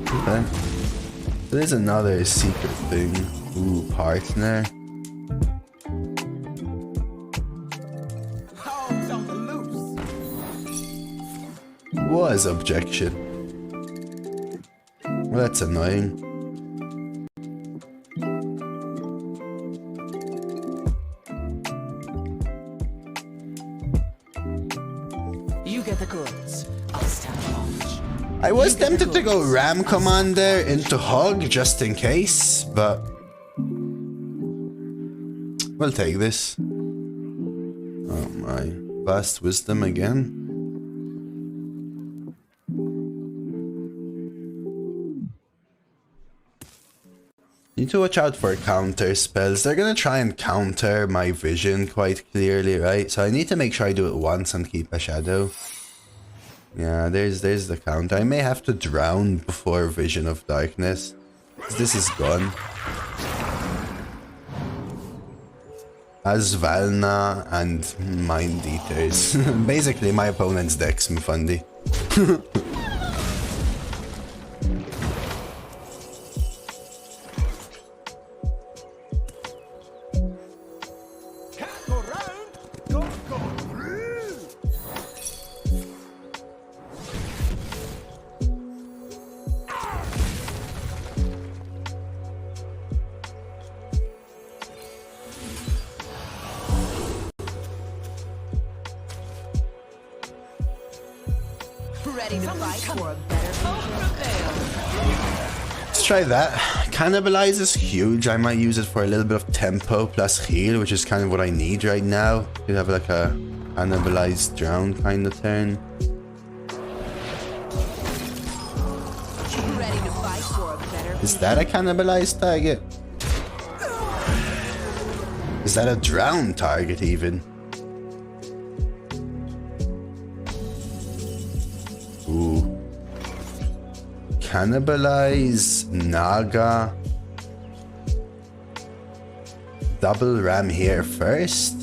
Okay. There's another secret thing. Ooh, partner. Was objection. Well, that's annoying. You get the goods. I'll stand watch. I was tempted to go Ram Commander into Hog just in case, but we'll take this. Oh my. Vast Wisdom again. Need to watch out for counter spells. They're gonna try and counter my vision quite clearly, right? So I need to make sure I do it once and keep a shadow. Yeah, there's the counter. I may have to drown before Vision of Darkness. This is gone. As Svalna and Mind Eaters. Basically my opponent's deck's Mafundi. Ready to fight for a better future? Let's try that. Cannibalize is huge. I might use it for a little bit of tempo plus heal, which is kind of what I need right now. Could have like a cannibalize drown kind of turn. Ready to fight for a better Is that a cannibalized target? Is that a drown target even? Ooh. Cannibalize, Naga. Double ram here first.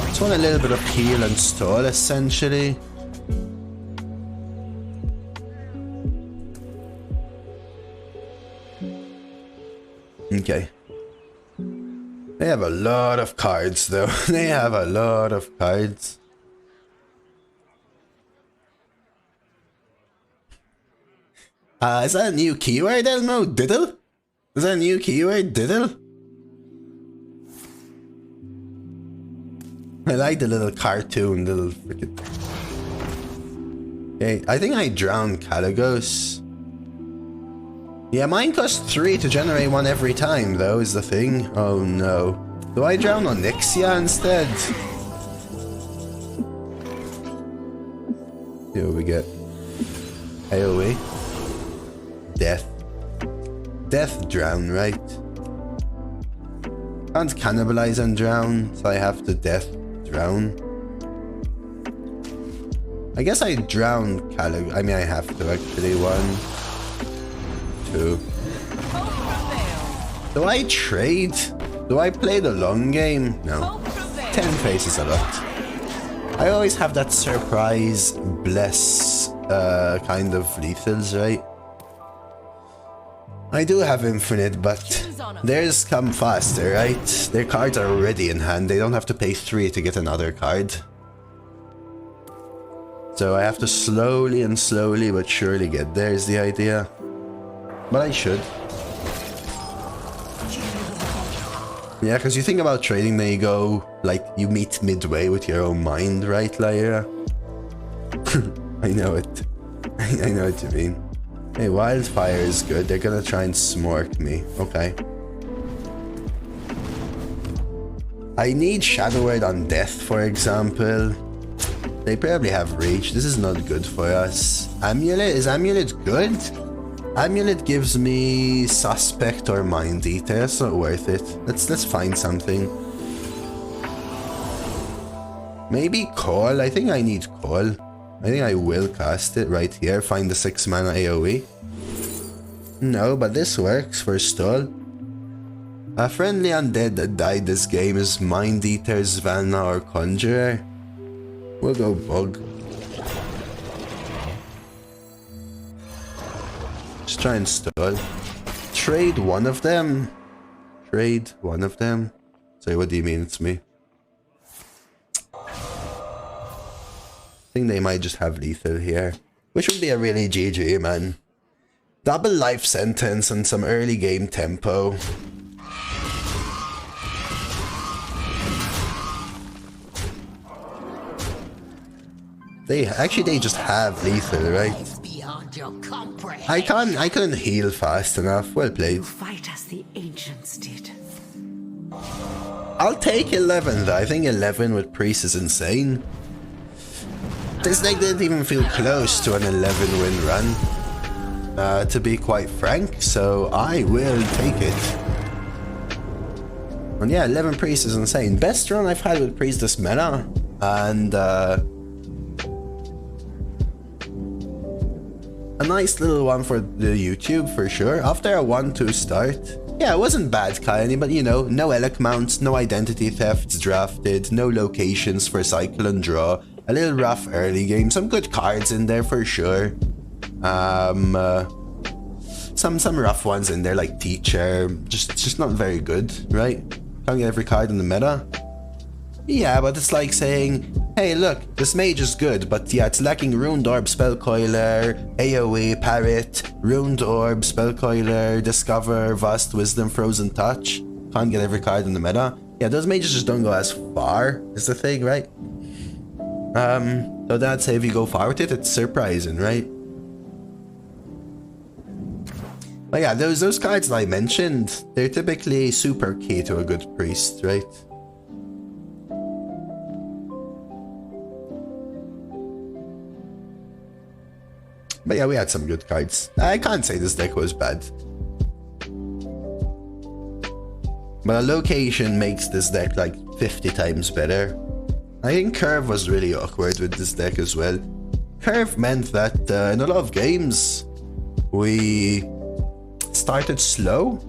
Just want a little bit of heal and stall essentially. Okay. They have a lot of cards though. They have a lot of cards. Is that a new keyword, Elmo? Diddle? Is that a new keyword? Diddle? I like the little cartoon, little freaking... Okay, I think I drowned Caligos. Yeah, mine costs 3 to generate one every time, though, is the thing. Oh no. Do I drown on Nixia instead? Here we get AoE. Death. Death drown, right? Can't cannibalize and drown, so I have to death drown. I guess I drowned Calig. I mean, I have to actually. 1, 2. Do I trade? Do I play the long game? No. 10 faces a lot. I always have that surprise bless kind of lethals, right? I do have infinite, but theirs come faster, right? Their cards are already in hand. They don't have to pay 3 to get another card. So I have to slowly but surely get there is the idea. But I should. Yeah, because you think about trading, then you go, like, you meet midway with your own mind, right, Lyra? I know it. I know what you mean. Hey, Wildfire is good. They're gonna try and smork me. Okay. I need Shadow Word on Death, for example. They probably have Reach. This is not good for us. Amulet? Is Amulet good? Amulet gives me Suspect or Mind Eater. That's not worth it. Let's find something. Maybe Call. I think I need Call. I think I will cast it right here. Find the 6 mana AoE. No, but this works for stall. A friendly undead that died this game is Mind Eater, Svalna, or Conjurer. We'll go Bug. Just try and stall. Trade one of them. Trade one of them. Sorry, what do you mean it's me? I think they might just have lethal here, which would be a really GG, man. Double life sentence and some early game tempo. They just have lethal, right? I couldn't heal fast enough. Well played. Fight as the ancients did. I'll take 11 though. I think 11 with Priest is insane. This deck didn't even feel close to an 11 win run, to be quite frank, so I will take it. And yeah, 11 Priest is insane. Best run I've had with Priest this meta, and a nice little one for the YouTube for sure. After a 1-2 start, Yeah, it wasn't bad, Kylie, but you know, no Elec mounts, no identity thefts drafted, no locations for cycle and draw. A little rough early game, some good cards in there for sure. Some rough ones in there like Teacher, just not very good, right? Can't get every card in the meta. Yeah, but it's like saying, hey look, this mage is good, but yeah, it's lacking Ruined Orb, Spellcoiler, AoE, Parrot, Ruined Orb, Spellcoiler, Discover, Vast Wisdom, Frozen Touch. Can't get every card in the meta. Yeah, those mages just don't go as far, is the thing, right? So that's say if you go far with it, it's surprising, right? But yeah, those cards that I mentioned, they're typically super key to a good priest, right? But yeah, we had some good cards. I can't say this deck was bad. But a location makes this deck like 50 times better. I think Curve was really awkward with this deck as well. Curve meant that in a lot of games, we started slow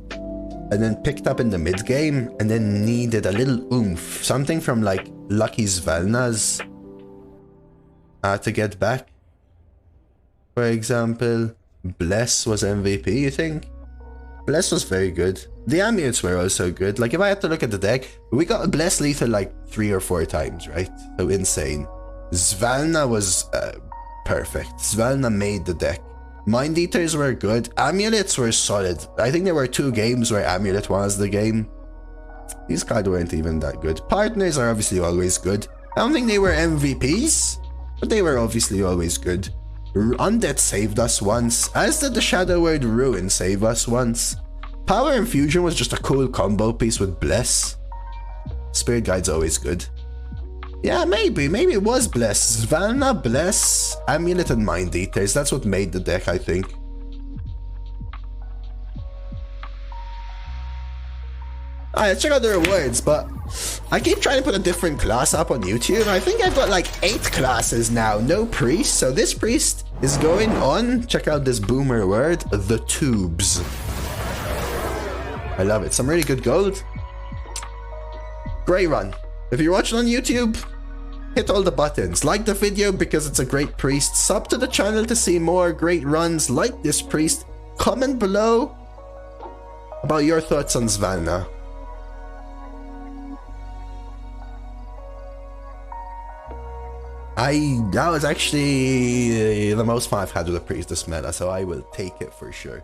and then picked up in the mid game and then needed a little oomph. Something from like Lucky Svalna's to get back. For example, Bless was MVP, you think? Bless was very good. The amulets were also good. Like if I had to look at the deck, we got a Bless lethal like 3 or 4 times, right? So insane. Svalna was perfect. Svalna made the deck. Mind Eaters were good. Amulets were solid. I think there were 2 games where Amulet was the game. These cards weren't even that good. Partners are obviously always good. I don't think they were MVPs, but they were obviously always good. Undead saved us once, as did the Shadow Word Ruin save us once. Power Infusion was just a cool combo piece with Bless. Spirit Guide's always good. Yeah, maybe it was Bless. Svalna, Bless, Amulet and Mind Eaters. That's what made the deck, I think. Alright, let's check out the rewards, but I keep trying to put a different class up on YouTube. I think I've got like 8 classes now, no priest. So this priest is going on, check out this boomer word, the tubes. I love it. Some really good gold. Great run. If you're watching on YouTube, hit all the buttons. Like the video because it's a great priest. Sub to the channel to see more great runs like this priest. Comment below about your thoughts on Svalna. That was actually the most fun I've had with a priest this meta, so I will take it for sure.